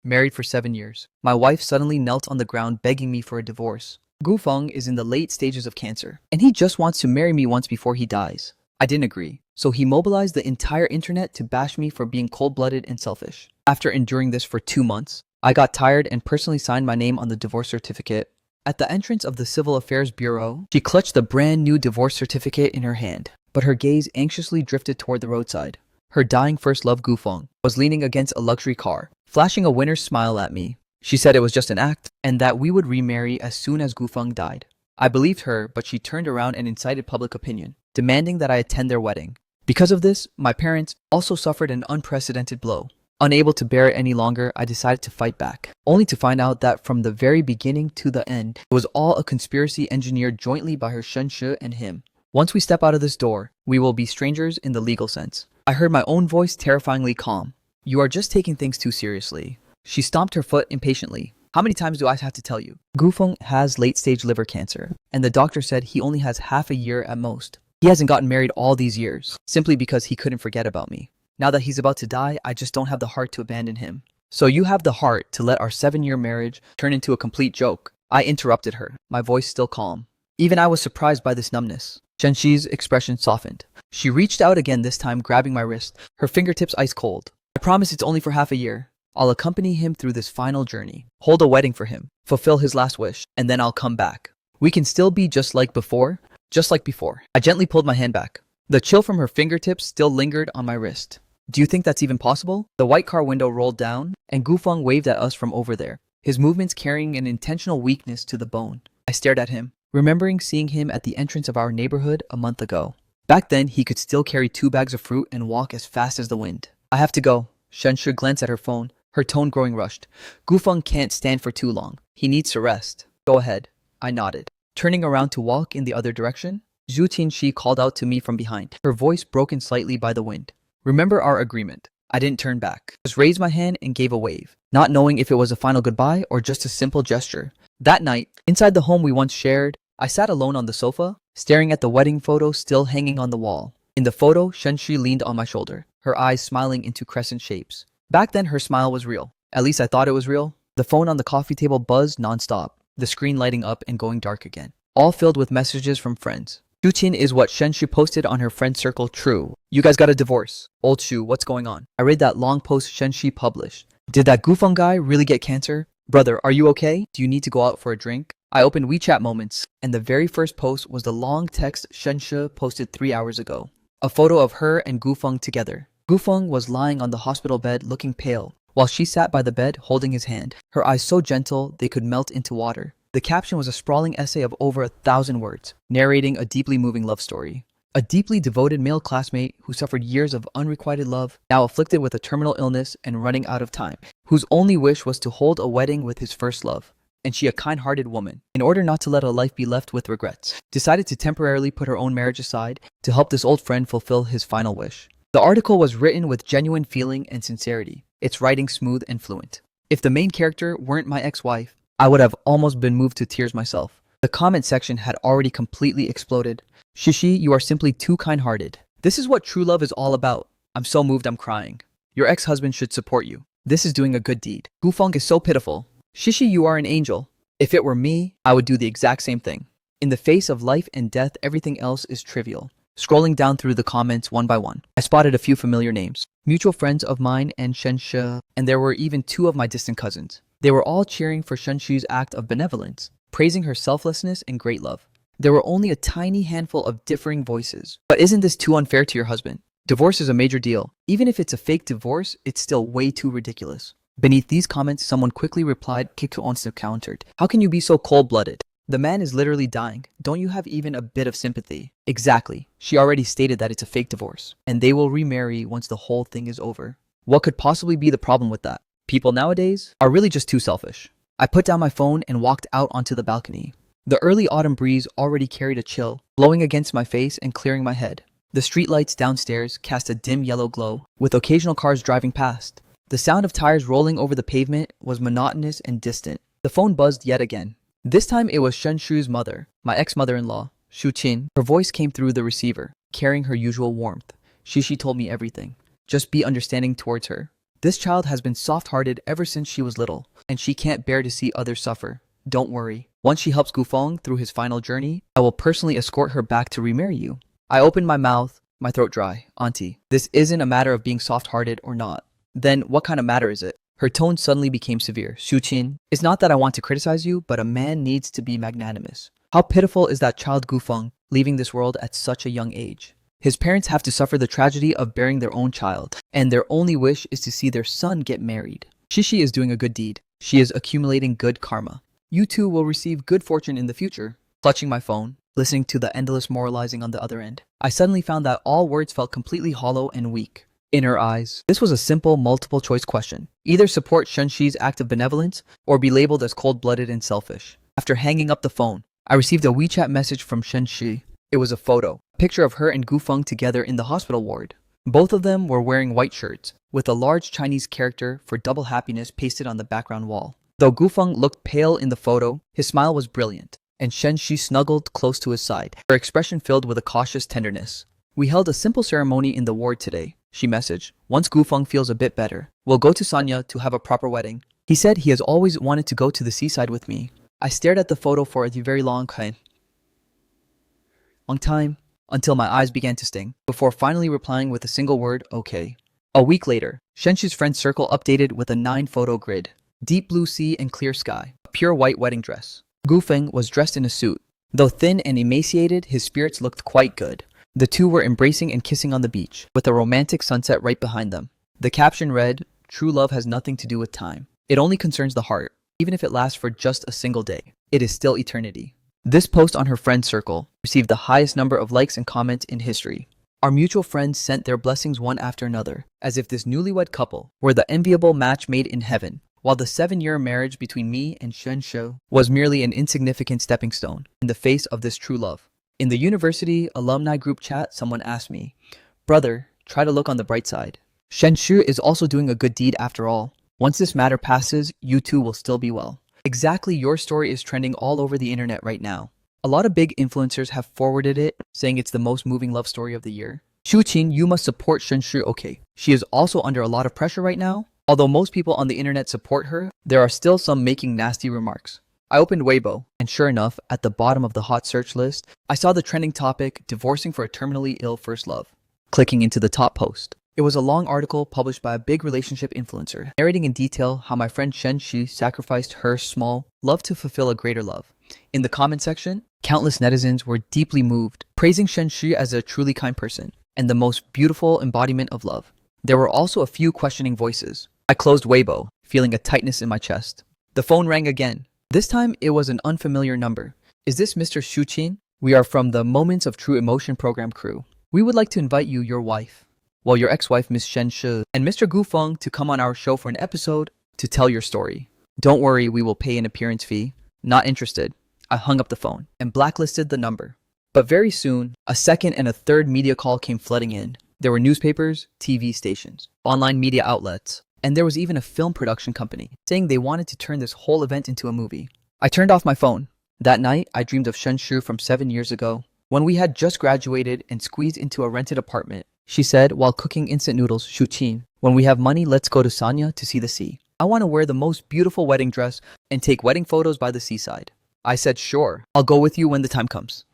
married for 7 years. My wife suddenly knelt on the ground begging me for a divorce. Gufeng is in the late stages of cancer, and he just wants to marry me once before he dies. I didn't agree, so he mobilized the entire internet to bash me for being cold-blooded and selfish. After enduring this for 2 months, I got tired and personally signed my name on the divorce certificate. At the entrance of the Civil Affairs Bureau, she clutched the brand new divorce certificate in her hand, but her gaze anxiously drifted toward the roadside. Her dying first love, Gufeng, was leaning against a luxury car, flashing a winner's smile at me. She said it was just an act, and that we would remarry as soon as Gufeng died. I believed her, but she turned around and incited public opinion, demanding that I attend their wedding. Because of this, my parents also suffered an unprecedented blow. Unable to bear it any longer, I decided to fight back, only to find out that from the very beginning to the end, it was all a conspiracy engineered jointly by her Shenshi and him. Once we step out of this door, we will be strangers in the legal sense. I heard my own voice terrifyingly calm. You are just taking things too seriously. She stomped her foot impatiently. How many times do I have to tell you? Gufeng has late-stage liver cancer, and the doctor said he only has half a year at most. He hasn't gotten married all these years, simply because he couldn't forget about me. Now that he's about to die, I just don't have the heart to abandon him. So you have the heart to let our 7-year marriage turn into a complete joke. I interrupted her, my voice still calm. Even I was surprised by this numbness. Shenshi's expression softened. She reached out again, this time grabbing my wrist, her fingertips ice cold. I promise it's only for half a year. I'll accompany him through this final journey, hold a wedding for him, fulfill his last wish, and then I'll come back. We can still be just like before. I gently pulled my hand back. The chill from her fingertips still lingered on my wrist. Do you think that's even possible? The white car window rolled down, and Gufeng waved at us from over there, his movements carrying an intentional weakness to the bone. I stared at him, remembering seeing him at the entrance of our neighborhood a month ago. Back then, he could still carry 2 bags of fruit and walk as fast as the wind. I have to go. Shenshi glanced at her phone, her tone growing rushed. Gufeng can't stand for too long. He needs to rest. Go ahead. I nodded. Turning around to walk in the other direction, Zhu Tianxi called out to me from behind, her voice broken slightly by the wind. Remember our agreement. I didn't turn back. Just raised my hand and gave a wave, not knowing if it was a final goodbye or just a simple gesture. That night, inside the home we once shared, I sat alone on the sofa, staring at the wedding photo still hanging on the wall. In the photo, Shenshi leaned on my shoulder, her eyes smiling into crescent shapes. Back then, her smile was real. At least I thought it was real. The phone on the coffee table buzzed nonstop, the screen lighting up and going dark again, all filled with messages from friends. Shuqin is what Shenshi posted on her friend circle true. You guys got a divorce. Old Shu, what's going on? I read that long post Shenshi published. Did that Gufeng guy really get cancer? Brother, are you okay? Do you need to go out for a drink? I opened WeChat Moments, and the very first post was the long text Shenshi posted 3 hours ago. A photo of her and Gufeng together. Gufeng was lying on the hospital bed looking pale, while she sat by the bed holding his hand, her eyes so gentle they could melt into water. The caption was a sprawling essay of over 1,000 words, narrating a deeply moving love story. A deeply devoted male classmate who suffered years of unrequited love, now afflicted with a terminal illness and running out of time, whose only wish was to hold a wedding with his first love. And she, a kind-hearted woman, in order not to let a life be left with regrets, decided to temporarily put her own marriage aside to help this old friend fulfill his final wish. The article was written with genuine feeling and sincerity, its writing smooth and fluent. If the main character weren't my ex-wife, I would have almost been moved to tears myself. The comment section had already completely exploded. Shishi, you are simply too kind-hearted. This is what true love is all about. I'm so moved I'm crying. Your ex-husband should support you. This is doing a good deed. Gufeng is so pitiful. Shishi, you are an angel. If it were me, I would do the exact same thing. In the face of life and death, everything else is trivial. Scrolling down through the comments one by one, I spotted a few familiar names. Mutual friends of mine and Shenshi, and there were even 2 of my distant cousins. They were all cheering for Shenshi's act of benevolence, praising her selflessness and great love. There were only a tiny handful of differing voices. But isn't this too unfair to your husband? Divorce is a major deal. Even if it's a fake divorce, it's still way too ridiculous. Beneath these comments, someone quickly replied, Kikuonsu countered. How can you be so cold-blooded? The man is literally dying. Don't you have even a bit of sympathy? Exactly. She already stated that it's a fake divorce, and they will remarry once the whole thing is over. What could possibly be the problem with that? People nowadays are really just too selfish. I put down my phone and walked out onto the balcony. The early autumn breeze already carried a chill, blowing against my face and clearing my head. The streetlights downstairs cast a dim yellow glow, with occasional cars driving past. The sound of tires rolling over the pavement was monotonous and distant. The phone buzzed yet again. This time it was Shenshu's mother, my ex-mother-in-law, Shu Qin. Her voice came through the receiver, carrying her usual warmth. Shishi told me everything. Just be understanding towards her. This child has been soft-hearted ever since she was little, and she can't bear to see others suffer. Don't worry. Once she helps Gufeng through his final journey, I will personally escort her back to remarry you. I opened my mouth, my throat dry. Auntie, this isn't a matter of being soft-hearted or not. Then what kind of matter is it? Her tone suddenly became severe. Shuqin, it's not that I want to criticize you, but a man needs to be magnanimous. How pitiful is that child Gufeng, leaving this world at such a young age. His parents have to suffer the tragedy of bearing their own child, and their only wish is to see their son get married. Shishi is doing a good deed. She is accumulating good karma. You too will receive good fortune in the future. Clutching my phone, listening to the endless moralizing on the other end, I suddenly found that all words felt completely hollow and weak. In her eyes, this was a simple multiple choice question. Either support Shenshi's act of benevolence, or be labeled as cold-blooded and selfish. After hanging up the phone, I received a WeChat message from Shenshi. It was a photo, a picture of her and Gufeng together in the hospital ward. Both of them were wearing white shirts, with a large Chinese character for double happiness pasted on the background wall. Though Gufeng looked pale in the photo, his smile was brilliant, and Shenshi snuggled close to his side, her expression filled with a cautious tenderness. We held a simple ceremony in the ward today, she messaged. Once Gufeng feels a bit better, we'll go to Sanya to have a proper wedding. He said he has always wanted to go to the seaside with me. I stared at the photo for a very long time, until my eyes began to sting, before finally replying with a single word, okay. A week later, Shenshi's friend circle updated with a 9-photo grid. Deep blue sea and clear sky, a pure white wedding dress. Gufeng was dressed in a suit. Though thin and emaciated, his spirits looked quite good. The two were embracing and kissing on the beach, with a romantic sunset right behind them. The caption read, "True love has nothing to do with time. It only concerns the heart. Even if it lasts for just a single day, it is still eternity." This post on her friend circle received the highest number of likes and comments in history. Our mutual friends sent their blessings one after another, as if this newlywed couple were the enviable match made in heaven, while the 7-year marriage between me and Shenshu was merely an insignificant stepping stone in the face of this true love. In the university alumni group chat, someone asked me, "Brother, try to look on the bright side. Shenshu is also doing a good deed after all. Once this matter passes, you too will still be well." Exactly, your story is trending all over the internet right now. A lot of big influencers have forwarded it, saying it's the most moving love story of the year. Shuqin, you must support Shenshu, okay? She is also under a lot of pressure right now. Although most people on the internet support her, there are still some making nasty remarks. I opened Weibo, and sure enough, at the bottom of the hot search list, I saw the trending topic, divorcing for a terminally ill first love. Clicking into the top post, it was a long article published by a big relationship influencer, narrating in detail how my friend Shenshi sacrificed her small love to fulfill a greater love. In the comment section, countless netizens were deeply moved, praising Shenshi as a truly kind person, and the most beautiful embodiment of love. There were also a few questioning voices. I closed Weibo, feeling a tightness in my chest. The phone rang again. This time, it was an unfamiliar number. "Is this Mr. Shuqin? We are from the Moments of True Emotion program crew. We would like to invite you, your wife, well, your ex-wife, Miss Shenshu, and Mr. Gufeng to come on our show for an episode to tell your story. Don't worry, we will pay an appearance fee." Not interested. I hung up the phone and blacklisted the number. But very soon, a second and a third media call came flooding in. There were newspapers, TV stations, online media outlets, and there was even a film production company saying they wanted to turn this whole event into a movie. I turned off my phone. That night, I dreamed of Shenshu from 7 years ago, when we had just graduated and squeezed into a rented apartment. She said while cooking instant noodles, "Shuqin, when we have money, let's go to Sanya to see the sea. I want to wear the most beautiful wedding dress and take wedding photos by the seaside." I said, "Sure, I'll go with you when the time comes."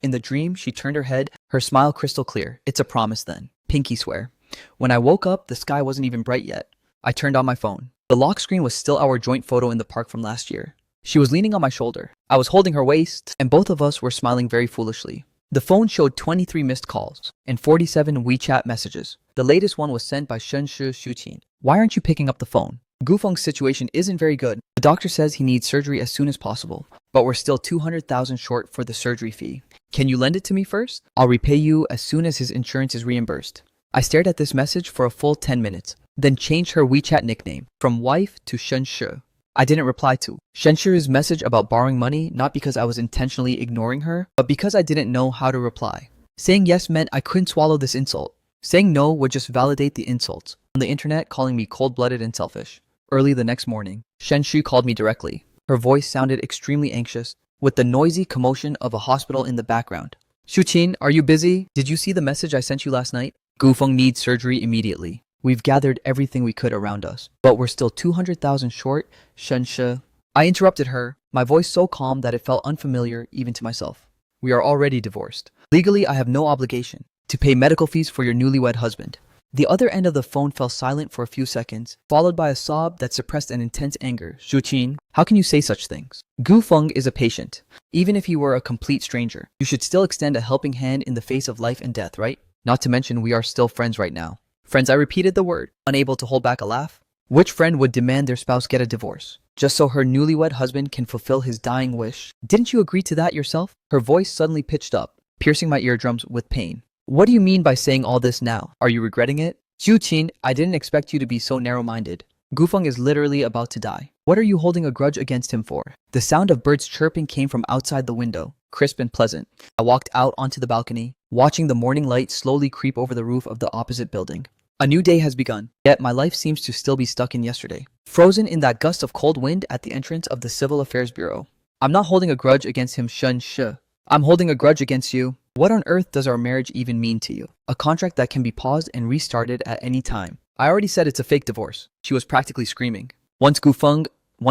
In the dream, she turned her head, her smile crystal clear. "It's a promise then. Pinky swear." When I woke up, the sky wasn't even bright yet. I turned on my phone. The lock screen was still our joint photo in the park from last year. She was leaning on my shoulder. I was holding her waist, and both of us were smiling very foolishly. The phone showed 23 missed calls and 47 WeChat messages. The latest one was sent by Shenshu Shuqin. "Why aren't you picking up the phone? Gufeng's situation isn't very good. The doctor says he needs surgery as soon as possible, but we're still 200,000 short for the surgery fee. Can you lend it to me first? I'll repay you as soon as his insurance is reimbursed." I stared at this message for a full 10 minutes, then changed her WeChat nickname from wife to Shenshu. I didn't reply to Shenshu's message about borrowing money, not because I was intentionally ignoring her, but because I didn't know how to reply. Saying yes meant I couldn't swallow this insult. Saying no would just validate the insults on the internet, calling me cold-blooded and selfish. Early the next morning, Shenshu called me directly. Her voice sounded extremely anxious, with the noisy commotion of a hospital in the background. "Shuqin, are you busy? Did you see the message I sent you last night? Gufeng needs surgery immediately. We've gathered everything we could around us, but we're still 200,000 short, Shenshi. I interrupted her, my voice so calm that it felt unfamiliar even to myself. We are already divorced. Legally, I have no obligation to pay medical fees for your newlywed husband. The other end of the phone fell silent for a few seconds, followed by a sob that suppressed an intense anger. Shuqin, how can you say such things? Gu Feng is a patient. Even if he were a complete stranger, you should still extend a helping hand in the face of life and death, right? Not to mention we are still friends right now. Friends, I repeated the word, unable to hold back a laugh. Which friend would demand their spouse get a divorce, just so her newlywed husband can fulfill his dying wish? Didn't you agree to that yourself? Her voice suddenly pitched up, piercing my eardrums with pain. What do you mean by saying all this now? Are you regretting it? Xiuqin, I didn't expect you to be so narrow-minded. Gufeng is literally about to die. What are you holding a grudge against him for? The sound of birds chirping came from outside the window, crisp and pleasant. I walked out onto the balcony, watching the morning light slowly creep over the roof of the opposite building. A new day has begun, yet my life seems to still be stuck in yesterday, frozen in that gust of cold wind at the entrance of the Civil Affairs Bureau. I'm not holding a grudge against him, Shen Shi. I'm holding a grudge against you. What on earth does our marriage even mean to you? A contract that can be paused and restarted at any time. I already said it's a fake divorce. She was practically screaming. Once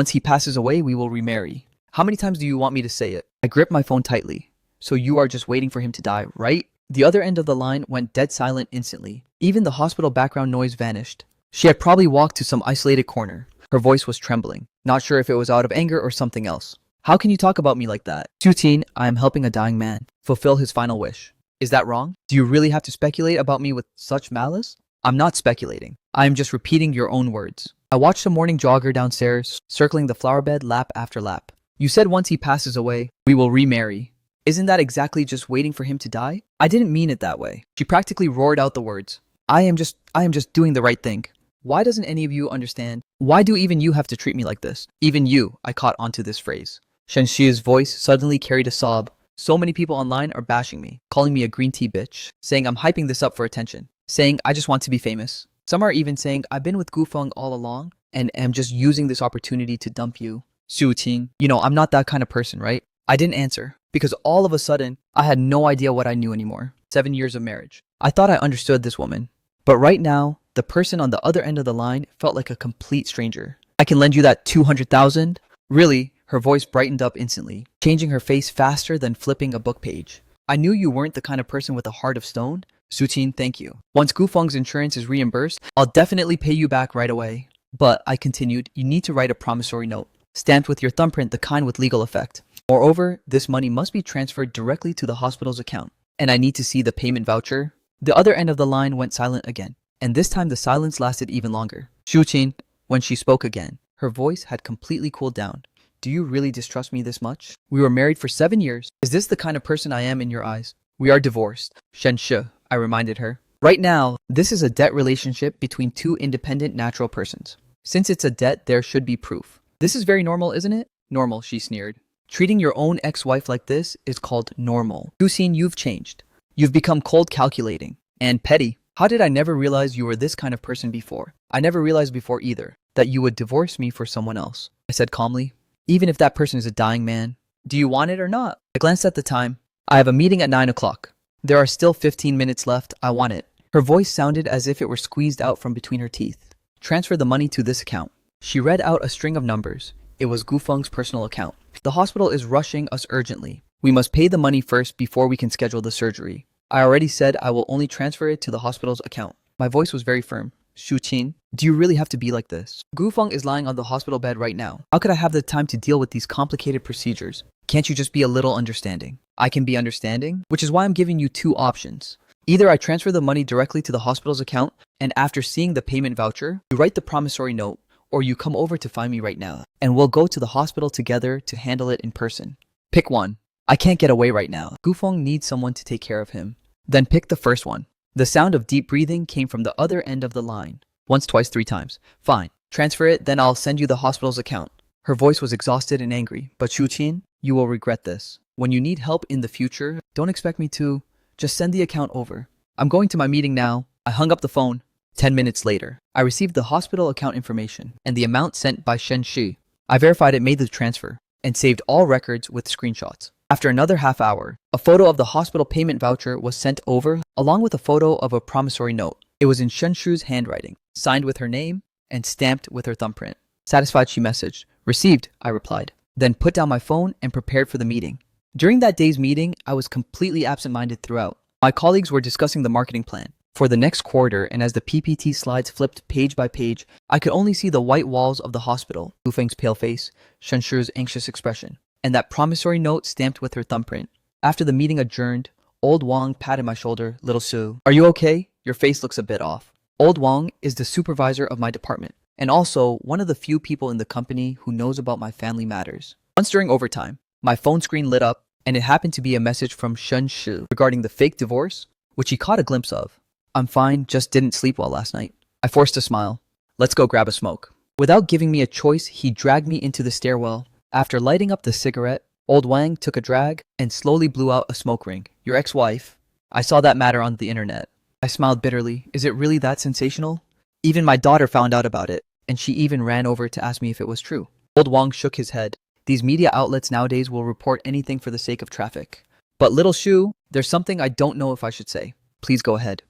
he passes away, we will remarry. How many times do you want me to say it? I gripped my phone tightly. So you are just waiting for him to die, right? The other end of the line went dead silent instantly. Even the hospital background noise vanished. She had probably walked to some isolated corner. Her voice was trembling, not sure if it was out of anger or something else. How can you talk about me like that? Xiuqin, I am helping a dying man fulfill his final wish. Is that wrong? Do you really have to speculate about me with such malice? I'm not speculating. I am just repeating your own words. I watched a morning jogger downstairs, circling the flower bed lap after lap. You said once he passes away, we will remarry. Isn't that exactly just waiting for him to die? I didn't mean it that way. She practically roared out the words. I am just doing the right thing. Why doesn't any of you understand? Why do even you have to treat me like this? Even you, I caught onto this phrase. Shenxi's voice suddenly carried a sob. So many people online are bashing me, calling me a green tea bitch, saying I'm hyping this up for attention, saying I just want to be famous. Some are even saying I've been with Gufeng all along and am just using this opportunity to dump you. Xiuqin, I'm not that kind of person, right? I didn't answer because all of a sudden I had no idea what I knew anymore. 7 years of marriage. I thought I understood this woman. But right now, the person on the other end of the line felt like a complete stranger. I can lend you that 200,000? Really? Her voice brightened up instantly, changing her face faster than flipping a book page. I knew you weren't the kind of person with a heart of stone. Xiuqin, thank you. Once Gufeng's insurance is reimbursed, I'll definitely pay you back right away. But, I continued, you need to write a promissory note, stamped with your thumbprint, the kind with legal effect. Moreover, this money must be transferred directly to the hospital's account. And I need to see the payment voucher. The other end of the line went silent again, and this time the silence lasted even longer. Xiuqin, when she spoke again, her voice had completely cooled down. Do you really distrust me this much? We were married for 7 years. Is this the kind of person I am in your eyes? We are divorced. Shenshi, I reminded her. Right now, this is a debt relationship between two independent natural persons. Since it's a debt, there should be proof. This is very normal, isn't it? Normal, she sneered. Treating your own ex-wife like this is called normal. Xiuqin, you've changed. You've become cold calculating and petty. How did I never realize you were this kind of person before? I never realized before either that you would divorce me for someone else. I said calmly. Even if that person is a dying man. Do you want it or not? I glanced at the time. I have a meeting at 9 o'clock. There are still 15 minutes left. I want it. Her voice sounded as if it were squeezed out from between her teeth. Transfer the money to this account. She read out a string of numbers. It was Gufeng's personal account. The hospital is rushing us urgently. We must pay the money first before we can schedule the surgery. I already said I will only transfer it to the hospital's account. My voice was very firm. Xiuqin, do you really have to be like this? Gufeng is lying on the hospital bed right now. How could I have the time to deal with these complicated procedures? Can't you just be a little understanding? I can be understanding, which is why I'm giving you two options. Either I transfer the money directly to the hospital's account, and after seeing the payment voucher, you write the promissory note, or you come over to find me right now, and we'll go to the hospital together to handle it in person. Pick one. I can't get away right now. Gufeng needs someone to take care of him. Then pick the first one. The sound of deep breathing came from the other end of the line. Once, twice, 3 times. Fine. Transfer it, then I'll send you the hospital's account. Her voice was exhausted and angry. But Xiuqin, you will regret this. When you need help in the future, don't expect me to. Just send the account over. I'm going to my meeting now. I hung up the phone. 10 minutes later, I received the hospital account information and the amount sent by Shenxi. I verified it made the transfer and saved all records with screenshots. After another half hour, a photo of the hospital payment voucher was sent over along with a photo of a promissory note. It was in Shenshu's handwriting. signed with her name, and stamped with her thumbprint. Satisfied, she messaged. Received, I replied. Then put down my phone and prepared for the meeting. During that day's meeting, I was completely absent-minded throughout. My colleagues were discussing the marketing plan for the next quarter, and as the PPT slides flipped page by page, I could only see the white walls of the hospital, Gu Feng's pale face, Shen Shi's anxious expression, and that promissory note stamped with her thumbprint. After the meeting adjourned, Old Wang patted my shoulder. Little Su, are you okay? Your face looks a bit off. Old Wang is the supervisor of my department, and also one of the few people in the company who knows about my family matters. Once during overtime, my phone screen lit up, and it happened to be a message from Shen Shi regarding the fake divorce, which he caught a glimpse of. I'm fine, just didn't sleep well last night. I forced a smile. Let's go grab a smoke. Without giving me a choice, he dragged me into the stairwell. After lighting up the cigarette, Old Wang took a drag and slowly blew out a smoke ring. Your ex-wife? I saw that matter on the internet. I smiled bitterly. Is it really that sensational? Even my daughter found out about it, and she even ran over to ask me if it was true. Old Wang shook his head. These media outlets nowadays will report anything for the sake of traffic. But Little Shu, there's something I don't know if I should say. Please go ahead.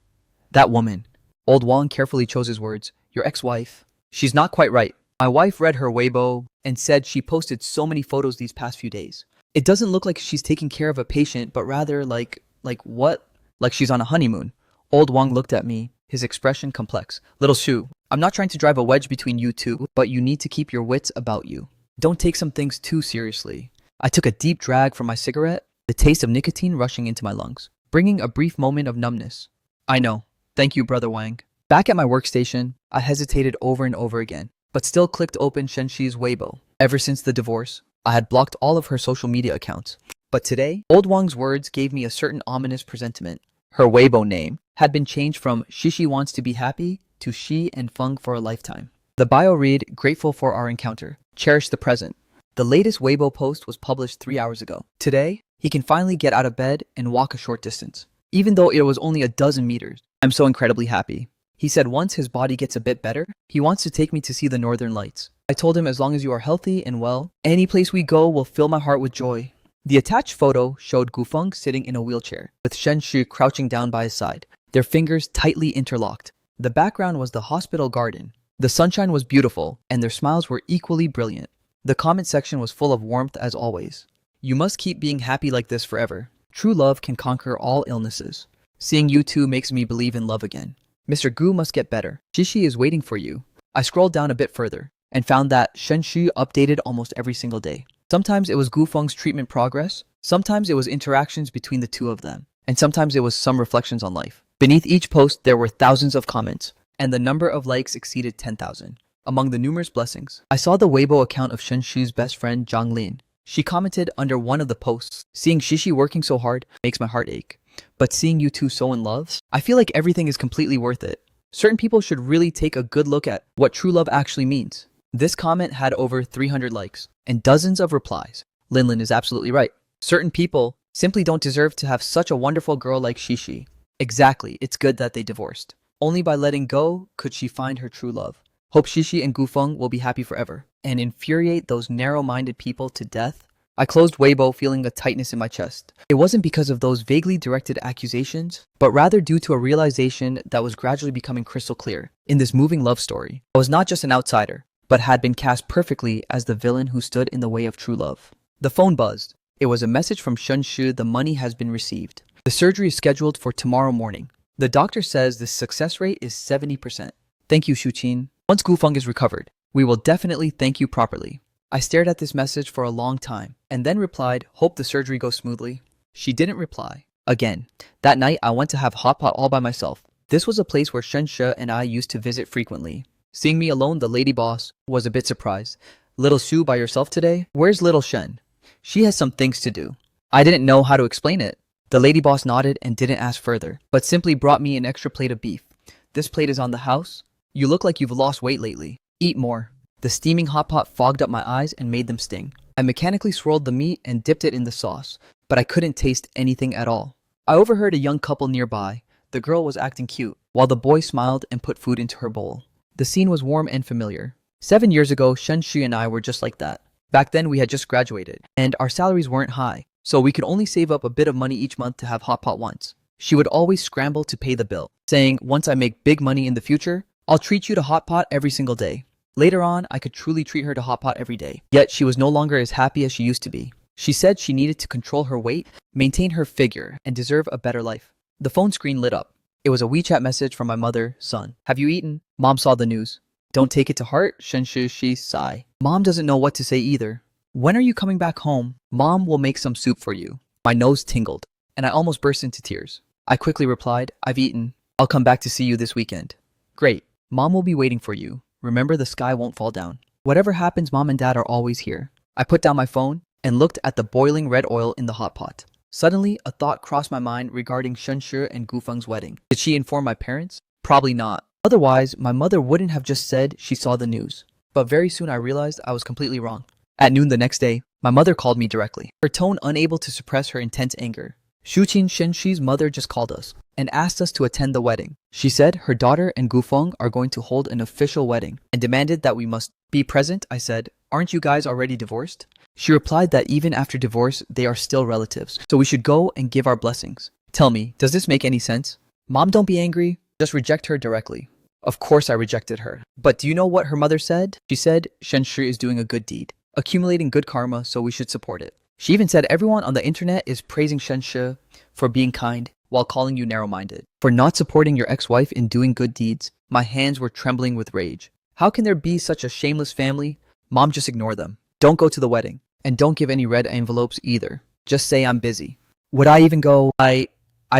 That woman. Old Wang carefully chose his words. Your ex-wife. She's not quite right. My wife read her Weibo and said she posted so many photos these past few days. It doesn't look like she's taking care of a patient, but rather like what? Like she's on a honeymoon. Old Wang looked at me, his expression complex. Little Shu, I'm not trying to drive a wedge between you two, but you need to keep your wits about you. Don't take some things too seriously. I took a deep drag from my cigarette, the taste of nicotine rushing into my lungs, bringing a brief moment of numbness. I know. Thank you, Brother Wang. Back at my workstation, I hesitated over and over again, but still clicked open Shen Shi's Weibo. Ever since the divorce, I had blocked all of her social media accounts. But today, Old Wang's words gave me a certain ominous presentiment. Her Weibo name had been changed from Shishi wants to be happy to Shi and Feng for a lifetime. The bio read, grateful for our encounter. Cherish the present. The latest Weibo post was published 3 hours ago. Today, he can finally get out of bed and walk a short distance. Even though it was only a dozen meters, I'm so incredibly happy. He said once his body gets a bit better, he wants to take me to see the northern lights. I told him as long as you are healthy and well, any place we go will fill my heart with joy. The attached photo showed Gufeng sitting in a wheelchair, with Shen Shi crouching down by his side, their fingers tightly interlocked. The background was the hospital garden. The sunshine was beautiful, and their smiles were equally brilliant. The comment section was full of warmth as always. You must keep being happy like this forever. True love can conquer all illnesses. Seeing you two makes me believe in love again. Mr. Gu must get better. Shishi is waiting for you. I scrolled down a bit further and found that Shen Shi updated almost every single day. Sometimes it was Gu Feng's treatment progress, sometimes it was interactions between the two of them, and sometimes it was some reflections on life. Beneath each post, there were thousands of comments, and the number of likes exceeded 10,000. Among the numerous blessings, I saw the Weibo account of Shen Shi's best friend Zhang Lin. She commented under one of the posts, seeing Shishi working so hard makes my heart ache. But seeing you two so in love, I feel like everything is completely worth it. Certain people should really take a good look at what true love actually means. This comment had over 300 likes and dozens of replies. Linlin is absolutely right. Certain people simply don't deserve to have such a wonderful girl like Shishi. Exactly, it's good that they divorced. Only by letting go could she find her true love. Hope Shishi and Gufeng will be happy forever and infuriate those narrow-minded people to death. I closed Weibo feeling a tightness in my chest. It wasn't because of those vaguely directed accusations, but rather due to a realization that was gradually becoming crystal clear. In this moving love story, I was not just an outsider, but had been cast perfectly as the villain who stood in the way of true love. The phone buzzed. It was a message from Shen Shi. The money has been received. The surgery is scheduled for tomorrow morning. The doctor says the success rate is 70%. Thank you, Shuqin. Once Gufeng is recovered, we will definitely thank you properly. I stared at this message for a long time, and then replied, hope the surgery goes smoothly. She didn't reply. Again, that night I went to have hot pot all by myself. This was a place where Shen Shi and I used to visit frequently. Seeing me alone, the lady boss was a bit surprised. Little Shu by yourself today? Where's little Shen? She has some things to do. I didn't know how to explain it. The lady boss nodded and didn't ask further, but simply brought me an extra plate of beef. This plate is on the house. You look like you've lost weight lately. Eat more. The steaming hot pot fogged up my eyes and made them sting. I mechanically swirled the meat and dipped it in the sauce, but I couldn't taste anything at all. I overheard a young couple nearby. The girl was acting cute, while the boy smiled and put food into her bowl. The scene was warm and familiar. 7 years ago, Shen Shi and I were just like that. Back then, we had just graduated, and our salaries weren't high, so we could only save up a bit of money each month to have hot pot once. She would always scramble to pay the bill, saying, once I make big money in the future, I'll treat you to hot pot every single day. Later on, I could truly treat her to hot pot every day. Yet she was no longer as happy as she used to be. She said she needed to control her weight, maintain her figure, and deserve a better life. The phone screen lit up. It was a WeChat message from my mother. Son, have you eaten? Mom saw the news. Don't take it to heart, Shenshi sigh. Mom doesn't know what to say either. When are you coming back home? Mom will make some soup for you. My nose tingled, and I almost burst into tears. I quickly replied, I've eaten. I'll come back to see you this weekend. Great. Mom will be waiting for you. Remember, the sky won't fall down. Whatever happens, Mom and Dad are always here. I put down my phone and looked at the boiling red oil in the hot pot. Suddenly, a thought crossed my mind regarding Shenshi and Gufeng's wedding. Did she inform my parents? Probably not. Otherwise, my mother wouldn't have just said she saw the news. But very soon I realized I was completely wrong. At noon the next day, my mother called me directly, her tone unable to suppress her intense anger. Shuqin Shenshi's mother just called us and asked us to attend the wedding. She said her daughter and Gufeng are going to hold an official wedding and demanded that we must be present. I said, aren't you guys already divorced? She replied that even after divorce, they are still relatives, so we should go and give our blessings. Tell me, does this make any sense? Mom, don't be angry. Just reject her directly. Of course I rejected her. But do you know what her mother said? She said, Shenshi is doing a good deed, accumulating good karma, so we should support it. She even said everyone on the internet is praising Shenshi for being kind while calling you narrow-minded. For not supporting your ex-wife in doing good deeds, my hands were trembling with rage. How can there be such a shameless family? Mom, just ignore them. Don't go to the wedding. And don't give any red envelopes either. Just say I'm busy. Would I even go? I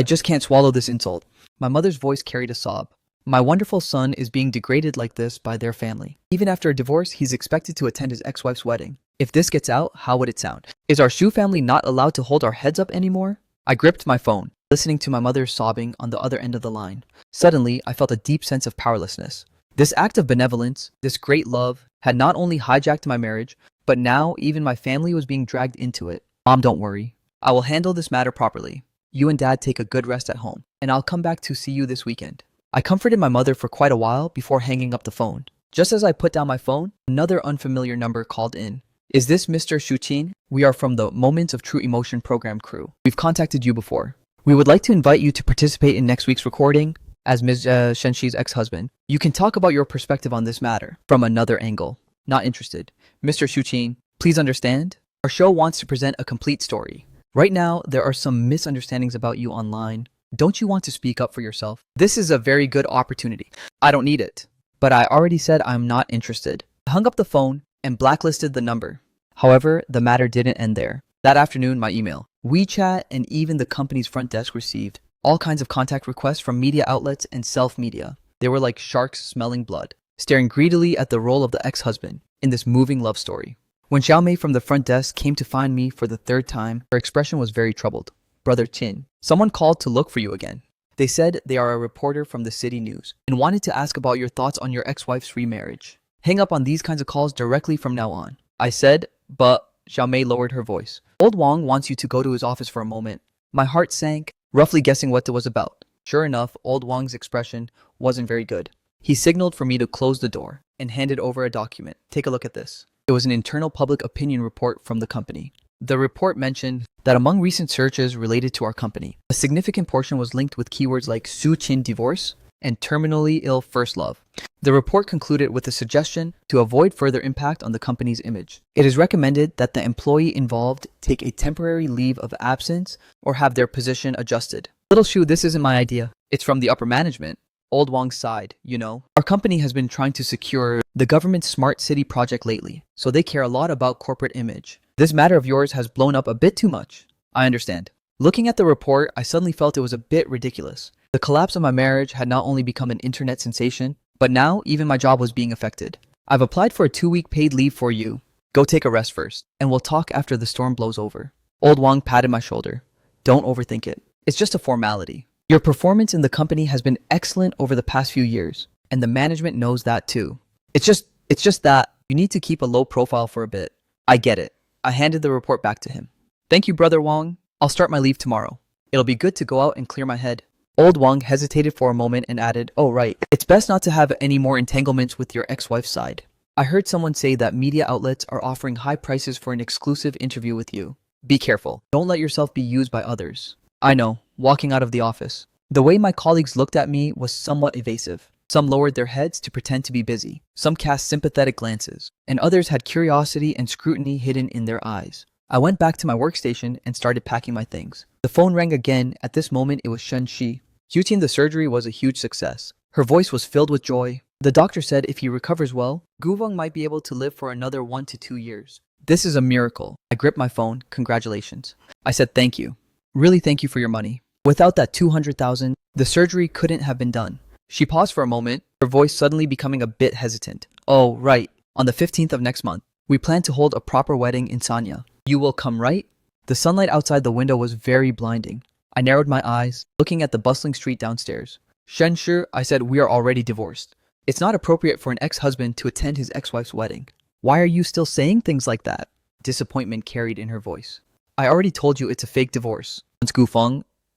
just can't swallow this insult. My mother's voice carried a sob. My wonderful son is being degraded like this by their family. Even after a divorce, he's expected to attend his ex-wife's wedding. If this gets out, how would it sound? Is our Shu family not allowed to hold our heads up anymore? I gripped my phone, listening to my mother sobbing on the other end of the line. Suddenly, I felt a deep sense of powerlessness. This act of benevolence, this great love, had not only hijacked my marriage, but now even my family was being dragged into it. Mom, don't worry. I will handle this matter properly. You and Dad take a good rest at home, and I'll come back to see you this weekend. I comforted my mother for quite a while before hanging up the phone. Just as I put down my phone, another unfamiliar number called in. Is this Mr. Shuqin? We are from the Moments of True Emotion program crew. We've contacted you before. We would like to invite you to participate in next week's recording as Ms. Shenshi's ex-husband. You can talk about your perspective on this matter from another angle. Not interested. Mr. Shuqin, please understand. Our show wants to present a complete story. Right now, there are some misunderstandings about you online. Don't you want to speak up for yourself? This is a very good opportunity. I don't need it. But I already said I'm not interested. I hung up the phone and blacklisted the number. However, the matter didn't end there. That afternoon, my email, WeChat, and even the company's front desk received all kinds of contact requests from media outlets and self-media. They were like sharks smelling blood, staring greedily at the role of the ex-husband in this moving love story. When Xiaomei from the front desk came to find me for the third time, her expression was very troubled. Brother Qin, someone called to look for you again. They said they are a reporter from the City News and wanted to ask about your thoughts on your ex-wife's remarriage. Hang up on these kinds of calls directly from now on. I said, but Xiaomei lowered her voice. Old Wang wants you to go to his office for a moment. My heart sank, roughly guessing what it was about. Sure enough, Old Wang's expression wasn't very good. He signaled for me to close the door and handed over a document. Take a look at this. It was an internal public opinion report from the company. The report mentioned that among recent searches related to our company, a significant portion was linked with keywords like Su Qin divorce and terminally ill first love. The report concluded with a suggestion to avoid further impact on the company's image. It is recommended that the employee involved take a temporary leave of absence or have their position adjusted. Little Shu, this isn't my idea. It's from the upper management. Old Wang sighed, you know. Our company has been trying to secure the government's smart city project lately, so they care a lot about corporate image. This matter of yours has blown up a bit too much. I understand. Looking at the report, I suddenly felt it was a bit ridiculous. The collapse of my marriage had not only become an internet sensation, but now even my job was being affected. I've applied for a 2-week paid leave for you. Go take a rest first, and we'll talk after the storm blows over. Old Wang patted my shoulder. Don't overthink it. It's just a formality. Your performance in the company has been excellent over the past few years, and the management knows that too. It's just that you need to keep a low profile for a bit. I get it. I handed the report back to him. Thank you, Brother Wang. I'll start my leave tomorrow. It'll be good to go out and clear my head. Old Wang hesitated for a moment and added, oh right, it's best not to have any more entanglements with your ex-wife's side. I heard someone say that media outlets are offering high prices for an exclusive interview with you. Be careful. Don't let yourself be used by others. I know, walking out of the office. The way my colleagues looked at me was somewhat evasive. Some lowered their heads to pretend to be busy. Some cast sympathetic glances, and others had curiosity and scrutiny hidden in their eyes. I went back to my workstation and started packing my things. The phone rang again. At this moment, it was Shen Shi. Yutin, the surgery was a huge success. Her voice was filled with joy. The doctor said if he recovers well, Guvong might be able to live for another 1 to 2 years. This is a miracle. I gripped my phone. Congratulations. I said thank you. Really thank you for your money. Without that 200,000, the surgery couldn't have been done. She paused for a moment, her voice suddenly becoming a bit hesitant. Oh, right. On the 15th of next month, we plan to hold a proper wedding in Sanya. You will come, right? The sunlight outside the window was very blinding. I narrowed my eyes, looking at the bustling street downstairs. Shen Shi, I said, we are already divorced. It's not appropriate for an ex-husband to attend his ex-wife's wedding. Why are you still saying things like that? Disappointment carried in her voice. I already told you it's a fake divorce.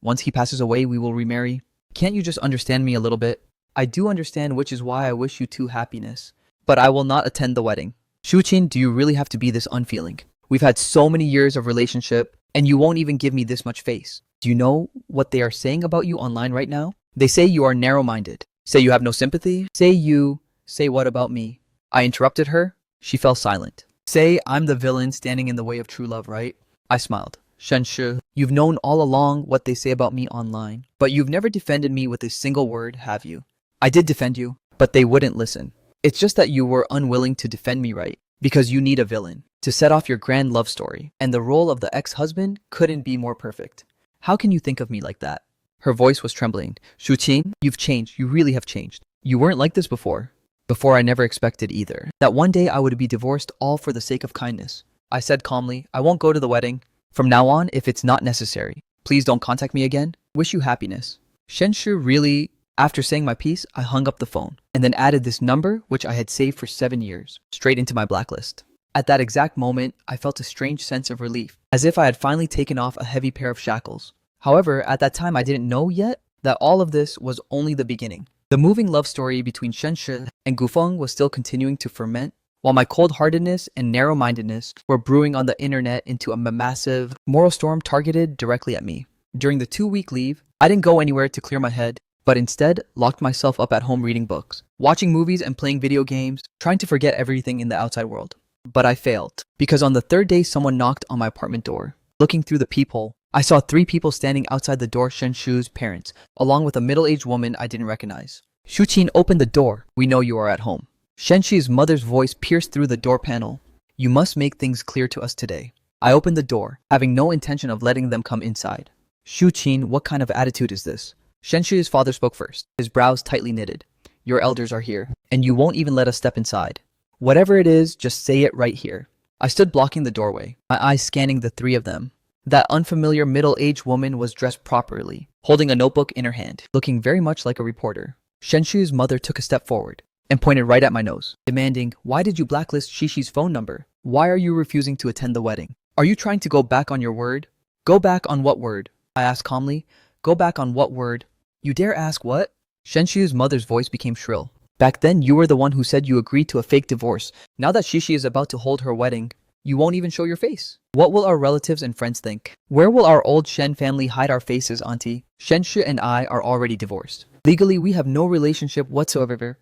Once he passes away, we will remarry. Can't you just understand me a little bit? I do understand, which is why I wish you two happiness. But I will not attend the wedding. Shuqin, do you really have to be this unfeeling? We've had so many years of relationship, and you won't even give me this much face. Do you know what they are saying about you online right now? They say you are narrow-minded. Say you have no sympathy. Say what about me? I interrupted her. She fell silent. Say I'm the villain standing in the way of true love, right? I smiled. Shen Shi, you've known all along what they say about me online, but you've never defended me with a single word, have you? I did defend you, but they wouldn't listen. It's just that you were unwilling to defend me, right? Because you need a villain to set off your grand love story, and the role of the ex-husband couldn't be more perfect. How can you think of me like that? Her voice was trembling. Shuqin, you've changed. You really have changed. You weren't like this before. Before, I never expected either. That one day I would be divorced, all for the sake of kindness. I said calmly, I won't go to the wedding. From now on, if it's not necessary, please don't contact me again. Wish you happiness. Shen Shi, really? After saying my piece, I hung up the phone and then added this number, which I had saved for 7 years, straight into my blacklist. At that exact moment, I felt a strange sense of relief, as if I had finally taken off a heavy pair of shackles. However, at that time, I didn't know yet that all of this was only the beginning. The moving love story between Shen Shi and Gufeng was still continuing to ferment, while my cold-heartedness and narrow-mindedness were brewing on the internet into a massive moral storm targeted directly at me. During the 2-week leave, I didn't go anywhere to clear my head, but instead locked myself up at home reading books, watching movies and playing video games, trying to forget everything in the outside world. But I failed, because on the 3rd day someone knocked on my apartment door. Looking through the peephole, I saw 3 people standing outside the door, Shen Shi's parents, along with a middle-aged woman I didn't recognize. Shuqin, opened the door. We know you are at home. Shen Shi's mother's voice pierced through the door panel. You must make things clear to us today. I opened the door, having no intention of letting them come inside. Shuqin, what kind of attitude is this? Shen Shi's father spoke first, his brows tightly knitted. Your elders are here, and you won't even let us step inside. Whatever it is, just say it right here. I stood blocking the doorway, my eyes scanning the 3 of them. That unfamiliar middle-aged woman was dressed properly, holding a notebook in her hand, looking very much like a reporter. Shen Shi's mother took a step forward and pointed right at my nose, demanding, why did you blacklist Shishi's phone number? Why are you refusing to attend the wedding? Are you trying to go back on your word? Go back on what word? I asked calmly. Go back on what word? You dare ask what? Shen Shi's mother's voice became shrill. Back then, you were the one who said you agreed to a fake divorce. Now that Shishi is about to hold her wedding, you won't even show your face. What will our relatives and friends think? Where will our old Shen family hide our faces, auntie? Shen Shi and I are already divorced. Legally, we have no relationship whatsoever.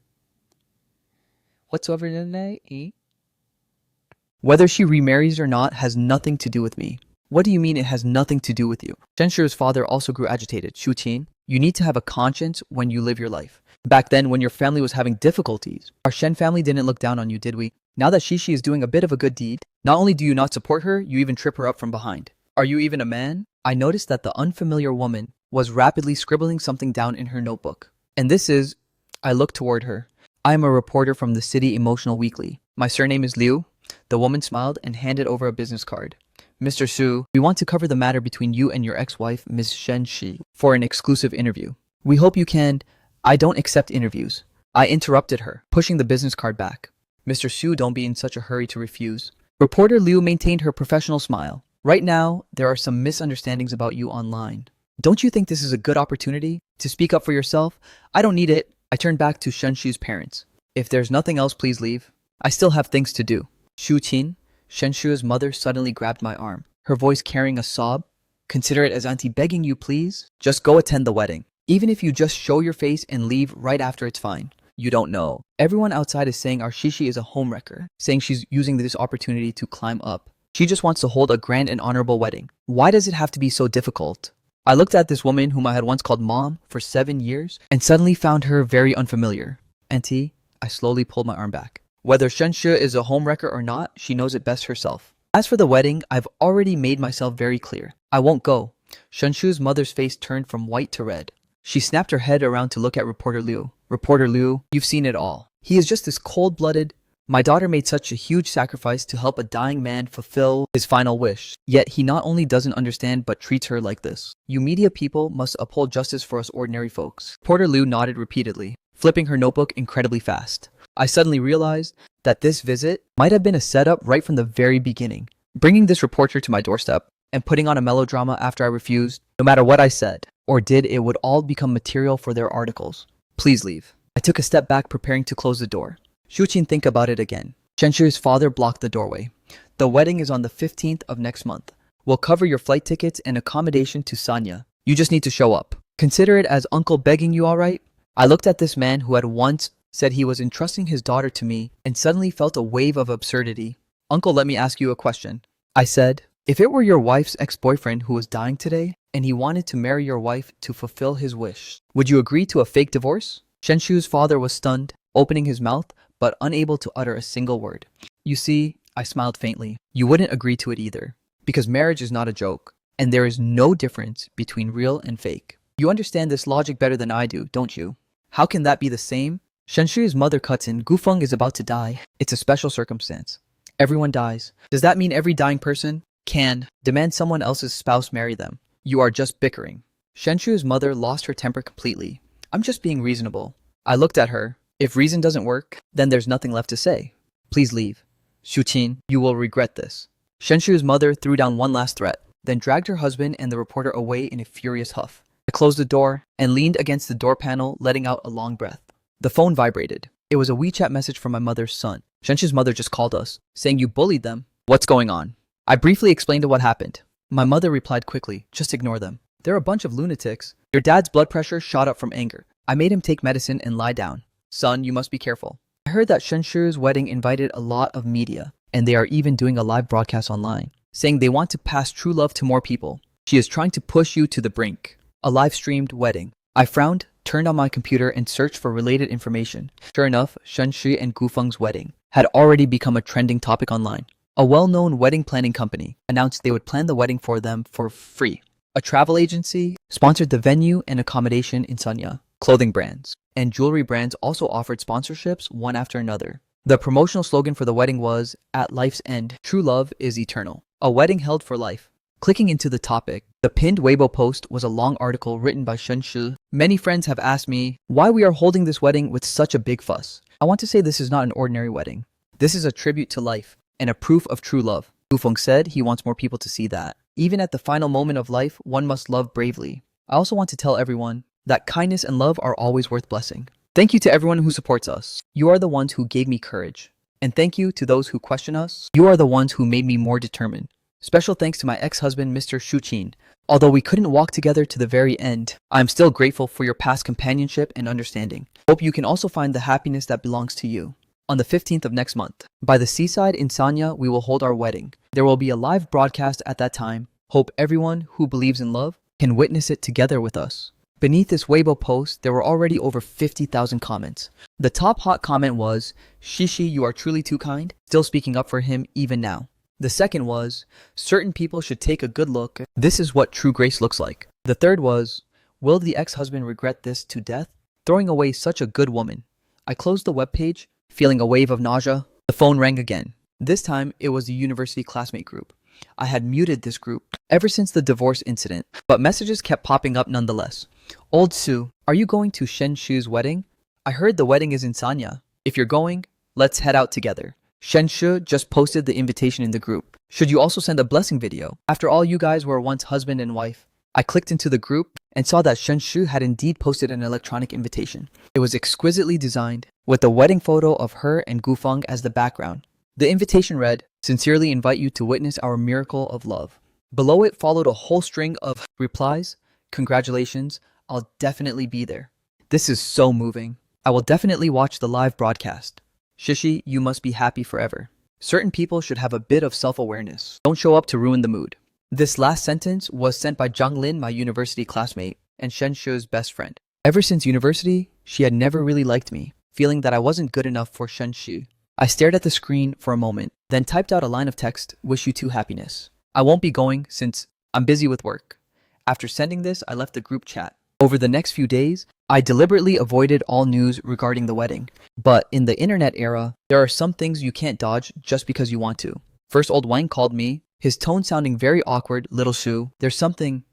Whether she remarries or not has nothing to do with me. What do you mean it has nothing to do with you? Shen Shi's father also grew agitated. Shuqin, you need to have a conscience when you live your life. Back then, when your family was having difficulties, our Shen family didn't look down on you, did we? Now that Shishi is doing a bit of a good deed, not only do you not support her, you even trip her up from behind. Are you even a man? I noticed that the unfamiliar woman was rapidly scribbling something down in her notebook. And this is... I looked toward her. I am a reporter from the City Emotional Weekly. My surname is Liu. The woman smiled and handed over a business card. Mr. Su, we want to cover the matter between you and your ex-wife, Ms. Shen Shi, for an exclusive interview. We hope you can... I don't accept interviews. I interrupted her, pushing the business card back. Mr. Su, don't be in such a hurry to refuse. Reporter Liu maintained her professional smile. Right now, there are some misunderstandings about you online. Don't you think this is a good opportunity to speak up for yourself? I don't need it. I turned back to Shen Shi's parents. If there's nothing else, please leave. I still have things to do. Shuqin, Shen Shi's mother suddenly grabbed my arm, her voice carrying a sob. Consider it as auntie begging you, please. Just go attend the wedding. Even if you just show your face and leave right after, it's fine. You don't know. Everyone outside is saying our Shishi is a homewrecker, saying she's using this opportunity to climb up. She just wants to hold a grand and honorable wedding. Why does it have to be so difficult? I looked at this woman whom I had once called mom for 7 years and suddenly found her very unfamiliar. Auntie, I slowly pulled my arm back. Whether Shenshu is a homewrecker or not, she knows it best herself. As for the wedding, I've already made myself very clear. I won't go. Shenshu's mother's face turned from white to red. She snapped her head around to look at reporter Liu. Reporter Liu, you've seen it all. He is just this cold-blooded. My daughter made such a huge sacrifice to help a dying man fulfill his final wish. Yet he not only doesn't understand but treats her like this. You media people must uphold justice for us ordinary folks. Reporter Liu nodded repeatedly, flipping her notebook incredibly fast. I suddenly realized that this visit might have been a setup right from the very beginning. Bringing this reporter to my doorstep and putting on a melodrama after I refused, no matter what I said or did, it would all become material for their articles. Please leave. I took a step back, preparing to close the door. Shuqin, think about it again. Shenshu's father blocked the doorway. The wedding is on the 15th of next month. We'll cover your flight tickets and accommodation to Sanya. You just need to show up. Consider it as uncle begging you, all right? I looked at this man who had once said he was entrusting his daughter to me and suddenly felt a wave of absurdity. Uncle, let me ask you a question. I said, if it were your wife's ex-boyfriend who was dying today and he wanted to marry your wife to fulfill his wish, would you agree to a fake divorce? Shenshu's father was stunned, opening his mouth but unable to utter a single word. You see, I smiled faintly. You wouldn't agree to it either, because marriage is not a joke, and there is no difference between real and fake. You understand this logic better than I do, don't you? How can that be the same? Shenshu's mother cuts in. Gufeng is about to die. It's a special circumstance. Everyone dies. Does that mean every dying person can demand someone else's spouse marry them? You are just bickering. Shenshu's mother lost her temper completely. I'm just being reasonable. I looked at her. If reason doesn't work, then there's nothing left to say. Please leave. Shuqin, you will regret this. Shenshu's mother threw down one last threat, then dragged her husband and the reporter away in a furious huff. I closed the door and leaned against the door panel, letting out a long breath. The phone vibrated. It was a WeChat message from my mother's son. Shenshu's mother just called us, saying you bullied them. What's going on? I briefly explained what happened. My mother replied quickly, just ignore them. They're a bunch of lunatics. Your dad's blood pressure shot up from anger. I made him take medicine and lie down. Son, you must be careful. I heard that Shenshu's wedding invited a lot of media, and they are even doing a live broadcast online, saying they want to pass true love to more people. She is trying to push you to the brink. A live-streamed wedding. I frowned, turned on my computer, and searched for related information. Sure enough, Shenshu and Gufeng's wedding had already become a trending topic online. A well-known wedding planning company announced they would plan the wedding for them for free. A travel agency sponsored the venue and accommodation in Sanya. Clothing brands and jewelry brands also offered sponsorships one after another. The promotional slogan for the wedding was, "At life's end, true love is eternal." A wedding held for life. Clicking into the topic, the pinned Weibo post was a long article written by Shenshu. Many friends have asked me why we are holding this wedding with such a big fuss. I want to say this is not an ordinary wedding. This is a tribute to life and a proof of true love. Gufeng said he wants more people to see that. Even at the final moment of life, one must love bravely. I also want to tell everyone that kindness and love are always worth blessing. Thank you to everyone who supports us. You are the ones who gave me courage. And thank you to those who question us. You are the ones who made me more determined. Special thanks to my ex-husband, Mr. Shuqin. Although we couldn't walk together to the very end, I'm still grateful for your past companionship and understanding. Hope you can also find the happiness that belongs to you. On the 15th of next month, by the seaside in Sanya, we will hold our wedding. There will be a live broadcast at that time. Hope everyone who believes in love can witness it together with us. Beneath this Weibo post, there were already over 50,000 comments. The top hot comment was, "Shishi, you are truly too kind," still speaking up for him even now. The second was, "Certain people should take a good look. This is what true grace looks like." The third was, "Will the ex-husband regret this to death? Throwing away such a good woman." I closed the webpage, feeling a wave of nausea. The phone rang again. This time, it was the university classmate group. I had muted this group ever since the divorce incident, but messages kept popping up nonetheless. "Old Sue, are you going to Shenshu's wedding? I heard the wedding is in Sanya. If you're going, let's head out together. Shenshu just posted the invitation in the group. Should you also send a blessing video? After all, you guys were once husband and wife." I clicked into the group and saw that Shenshu had indeed posted an electronic invitation. It was exquisitely designed, with the wedding photo of her and Gufeng as the background. The invitation read, "Sincerely invite you to witness our miracle of love." Below it followed a whole string of replies. "Congratulations, I'll definitely be there." This is so moving. I will definitely watch the live broadcast. Shishi, you must be happy forever. Certain people should have a bit of self-awareness. Don't show up to ruin the mood. This last sentence was sent by Zhang Lin, my university classmate, and Shen Shu's best friend. Ever since university, she had never really liked me, feeling that I wasn't good enough for Shen Shu. I stared at the screen for a moment, then typed out a line of text, "Wish you two happiness. I won't be going since I'm busy with work." After sending this, I left the group chat. Over the next few days, I deliberately avoided all news regarding the wedding. But in the internet era, there are some things you can't dodge just because you want to. First, old Wang called me, his tone sounding very awkward. "Little Shu, there's something.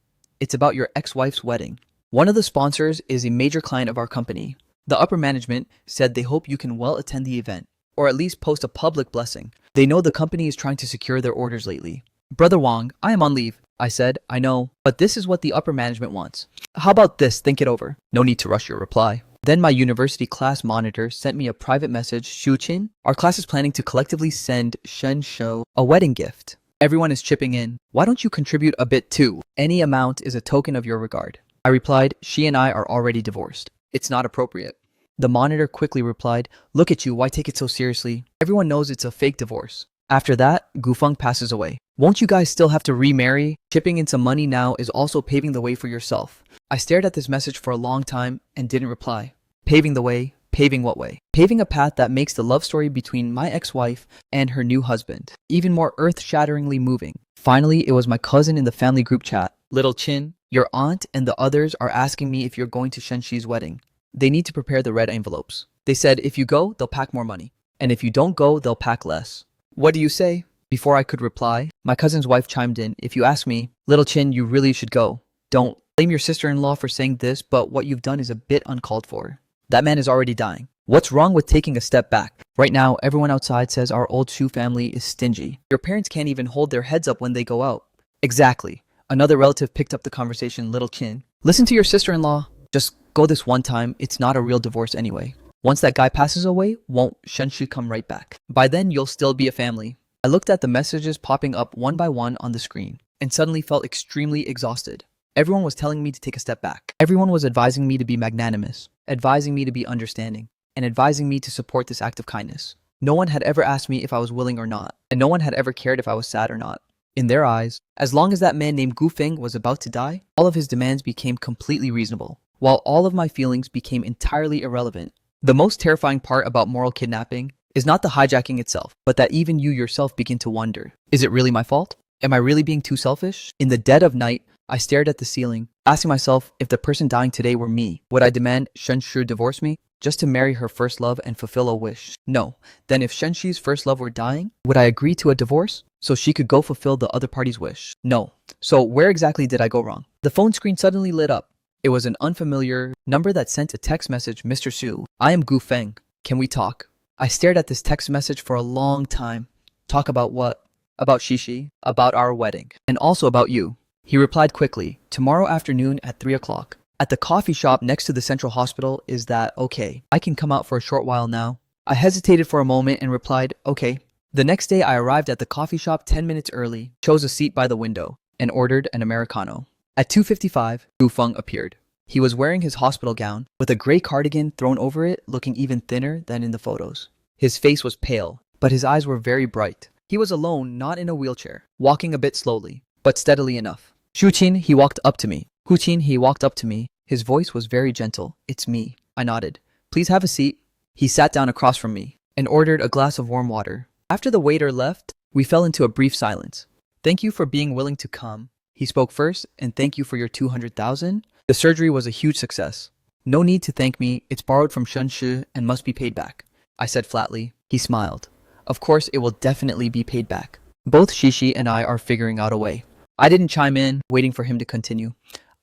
It's about your ex-wife's wedding. One of the sponsors is a major client of our company. The upper management said they hope you can well attend the event, or at least post a public blessing. They know the company is trying to secure their orders lately." "Brother Wang, I am on leave." I said, "I know, but this is what the upper management wants. How about this? Think it over." No need to rush your reply. Then my university class monitor sent me a private message. "Shu Qin, our class is planning to collectively send Shen Shou a wedding gift. Everyone is chipping in. Why don't you contribute a bit too? Any amount is a token of your regard." I replied, "She and I are already divorced. It's not appropriate." The monitor quickly replied, "Look at you, why take it so seriously? Everyone knows it's a fake divorce." After that, Gufeng passes away. "Won't you guys still have to remarry? Chipping in some money now is also paving the way for yourself." I stared at this message for a long time and didn't reply. Paving the way? Paving what way? Paving a path that makes the love story between my ex-wife and her new husband even more earth-shatteringly moving. Finally, it was my cousin in the family group chat. "Little Chin, your aunt and the others are asking me if you're going to Shenshi's wedding. They need to prepare the red envelopes. They said if you go, they'll pack more money. And if you don't go, they'll pack less. What do you say?" Before I could reply, my cousin's wife chimed in. "If you ask me, Little Chin, you really should go. Don't blame your sister-in-law for saying this, but what you've done is a bit uncalled for. That man is already dying. What's wrong with taking a step back? Right now, everyone outside says our old Shu family is stingy. Your parents can't even hold their heads up when they go out." Exactly. Another relative picked up the conversation. "Little Chin, listen to your sister-in-law. Just go this one time. It's not a real divorce anyway. Once that guy passes away, won't Shenshu come right back? By then, you'll still be a family." I looked at the messages popping up one by one on the screen and suddenly felt extremely exhausted. Everyone was telling me to take a step back. Everyone was advising me to be magnanimous, advising me to be understanding, and advising me to support this act of kindness. No one had ever asked me if I was willing or not, and no one had ever cared if I was sad or not. In their eyes, as long as that man named Gu Feng was about to die, all of his demands became completely reasonable, while all of my feelings became entirely irrelevant. The most terrifying part about moral kidnapping is not the hijacking itself, but that even you yourself begin to wonder, is it really my fault? Am I really being too selfish? In the dead of night, I stared at the ceiling, asking myself if the person dying today were me. Would I demand Shenshu divorce me just to marry her first love and fulfill a wish? No. Then if Shenshi's first love were dying, would I agree to a divorce so she could go fulfill the other party's wish? No. So where exactly did I go wrong? The phone screen suddenly lit up. It was an unfamiliar number that sent a text message. "Mr. Su, I am Gu Feng. Can we talk?" I stared at this text message for a long time. "Talk about what?" "About Shishi, about our wedding, and also about you." He replied quickly, "Tomorrow afternoon at 3 o'clock. At the coffee shop next to the central hospital. Is that okay? I can come out for a short while now." I hesitated for a moment and replied, "Okay." The next day I arrived at the coffee shop 10 minutes early, chose a seat by the window, and ordered an Americano. At 2:55, Gu Feng appeared. He was wearing his hospital gown, with a gray cardigan thrown over it, looking even thinner than in the photos. His face was pale, but his eyes were very bright. He was alone, not in a wheelchair, walking a bit slowly, but steadily enough. "Shu Qin," he walked up to me. "Hu Qin," he walked up to me. His voice was very gentle. "It's me." I nodded. "Please have a seat." He sat down across from me and ordered a glass of warm water. After the waiter left, we fell into a brief silence. "Thank you for being willing to come." He spoke first, "and thank you for your 200,000. The surgery was a huge success." "No need to thank me. It's borrowed from Shenshu and must be paid back," I said flatly. He smiled. "Of course, it will definitely be paid back. Both Shishi and I are figuring out a way." I didn't chime in, waiting for him to continue.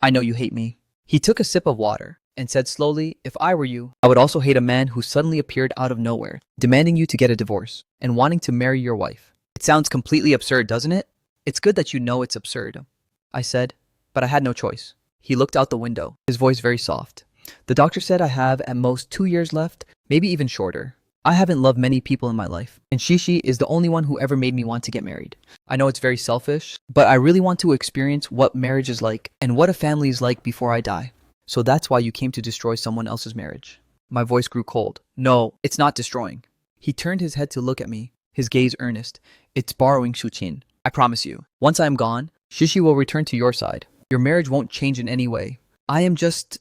"I know you hate me." He took a sip of water and said slowly, "If I were you, I would also hate a man who suddenly appeared out of nowhere, demanding you to get a divorce and wanting to marry your wife. It sounds completely absurd, doesn't it?" "It's good that you know it's absurd," I said, but I had no choice. He looked out the window, his voice very soft. "The doctor said I have at most 2 years left, maybe even shorter. I haven't loved many people in my life, and Shishi is the only one who ever made me want to get married. I know it's very selfish, but I really want to experience what marriage is like and what a family is like before I die. So that's why you came to destroy someone else's marriage." My voice grew cold. No, it's not destroying. He turned his head to look at me, his gaze earnest. It's borrowing Shuqin. I promise you. Once I am gone, Shishi will return to your side. Your marriage won't change in any way. I am just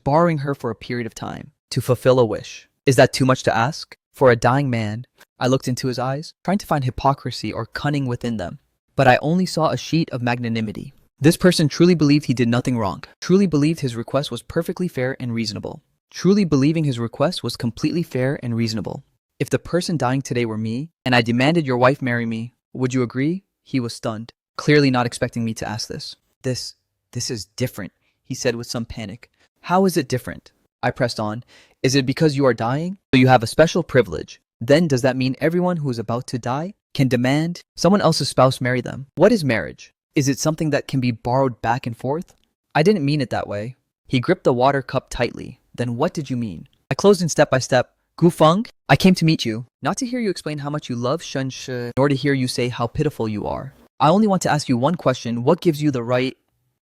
borrowing her for a period of time to fulfill a wish. Is that too much to ask? For a dying man, I looked into his eyes, trying to find hypocrisy or cunning within them. But I only saw a sheet of magnanimity. This person truly believed he did nothing wrong, truly believed his request was perfectly fair and reasonable, truly believing his request was completely fair and reasonable. If the person dying today were me, and I demanded your wife marry me, would you agree? He was stunned, clearly not expecting me to ask this. This is different, he said with some panic. How is it different? I pressed on. Is it because you are dying? So you have a special privilege. Then does that mean everyone who is about to die can demand someone else's spouse marry them? What is marriage? Is it something that can be borrowed back and forth? I didn't mean it that way. He gripped the water cup tightly. Then what did you mean? I closed in step by step. Gufeng, I came to meet you, not to hear you explain how much you love Shenshi, nor to hear you say how pitiful you are. I only want to ask you one question. What gives you the right?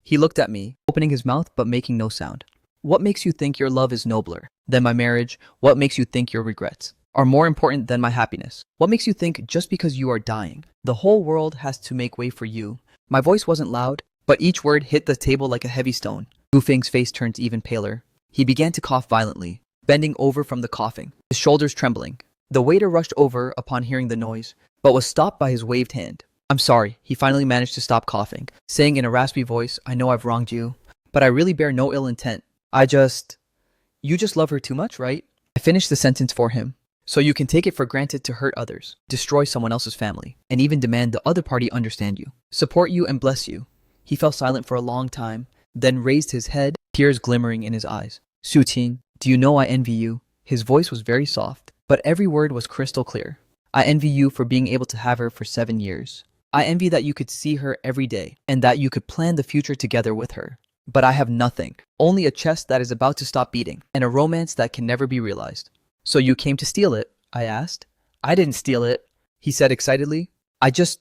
He looked at me, opening his mouth but making no sound. What makes you think your love is nobler than my marriage? What makes you think your regrets are more important than my happiness? What makes you think just because you are dying, the whole world has to make way for you? My voice wasn't loud, but each word hit the table like a heavy stone. Gufeng's face turned even paler. He began to cough violently, bending over from the coughing, his shoulders trembling. The waiter rushed over upon hearing the noise, but was stopped by his waved hand. I'm sorry, he finally managed to stop coughing, saying in a raspy voice, I know I've wronged you, but I really bear no ill intent. You just love her too much, right? I finished the sentence for him. So you can take it for granted to hurt others, destroy someone else's family, and even demand the other party understand you, support you, and bless you. He fell silent for a long time, then raised his head, tears glimmering in his eyes. Suqing, do you know I envy you? His voice was very soft, but every word was crystal clear. I envy you for being able to have her for 7 years. I envy that you could see her every day, and that you could plan the future together with her. But I have nothing, only a chest that is about to stop beating, and a romance that can never be realized. So you came to steal it? I asked. I didn't steal it, he said excitedly. I just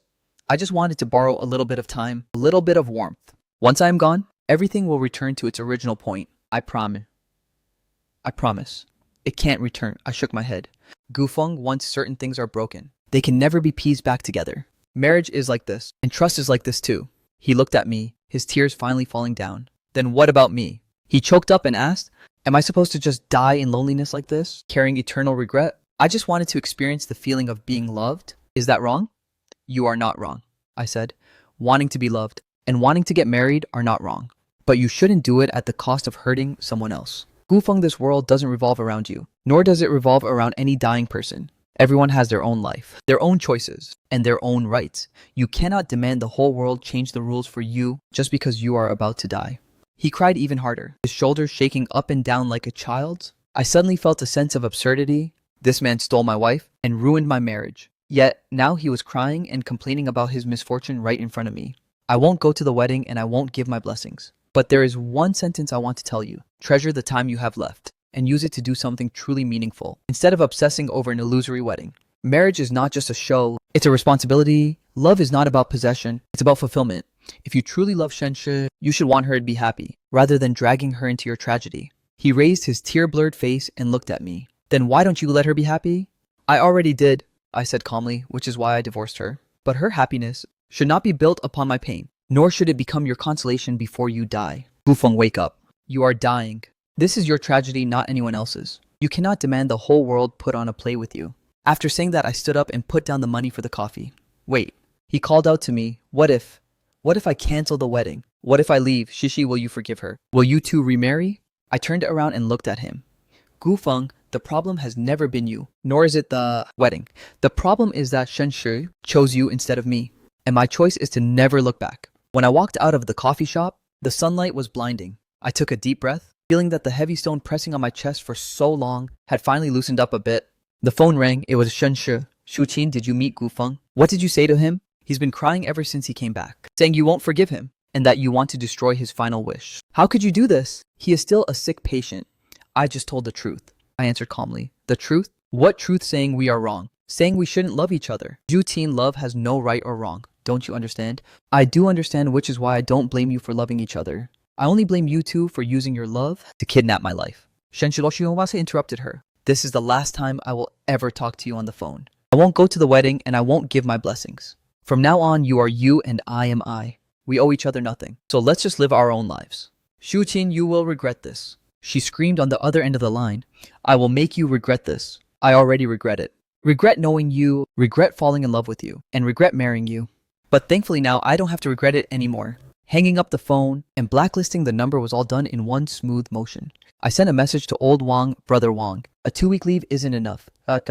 wanted to borrow a little bit of time, a little bit of warmth. Once I am gone, everything will return to its original point. I promise. It can't return. I shook my head. Gufeng, once certain things are broken, they can never be pieced back together. Marriage is like this, and trust is like this too. He looked at me, his tears finally falling down. Then what about me? He choked up and asked, am I supposed to just die in loneliness like this, carrying eternal regret? I just wanted to experience the feeling of being loved. Is that wrong? You are not wrong, I said. Wanting to be loved and wanting to get married are not wrong. But you shouldn't do it at the cost of hurting someone else. Gufeng, this world doesn't revolve around you, nor does it revolve around any dying person. Everyone has their own life, their own choices, and their own rights. You cannot demand the whole world change the rules for you just because you are about to die. He cried even harder, his shoulders shaking up and down like a child's. I suddenly felt a sense of absurdity. This man stole my wife and ruined my marriage. Yet, now he was crying and complaining about his misfortune right in front of me. I won't go to the wedding and I won't give my blessings. But there is one sentence I want to tell you. Treasure the time you have left and use it to do something truly meaningful, instead of obsessing over an illusory wedding. Marriage is not just a show, it's a responsibility. Love is not about possession, it's about fulfillment. If you truly love Shenshi, you should want her to be happy, rather than dragging her into your tragedy. He raised his tear-blurred face and looked at me. Then why don't you let her be happy? I already did, I said calmly, which is why I divorced her. But her happiness should not be built upon my pain, nor should it become your consolation before you die. Gufeng, wake up. You are dying. This is your tragedy, not anyone else's. You cannot demand the whole world put on a play with you. After saying that, I stood up and put down the money for the coffee. Wait, he called out to me. What if I cancel the wedding? What if I leave? Shishi, will you forgive her? Will you two remarry? I turned around and looked at him. Gufeng, the problem has never been you, nor is it the wedding. The problem is that Shenshi chose you instead of me, and my choice is to never look back. When I walked out of the coffee shop, the sunlight was blinding. I took a deep breath, feeling that the heavy stone pressing on my chest for so long had finally loosened up a bit. The phone rang. It was Shenshi. Shuqin, did you meet Gufeng? What did you say to him? He's been crying ever since he came back, saying you won't forgive him, and that you want to destroy his final wish. How could you do this? He is still a sick patient. I just told the truth, I answered calmly. The truth? What truth? Saying we are wrong, saying we shouldn't love each other. Juteen, love has no right or wrong. Don't you understand? I do understand, which is why I don't blame you for loving each other. I only blame you two for using your love to kidnap my life. Shenshiroshiomasa interrupted her. This is the last time I will ever talk to you on the phone. I won't go to the wedding and I won't give my blessings. From now on, you are you and I am I. We owe each other nothing. So let's just live our own lives. Shuqin, you will regret this. She screamed on the other end of the line. I will make you regret this. I already regret it. Regret knowing you, regret falling in love with you, and regret marrying you. But thankfully now I don't have to regret it anymore. Hanging up the phone and blacklisting the number was all done in one smooth motion. I sent a message to old Wang, brother Wang. A 2-week leave isn't enough. I'd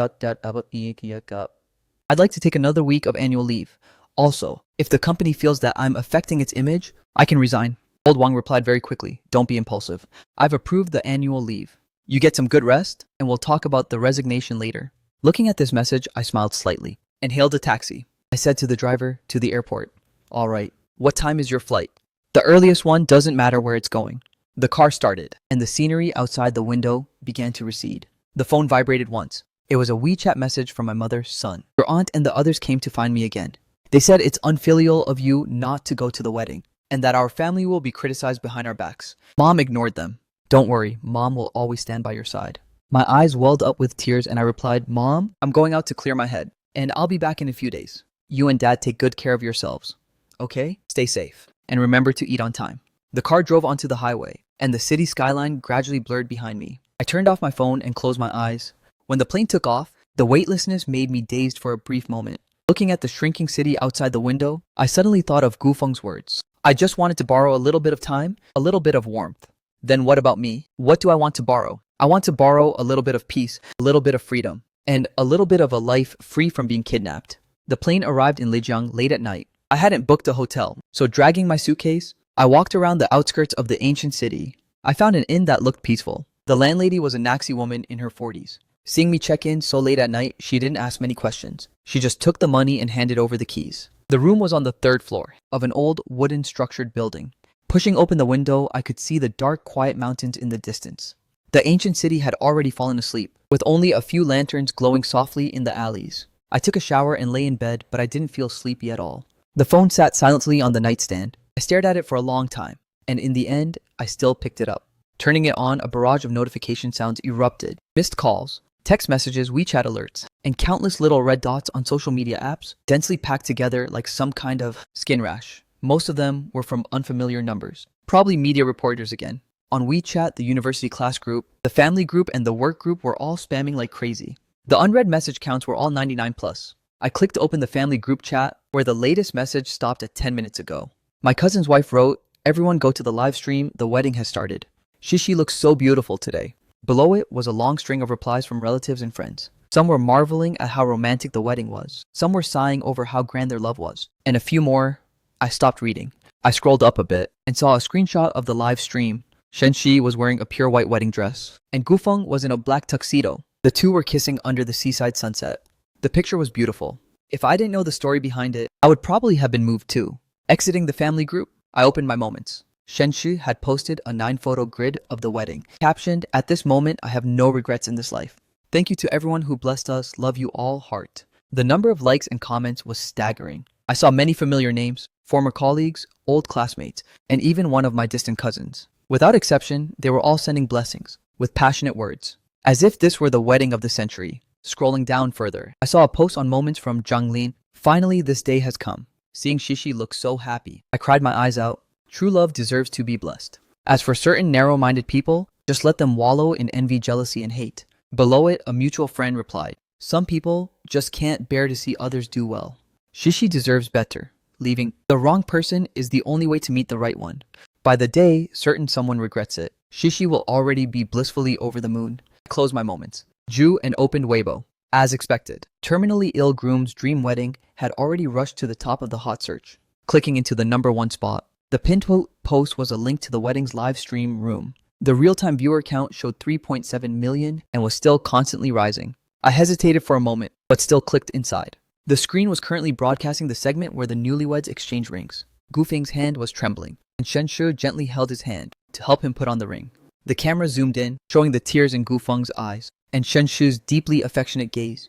like to take another week of annual leave. Also, if the company feels that I'm affecting its image, I can resign. Old Wang replied very quickly. Don't be impulsive. I've approved the annual leave. You get some good rest, and we'll talk about the resignation later. Looking at this message, I smiled slightly and hailed a taxi. I said to the driver, to the airport. All right, what time is your flight? The earliest one, doesn't matter where it's going. The car started, and the scenery outside the window began to recede. The phone vibrated once. It was a WeChat message from my mother's son. Your aunt and the others came to find me again. They said it's unfilial of you not to go to the wedding, and that our family will be criticized behind our backs. Mom ignored them. Don't worry, Mom will always stand by your side. My eyes welled up with tears and I replied, Mom, I'm going out to clear my head, and I'll be back in a few days. You and Dad take good care of yourselves. Okay? Stay safe, and remember to eat on time. The car drove onto the highway, and the city skyline gradually blurred behind me. I turned off my phone and closed my eyes. When the plane took off, the weightlessness made me dazed for a brief moment. Looking at the shrinking city outside the window, I suddenly thought of Gufeng's words. I just wanted to borrow a little bit of time, a little bit of warmth. Then what about me? What do I want to borrow? I want to borrow a little bit of peace, a little bit of freedom, and a little bit of a life free from being kidnapped. The plane arrived in Lijiang late at night. I hadn't booked a hotel, so dragging my suitcase, I walked around the outskirts of the ancient city. I found an inn that looked peaceful. The landlady was a Naxi woman in her 40s. Seeing me check in so late at night, she didn't ask many questions. She just took the money and handed over the keys. The room was on the 3rd floor of an old wooden structured building. Pushing open the window, I could see the dark, quiet mountains in the distance. The ancient city had already fallen asleep, with only a few lanterns glowing softly in the alleys. I took a shower and lay in bed, but I didn't feel sleepy at all. The phone sat silently on the nightstand. I stared at it for a long time, and in the end, I still picked it up. Turning it on, a barrage of notification sounds erupted. Missed calls, text messages, WeChat alerts, and countless little red dots on social media apps, densely packed together like some kind of skin rash. Most of them were from unfamiliar numbers, probably media reporters again. On WeChat, the university class group, the family group, and the work group were all spamming like crazy. The unread message counts were all 99 plus. I clicked to open the family group chat, where the latest message stopped at 10 minutes ago. My cousin's wife wrote, "Everyone go to the live stream, the wedding has started. Shishi looks so beautiful today." Below it was a long string of replies from relatives and friends. Some were marveling at how romantic the wedding was. Some were sighing over how grand their love was. And a few more, I stopped reading. I scrolled up a bit and saw a screenshot of the live stream. Shenshi was wearing a pure white wedding dress, and Gufeng was in a black tuxedo. The two were kissing under the seaside sunset. The picture was beautiful. If I didn't know the story behind it, I would probably have been moved too. Exiting the family group, I opened my moments. Shenshi had posted a 9-photo grid of the wedding, captioned, "At this moment, I have no regrets in this life. Thank you to everyone who blessed us. Love you all, heart." The number of likes and comments was staggering. I saw many familiar names, former colleagues, old classmates, and even one of my distant cousins. Without exception, they were all sending blessings, with passionate words, as if this were the wedding of the century. Scrolling down further, I saw a post on Moments from Zhang Lin. "Finally, this day has come. Seeing Shishi look so happy, I cried my eyes out. True love deserves to be blessed. As for certain narrow-minded people, just let them wallow in envy, jealousy, and hate." Below it, a mutual friend replied, "Some people just can't bear to see others do well. Shishi deserves better. Leaving the wrong person is the only way to meet the right one. By the day, certain someone regrets it. Shishi will already be blissfully over the moon." Close my moments. Drew and opened Weibo. As expected, terminally ill groom's dream wedding had already rushed to the top of the hot search. Clicking into the #1 spot, the pinned post was a link to the wedding's live stream room. The real-time viewer count showed 3.7 million and was still constantly rising. I hesitated for a moment, but still clicked inside. The screen was currently broadcasting the segment where the newlyweds exchange rings. Gufeng's hand was trembling, and Shenshu gently held his hand to help him put on the ring. The camera zoomed in, showing the tears in Gufeng's eyes and Shenshu's deeply affectionate gaze.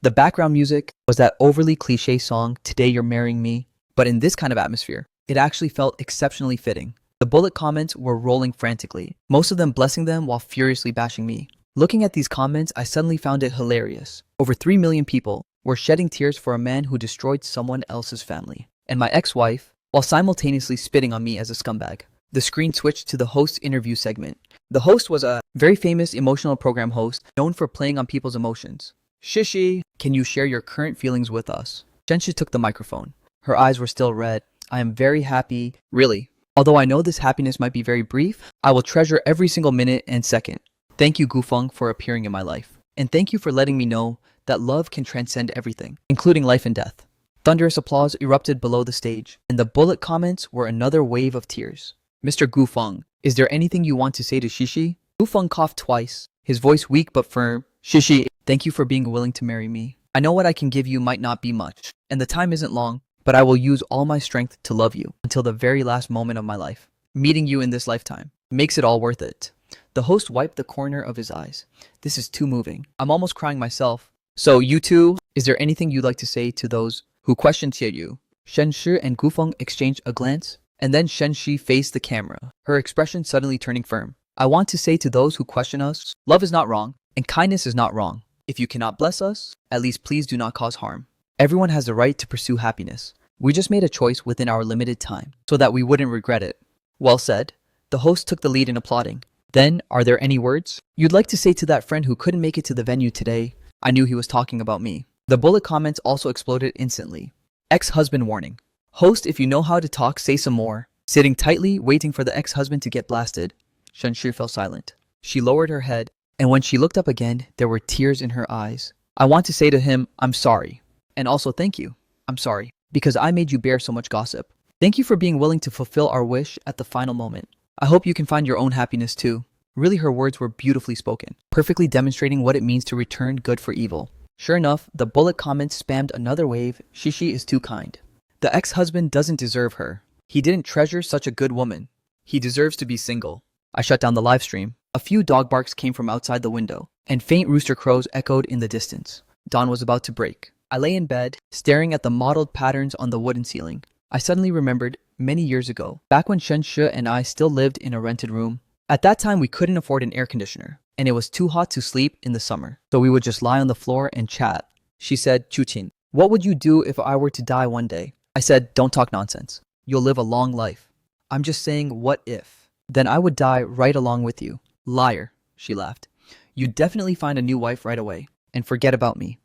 The background music was that overly cliche song, "Today You're Marrying Me," but in this kind of atmosphere, it actually felt exceptionally fitting. The bullet comments were rolling frantically, most of them blessing them while furiously bashing me. Looking at these comments, I suddenly found it hilarious. Over 3 million people were shedding tears for a man who destroyed someone else's family, and my ex-wife, while simultaneously spitting on me as a scumbag. The screen switched to the host's interview segment. The host was a very famous emotional program host known for playing on people's emotions. Shishi, can you share your current feelings with us? Shenshi took the microphone. Her eyes were still red. I am very happy. Really. Although I know this happiness might be very brief, I will treasure every single minute and second. Thank you, Gufeng, for appearing in my life. And thank you for letting me know that love can transcend everything, including life and death. Thunderous applause erupted below the stage, and the bullet comments were another wave of tears. Mr. Gufeng, is there anything you want to say to Shishi? Gufeng coughed twice, his voice weak but firm. Shishi, thank you for being willing to marry me. I know what I can give you might not be much, and the time isn't long, but I will use all my strength to love you until the very last moment of my life. Meeting you in this lifetime makes it all worth it. The host wiped the corner of his eyes. This is too moving. I'm almost crying myself. So you two, is there anything you'd like to say to those who questioned you? Shen Shi and Gufeng exchanged a glance, and then Shen Shi faced the camera, her expression suddenly turning firm. I want to say to those who question us, love is not wrong, and kindness is not wrong. If you cannot bless us, at least please do not cause harm. Everyone has the right to pursue happiness. We just made a choice within our limited time, so that we wouldn't regret it. Well said. The host took the lead in applauding. Then, are there any words you'd like to say to that friend who couldn't make it to the venue today? I knew he was talking about me. The bullet comments also exploded instantly. Ex-husband warning. Host, if you know how to talk, say some more. Sitting tightly, waiting for the ex-husband to get blasted. Shenshi fell silent. She lowered her head, and when she looked up again, there were tears in her eyes. I want to say to him, I'm sorry. And also thank you. I'm sorry, because I made you bear so much gossip. Thank you for being willing to fulfill our wish at the final moment. I hope you can find your own happiness too. Really, her words were beautifully spoken, perfectly demonstrating what it means to return good for evil. Sure enough, the bullet comments spammed another wave. Shishi is too kind. The ex-husband doesn't deserve her. He didn't treasure such a good woman. He deserves to be single. I shut down the live stream. A few dog barks came from outside the window, and faint rooster crows echoed in the distance. Dawn was about to break. I lay in bed, staring at the mottled patterns on the wooden ceiling. I suddenly remembered many years ago, back when Shen Shi and I still lived in a rented room. At that time, we couldn't afford an air conditioner, and it was too hot to sleep in the summer, so we would just lie on the floor and chat. She said, Chuchin, what would you do if I were to die one day? I said, don't talk nonsense. You'll live a long life. I'm just saying, what if? Then I would die right along with you. Liar, she laughed. You'd definitely find a new wife right away, and forget about me.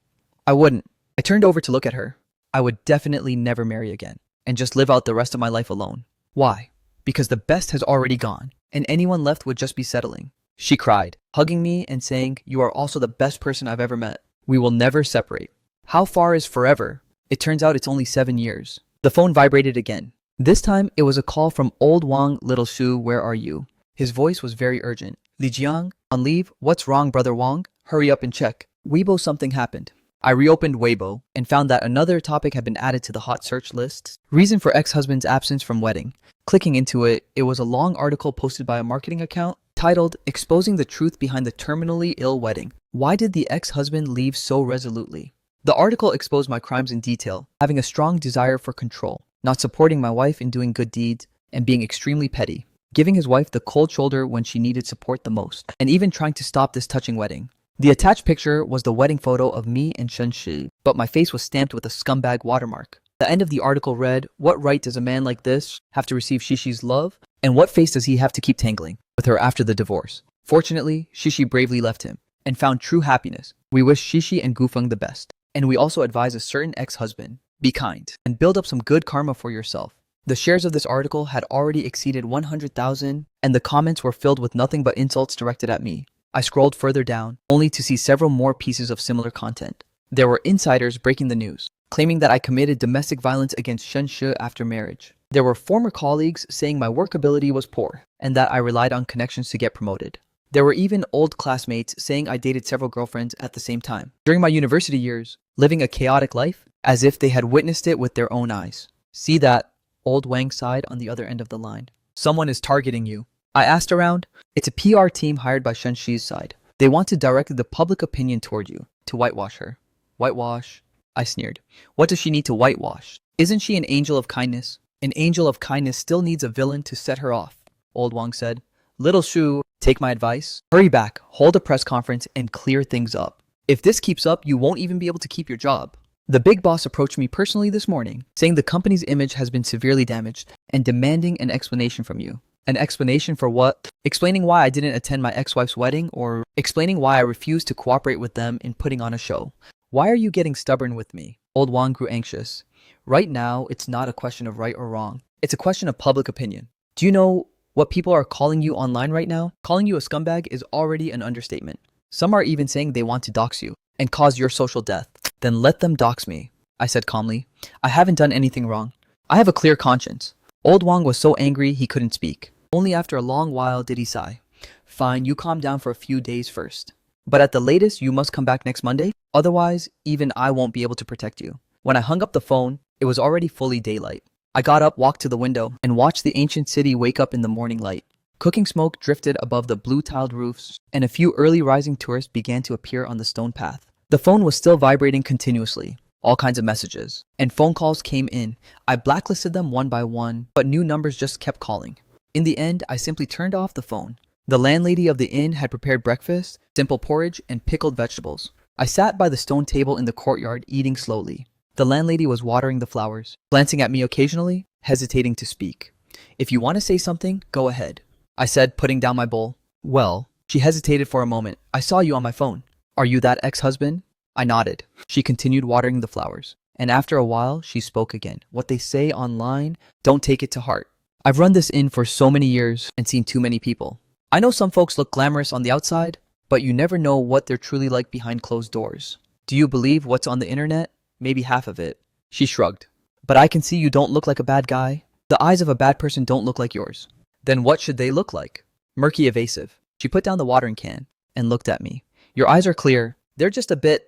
I wouldn't. I turned over to look at her. I would definitely never marry again, and just live out the rest of my life alone. Why? Because the best has already gone, and anyone left would just be settling. She cried, hugging me and saying, you are also the best person I've ever met. We will never separate. How far is forever? It turns out it's only 7 years. The phone vibrated again. This time, it was a call from old Wang. Little Shu, where are you? His voice was very urgent. Li Jiang, on leave? What's wrong, brother Wang? Hurry up and check. Weibo, something happened. I reopened Weibo and found that another topic had been added to the hot search list. Reason for ex-husband's absence from wedding. Clicking into it, it was a long article posted by a marketing account titled, Exposing the Truth Behind the Terminally Ill Wedding. Why did the ex-husband leave so resolutely? The article exposed my crimes in detail, having a strong desire for control, not supporting my wife in doing good deeds, and being extremely petty, giving his wife the cold shoulder when she needed support the most, and even trying to stop this touching wedding. The attached picture was the wedding photo of me and Shen Shi, but my face was stamped with a scumbag watermark. The end of the article read, what right does a man like this have to receive Shishi's love? And what face does he have to keep tangling with her after the divorce? Fortunately, Shishi bravely left him and found true happiness. We wish Shishi and Gufeng the best. And we also advise a certain ex-husband, be kind and build up some good karma for yourself. The shares of this article had already exceeded 100,000 and the comments were filled with nothing but insults directed at me. I scrolled further down, only to see several more pieces of similar content. There were insiders breaking the news, claiming that I committed domestic violence against Shen Shi after marriage. There were former colleagues saying my work ability was poor, and that I relied on connections to get promoted. There were even old classmates saying I dated several girlfriends at the same time. During my university years, living a chaotic life, as if they had witnessed it with their own eyes. See that? Old Wang sighed on the other end of the line. Someone is targeting you. I asked around. It's a PR team hired by Shen Shi's side. They want to direct the public opinion toward you, to whitewash her. Whitewash? I sneered. What does she need to whitewash? Isn't she an angel of kindness? An angel of kindness still needs a villain to set her off. Old Wang said. Little Shu, take my advice. Hurry back, hold a press conference, and clear things up. If this keeps up, you won't even be able to keep your job. The big boss approached me personally this morning, saying the company's image has been severely damaged and demanding an explanation from you. An explanation for what? Explaining why I didn't attend my ex-wife's wedding, or explaining why I refused to cooperate with them in putting on a show. Why are you getting stubborn with me? Old Wang grew anxious. Right now, it's not a question of right or wrong. It's a question of public opinion. Do you know what people are calling you online right now? Calling you a scumbag is already an understatement. Some are even saying they want to dox you and cause your social death. Then let them dox me, I said calmly. I haven't done anything wrong. I have a clear conscience. Old Wang was so angry he couldn't speak. Only after a long while did he sigh. Fine, you calm down for a few days first. But at the latest, you must come back next Monday. Otherwise, even I won't be able to protect you. When I hung up the phone, it was already fully daylight. I got up, walked to the window, and watched the ancient city wake up in the morning light. Cooking smoke drifted above the blue-tiled roofs, and a few early rising tourists began to appear on the stone path. The phone was still vibrating continuously. All kinds of messages and phone calls came in. I blacklisted them one by one, but new numbers just kept calling. In the end, I simply turned off the phone. The landlady of the inn had prepared breakfast, simple porridge, and pickled vegetables. I sat by the stone table in the courtyard, eating slowly. The landlady was watering the flowers, glancing at me occasionally, hesitating to speak. If you want to say something, go ahead, I said, putting down my bowl. Well, she hesitated for a moment. I saw you on my phone. Are you that ex-husband? I nodded. She continued watering the flowers. And after a while, she spoke again. What they say online, don't take it to heart. I've run this inn for so many years and seen too many people. I know some folks look glamorous on the outside, but you never know what they're truly like behind closed doors. Do you believe what's on the internet? Maybe half of it. She shrugged. But I can see you don't look like a bad guy. The eyes of a bad person don't look like yours. Then what should they look like? Murky, evasive. She put down the watering can and looked at me. Your eyes are clear. They're just a bit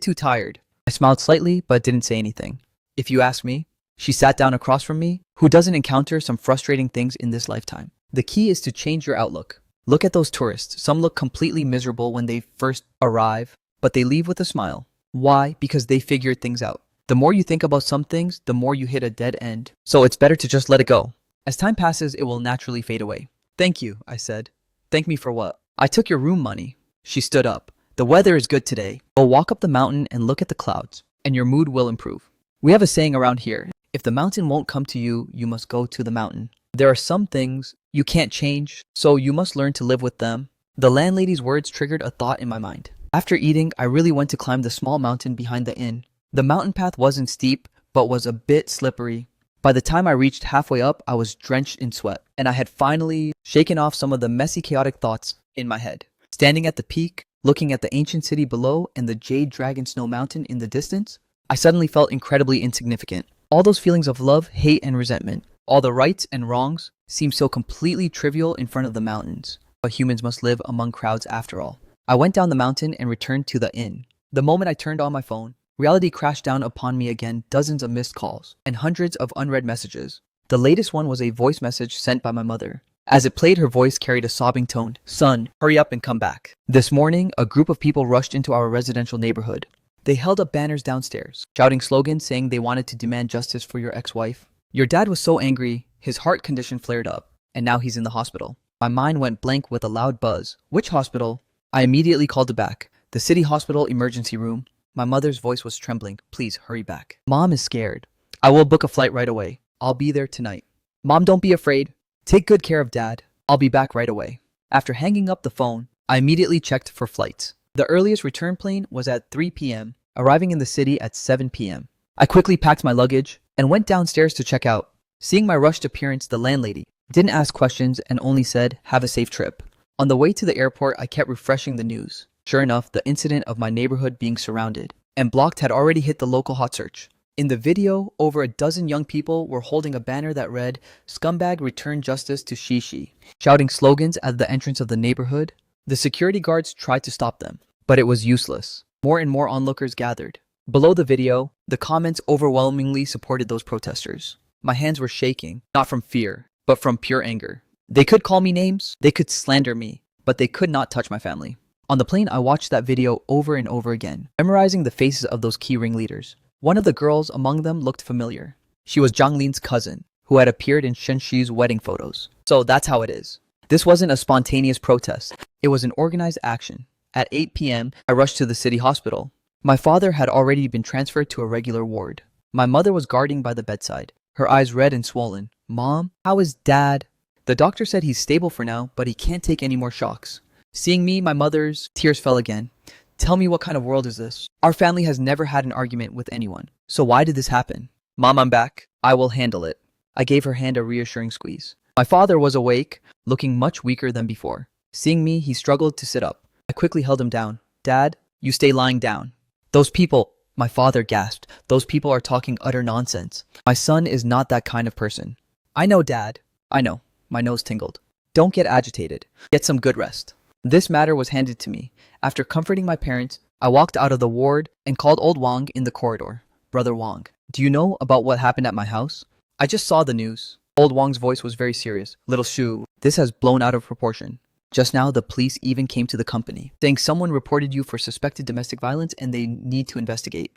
too tired. I smiled slightly, but didn't say anything. If you ask me, she sat down across from me. Who doesn't encounter some frustrating things in this lifetime? The key is to change your outlook. Look at those tourists. Some look completely miserable when they first arrive, but they leave with a smile. Why? Because they figured things out. The more you think about some things, the more you hit a dead end. So it's better to just let it go. As time passes, it will naturally fade away. Thank you, I said. Thank me for what? I took your room money. She stood up. The weather is good today. Go walk up the mountain and look at the clouds, and your mood will improve. We have a saying around here. If the mountain won't come to you, you must go to the mountain. There are some things you can't change, so you must learn to live with them. The landlady's words triggered a thought in my mind. After eating, I really went to climb the small mountain behind the inn. The mountain path wasn't steep, but was a bit slippery. By the time I reached halfway up, I was drenched in sweat, and I had finally shaken off some of the messy, chaotic thoughts in my head. Standing at the peak, looking at the ancient city below and the Jade Dragon Snow Mountain in the distance, I suddenly felt incredibly insignificant. All those feelings of love, hate, and resentment, all the rights and wrongs, seemed so completely trivial in front of the mountains. But humans must live among crowds after all. I went down the mountain and returned to the inn. The moment I turned on my phone, reality crashed down upon me again, dozens of missed calls and hundreds of unread messages. The latest one was a voice message sent by my mother. As it played, her voice carried a sobbing tone. Son, hurry up and come back. This morning, a group of people rushed into our residential neighborhood. They held up banners downstairs, shouting slogans saying they wanted to demand justice for your ex-wife. Your dad was so angry, his heart condition flared up, and now he's in the hospital. My mind went blank with a loud buzz. Which hospital? I immediately called it back. The city hospital emergency room. My mother's voice was trembling. Please hurry back. Mom is scared. I will book a flight right away. I'll be there tonight. Mom, don't be afraid. Take good care of Dad. I'll be back right away. After hanging up the phone, I immediately checked for flights. The earliest return plane was at 3 p.m., arriving in the city at 7 p.m. I quickly packed my luggage and went downstairs to check out. Seeing my rushed appearance, the landlady didn't ask questions and only said, "Have a safe trip." On the way to the airport, I kept refreshing the news. Sure enough, the incident of my neighborhood being surrounded and blocked had already hit the local hot search. In the video, over a dozen young people were holding a banner that read, "Scumbag return justice to Shishi," shouting slogans at the entrance of the neighborhood. The security guards tried to stop them, but it was useless. More and more onlookers gathered. Below the video, the comments overwhelmingly supported those protesters. My hands were shaking, not from fear, but from pure anger. They could call me names, they could slander me, but they could not touch my family. On the plane, I watched that video over and over again, memorizing the faces of those key ringleaders. One of the girls among them looked familiar. She was Zhang Lin's cousin. who had appeared in Shen Shi's wedding photos. So that's how it is. This wasn't a spontaneous protest. It was an organized action. At 8 p.m., I rushed to the city hospital. My father had already been transferred to a regular ward. My mother was guarding by the bedside, her eyes red and swollen. Mom, how is Dad? The doctor said he's stable for now, but he can't take any more shocks. Seeing me, my mother's tears fell again. Tell me, what kind of world is this? Our family has never had an argument with anyone. So why did this happen? Mom, I'm back. I will handle it. I gave her hand a reassuring squeeze. My father was awake, looking much weaker than before. Seeing me, he struggled to sit up. I quickly held him down. Dad, you stay lying down. Those people, my father gasped. Those people are talking utter nonsense. My son is not that kind of person. I know, Dad. I know. My nose tingled. Don't get agitated. Get some good rest. This matter was handed to me. After comforting my parents, I walked out of the ward and called old Wang in the corridor. Brother Wang, do you know about what happened at my house? I just saw the news. Old Wang's voice was very serious. Little Shu, this has blown out of proportion. Just now, the police even came to the company, saying someone reported you for suspected domestic violence and they need to investigate.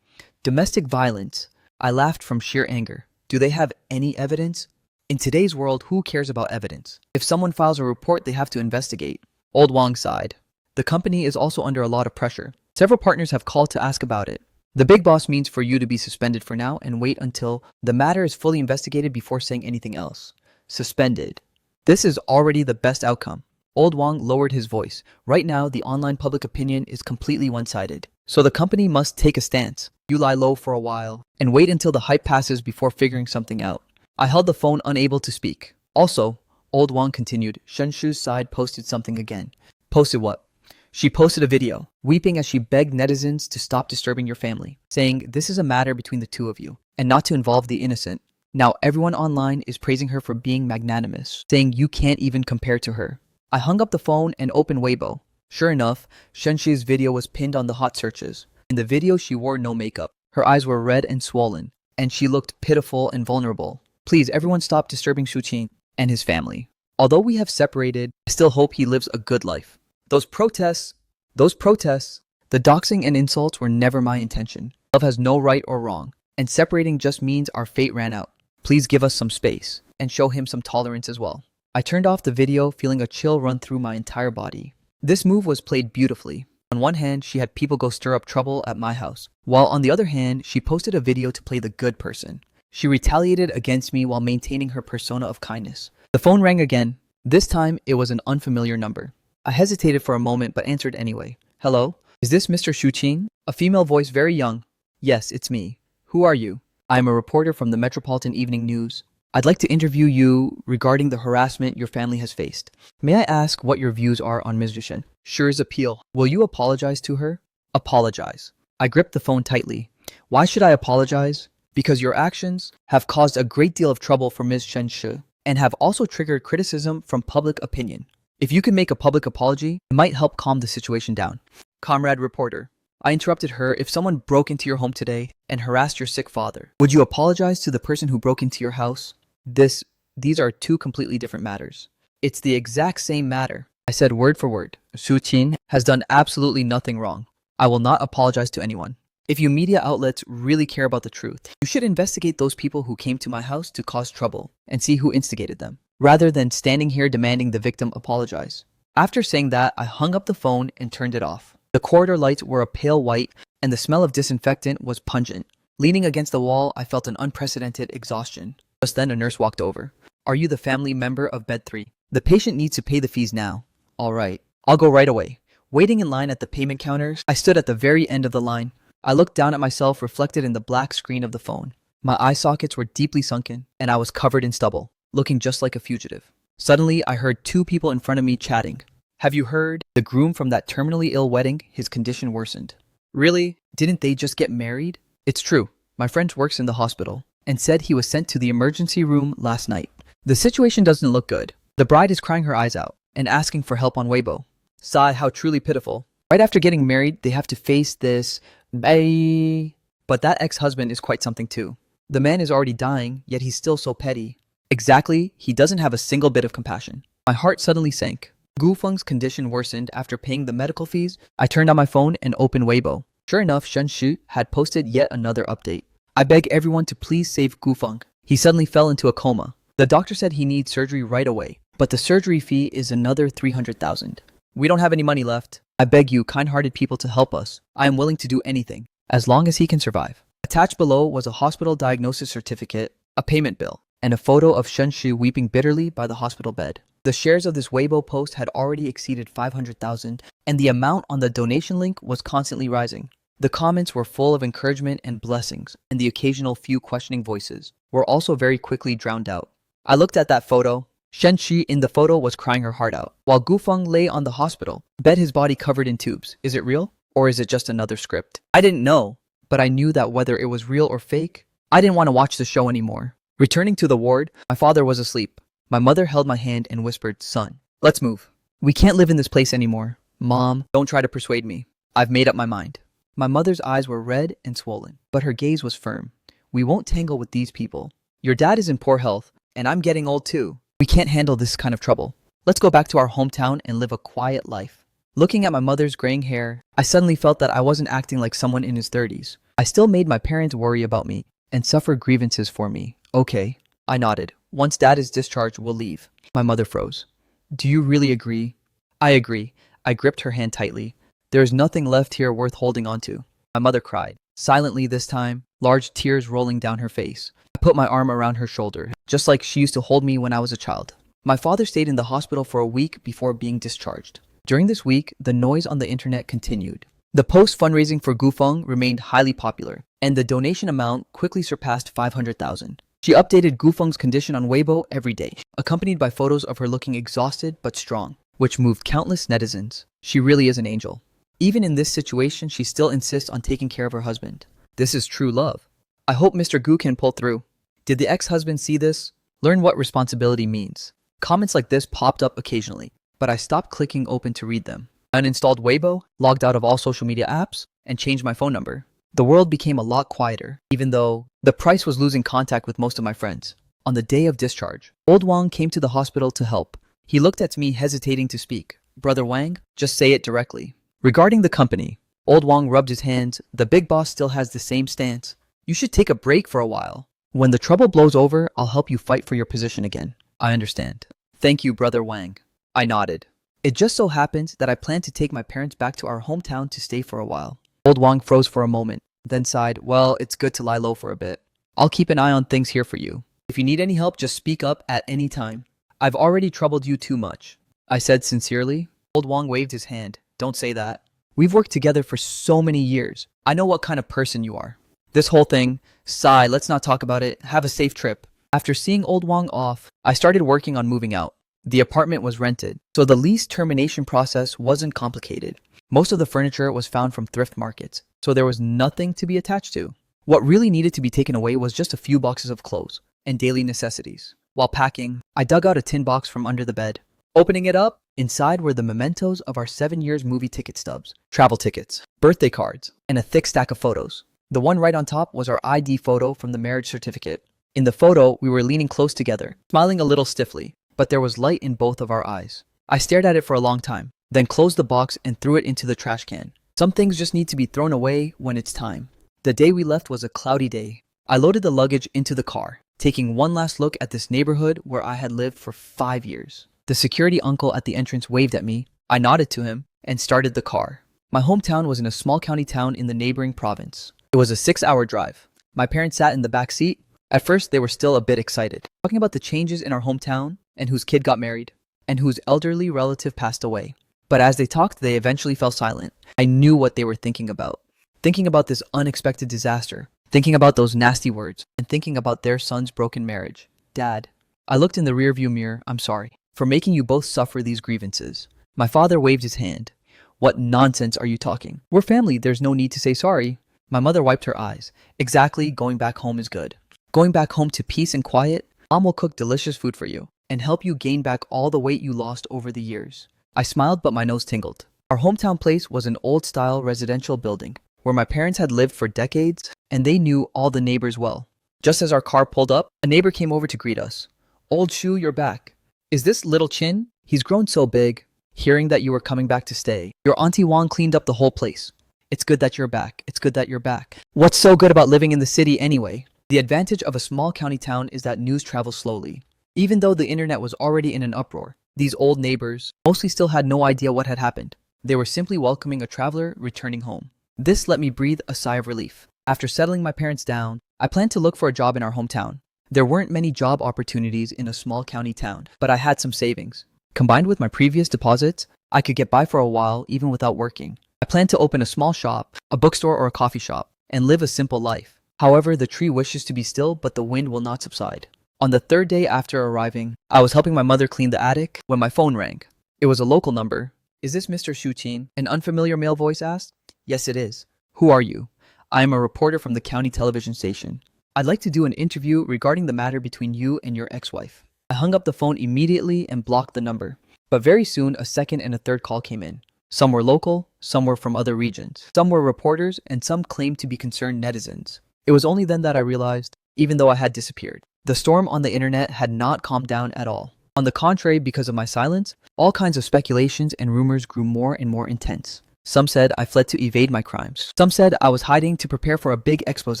Domestic violence? I laughed from sheer anger. Do they have any evidence? In today's world, who cares about evidence? If someone files a report, they have to investigate. Old Wang sighed. The company is also under a lot of pressure. Several partners have called to ask about it. The big boss means for you to be suspended for now and wait until the matter is fully investigated before saying anything else. Suspended. This is already the best outcome. Old Wang lowered his voice. Right now, the online public opinion is completely one-sided. So the company must take a stance. You lie low for a while and wait until the hype passes before figuring something out. I held the phone, unable to speak. Also, Old Wang continued. Shen Shu's side posted something again. Posted what? She posted a video, weeping as she begged netizens to stop disturbing your family, saying this is a matter between the two of you, and not to involve the innocent. Now everyone online is praising her for being magnanimous, saying you can't even compare to her. I hung up the phone and opened Weibo. Sure enough, Shen Shi's video was pinned on the hot searches. In the video, she wore no makeup. Her eyes were red and swollen, and she looked pitiful and vulnerable. Please, everyone stop disturbing Shu Qin and his family. Although we have separated, I still hope he lives a good life. Those protests, the doxing and insults were never my intention. Love has no right or wrong, and separating just means our fate ran out. Please give us some space, and show him some tolerance as well. I turned off the video, feeling a chill run through my entire body. This move was played beautifully. On one hand, she had people go stir up trouble at my house, while on the other hand, she posted a video to play the good person. She retaliated against me while maintaining her persona of kindness. The phone rang again. This time, it was an unfamiliar number. I hesitated for a moment but answered anyway. Hello? Is this Mr. Shu Qin? A female voice, very young. Yes, it's me. Who are you? I am a reporter from the Metropolitan Evening News. I'd like to interview you regarding the harassment your family has faced. May I ask what your views are on Ms. Shen Shi's appeal? Will you apologize to her? Apologize. I gripped the phone tightly. Why should I apologize? Because your actions have caused a great deal of trouble for Ms. Shen Shi and have also triggered criticism from public opinion. If you could make a public apology, it might help calm the situation down. Comrade reporter, I interrupted her. If someone broke into your home today and harassed your sick father, would you apologize to the person who broke into your house? These are two completely different matters. It's the exact same matter. I said word for word. Shu Qin has done absolutely nothing wrong. I will not apologize to anyone. If you media outlets really care about the truth, you should investigate those people who came to my house to cause trouble and see who instigated them, rather than standing here demanding the victim apologize. After saying that, I hung up the phone and turned it off. The corridor lights were a pale white and the smell of disinfectant was pungent. Leaning against the wall, I felt an unprecedented exhaustion. Just then, a nurse walked over. Are you the family member of bed 3? The patient needs to pay the fees now. All right, I'll go right away. Waiting in line at the payment counters, I stood at the very end of the line. I looked down at myself reflected in the black screen of the phone. My eye sockets were deeply sunken and I was covered in stubble, looking just like a fugitive. Suddenly, I heard two people in front of me chatting. Have you heard? The groom from that terminally ill wedding, his condition worsened. Really? Didn't they just get married? It's true. My friend works in the hospital and said he was sent to the emergency room last night. The situation doesn't look good. The bride is crying her eyes out and asking for help on Weibo. Sigh, how truly pitiful. Right after getting married, they have to face this. But that ex-husband is quite something too. The man is already dying, yet he's still so petty. Exactly, he doesn't have a single bit of compassion. My heart suddenly sank. Gu Feng's condition worsened after paying the medical fees. I turned on my phone and opened Weibo. Sure enough, Shen Shi had posted yet another update. I beg everyone to please save Gu Feng. He suddenly fell into a coma. The doctor said he needs surgery right away, but the surgery fee is another 300,000. We don't have any money left. I beg you, kind-hearted people, to help us. I am willing to do anything, as long as he can survive. Attached below was a hospital diagnosis certificate, a payment bill, and a photo of Shenshi weeping bitterly by the hospital bed. The shares of this Weibo post had already exceeded 500,000, and the amount on the donation link was constantly rising. The comments were full of encouragement and blessings, and the occasional few questioning voices were also very quickly drowned out. I looked at that photo. Shenshi in the photo was crying her heart out, while Gufeng lay on the hospital bed, his body covered in tubes. Is it real? Or is it just another script? I didn't know, but I knew that whether it was real or fake, I didn't want to watch the show anymore. Returning to the ward, my father was asleep. My mother held my hand and whispered, "Son, let's move. We can't live in this place anymore. Mom, don't try to persuade me. I've made up my mind." My mother's eyes were red and swollen, but her gaze was firm. "We won't tangle with these people. Your dad is in poor health, and I'm getting old too. We can't handle this kind of trouble. Let's go back to our hometown and live a quiet life." Looking at my mother's graying hair, I suddenly felt that I wasn't acting like someone in his 30s. I still made my parents worry about me and suffer grievances for me. "Okay." I nodded. "Once dad is discharged, we'll leave." My mother froze. "Do you really agree?" "I agree." I gripped her hand tightly. "There is nothing left here worth holding on to." My mother cried, silently this time, large tears rolling down her face. I put my arm around her shoulder, just like she used to hold me when I was a child. My father stayed in the hospital for a week before being discharged. During this week, the noise on the internet continued. The post fundraising for Gufeng remained highly popular, and the donation amount quickly surpassed 500,000. She updated Gufeng's condition on Weibo every day, accompanied by photos of her looking exhausted but strong, which moved countless netizens. She really is an angel. Even in this situation, she still insists on taking care of her husband. This is true love. I hope Mr. Gu can pull through. Did the ex-husband see this? Learn what responsibility means. Comments like this popped up occasionally, but I stopped clicking open to read them. I uninstalled Weibo, logged out of all social media apps, and changed my phone number. The world became a lot quieter, even though the price was losing contact with most of my friends. On the day of discharge, old Wang came to the hospital to help. He looked at me, hesitating to speak. "Brother Wang, just say it directly." Regarding the company, old Wang rubbed his hands. "The big boss still has the same stance. You should take a break for a while. When the trouble blows over, I'll help you fight for your position again." "I understand." "Thank you, Brother Wang." I nodded. It just so happened that I planned to take my parents back to our hometown to stay for a while. Old Wang froze for a moment, then sighed. "Well, it's good to lie low for a bit. I'll keep an eye on things here for you. If you need any help, just speak up at any time. I've already troubled you too much," I said sincerely. Old Wang waved his hand. "Don't say that. We've worked together for so many years. I know what kind of person you are. This whole thing, sigh, let's not talk about it. Have a safe trip." After seeing old Wang off, I started working on moving out. The apartment was rented, so the lease termination process wasn't complicated. Most of the furniture was found from thrift markets, so there was nothing to be attached to. What really needed to be taken away was just a few boxes of clothes and daily necessities. While packing, I dug out a tin box from under the bed. Opening it up, inside were the mementos of our 7 years movie ticket stubs, travel tickets, birthday cards, and a thick stack of photos. The one right on top was our ID photo from the marriage certificate. In the photo, we were leaning close together, smiling a little stiffly, but there was light in both of our eyes. I stared at it for a long time, then closed the box and threw it into the trash can. Some things just need to be thrown away when it's time. The day we left was a cloudy day. I loaded the luggage into the car, taking one last look at this neighborhood where I had lived for 5 years. The security uncle at the entrance waved at me. I nodded to him and started the car. My hometown was in a small county town in the neighboring province. It was a 6-hour drive. My parents sat in the back seat. At first, they were still a bit excited, talking about the changes in our hometown and whose kid got married and whose elderly relative passed away. But as they talked, they eventually fell silent. I knew what they were thinking about. Thinking about this unexpected disaster, thinking about those nasty words, and thinking about their son's broken marriage. "Dad," I looked in the rearview mirror. "I'm sorry for making you both suffer these grievances." My father waved his hand. "What nonsense are you talking? We're family, there's no need to say sorry." My mother wiped her eyes. "Exactly, going back home is good. Going back home to peace and quiet. Mom will cook delicious food for you and help you gain back all the weight you lost over the years." I smiled, but my nose tingled. Our hometown place was an old-style residential building where my parents had lived for decades, and they knew all the neighbors well. Just as our car pulled up, a neighbor came over to greet us. "Old Shu, you're back. Is this little Chin? He's grown so big. Hearing that you were coming back to stay. Your Auntie Wang cleaned up the whole place. It's good that you're back. It's good that you're back. What's so good about living in the city anyway?" The advantage of a small county town is that news travels slowly. Even though the internet was already in an uproar, these old neighbors mostly still had no idea what had happened. They were simply welcoming a traveler returning home. This let me breathe a sigh of relief. After settling my parents down, I planned to look for a job in our hometown. There weren't many job opportunities in a small county town, but I had some savings. Combined with my previous deposits, I could get by for a while even without working. I planned to open a small shop, a bookstore or a coffee shop, and live a simple life. However, the tree wishes to be still, but the wind will not subside. On the third day after arriving, I was helping my mother clean the attic when my phone rang. It was a local number. "Is this Mr. Shuqin?" An unfamiliar male voice asked. "Yes, it is. Who are you?" "I am a reporter from the county television station. I'd like to do an interview regarding the matter between you and your ex-wife." I hung up the phone immediately and blocked the number. But very soon, a second and a third call came in. Some were local, some were from other regions. Some were reporters, and some claimed to be concerned netizens. It was only then that I realized, even though I had disappeared, the storm on the internet had not calmed down at all. On the contrary, because of my silence, all kinds of speculations and rumors grew more and more intense. Some said I fled to evade my crimes. Some said I was hiding to prepare for a big expose.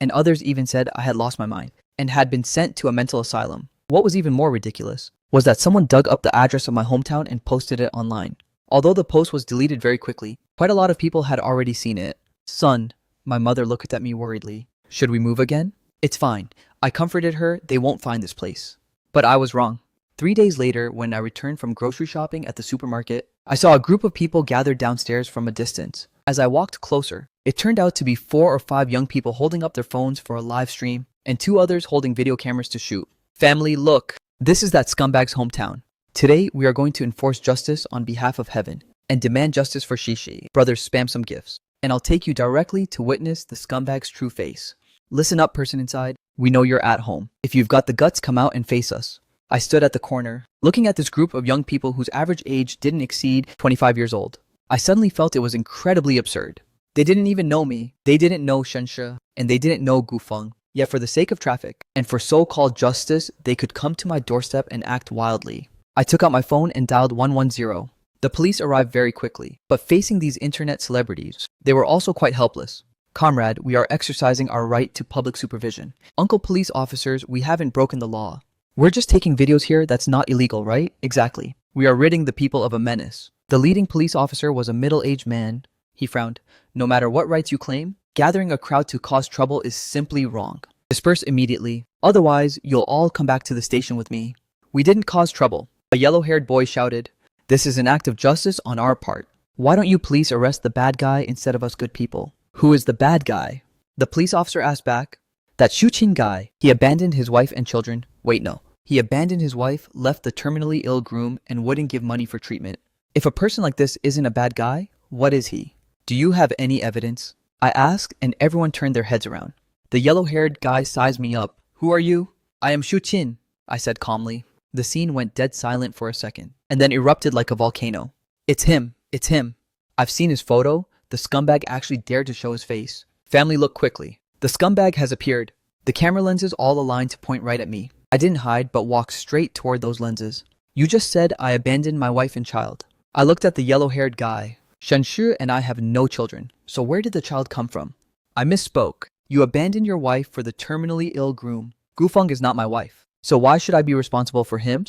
And others even said I had lost my mind and had been sent to a mental asylum. What was even more ridiculous was that someone dug up the address of my hometown and posted it online. Although the post was deleted very quickly, quite a lot of people had already seen it. "Son," my mother looked at me worriedly. "Should we move again?" "It's fine." I comforted her. "They won't find this place." But I was wrong. 3 days later, when I returned from grocery shopping at the supermarket, I saw a group of people gathered downstairs from a distance. As I walked closer, it turned out to be 4 or 5 young people holding up their phones for a live stream, and 2 others holding video cameras to shoot. "Family, look! This is that scumbag's hometown. Today, we are going to enforce justice on behalf of heaven and demand justice for Shishi." Brothers, spam some gifts, and I'll take you directly to witness the scumbag's true face. Listen up, person inside. We know you're at home. If you've got the guts, come out and face us. I stood at the corner, looking at this group of young people whose average age didn't exceed 25 years old. I suddenly felt it was incredibly absurd. They didn't even know me, they didn't know Shenshe, and they didn't know Gufeng. Yet for the sake of traffic, and for so-called justice, they could come to my doorstep and act wildly. I took out my phone and dialed 110. The police arrived very quickly, but facing these internet celebrities, they were also quite helpless. "Comrade, we are exercising our right to public supervision. Uncle police officers, we haven't broken the law. We're just taking videos here. That's not illegal, right?" "Exactly. We are ridding the people of a menace." The leading police officer was a middle-aged man. He frowned. "No matter what rights you claim, gathering a crowd to cause trouble is simply wrong. Disperse immediately. Otherwise, you'll all come back to the station with me." "We didn't cause trouble." A yellow-haired boy shouted. "This is an act of justice on our part. Why don't you police arrest the bad guy instead of us good people?" "Who is the bad guy?" The police officer asked back. "That Shuqin guy. He abandoned his wife and children." "Wait, no. He abandoned his wife, left the terminally ill groom, and wouldn't give money for treatment. If a person like this isn't a bad guy, what is he?" "Do you have any evidence?" I asked, and everyone turned their heads around. The yellow-haired guy sized me up. "Who are you?" "I am Shuqin," I said calmly. The scene went dead silent for a second, and then erupted like a volcano. "It's him. It's him. I've seen his photo. The scumbag actually dared to show his face." "Family, look quickly. The scumbag has appeared." The camera lenses all aligned to point right at me. I didn't hide, but walked straight toward those lenses. "You just said I abandoned my wife and child." I looked at the yellow-haired guy. "Shenshu and I have no children, so where did the child come from?" "I misspoke. You abandoned your wife for the terminally ill groom. Gufeng is not my wife. So why should I be responsible for him?"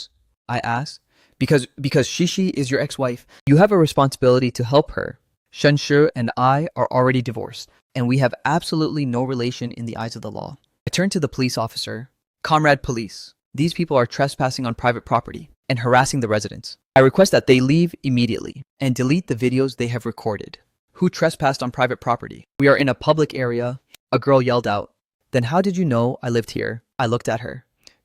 I asked. Because Shishi is your ex-wife, you have a responsibility to help her. Shenshu and I are already divorced, and we have absolutely no relation in the eyes of the law." I turned to the police officer. "Comrade police, these people are trespassing on private property and harassing the residents. I request that they leave immediately and delete the videos they have recorded." "Who trespassed on private property?" "We are in a public area," a girl yelled out. "Then how did you know I lived here?" I looked at her.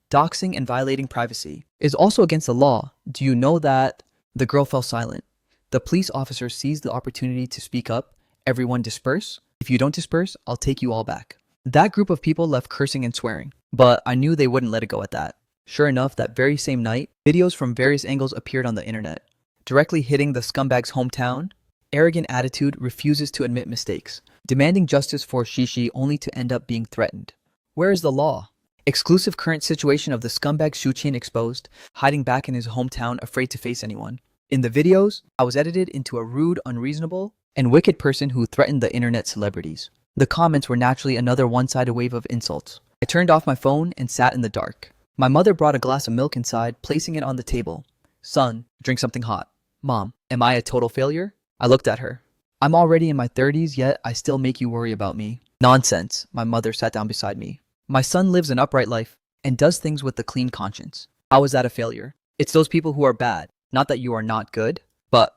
"Doxing and violating privacy is also against the law. Do you know that?" The girl fell silent. The police officer seized the opportunity to speak up. "Everyone disperse. If you don't disperse, I'll take you all back." That group of people left cursing and swearing, but I knew they wouldn't let it go at that. Sure enough, that very same night, videos from various angles appeared on the internet, directly hitting the scumbag's hometown. Arrogant attitude, refuses to admit mistakes, demanding justice for Shishi only to end up being threatened. Where is the law? Exclusive current situation of the scumbag Shuqin exposed, hiding back in his hometown, afraid to face anyone. In the videos, I was edited into a rude, unreasonable, and wicked person who threatened the internet celebrities. The comments were naturally another one-sided wave of insults. I turned off my phone and sat in the dark. My mother brought a glass of milk inside, placing it on the table. Son, drink something hot. Mom, am I a total failure? I looked at her. I'm already in my 30s, yet I still make you worry about me. Nonsense. My mother sat down beside me. My son lives an upright life and does things with a clean conscience. How is that a failure? It's those people who are bad. Not that you are not good, but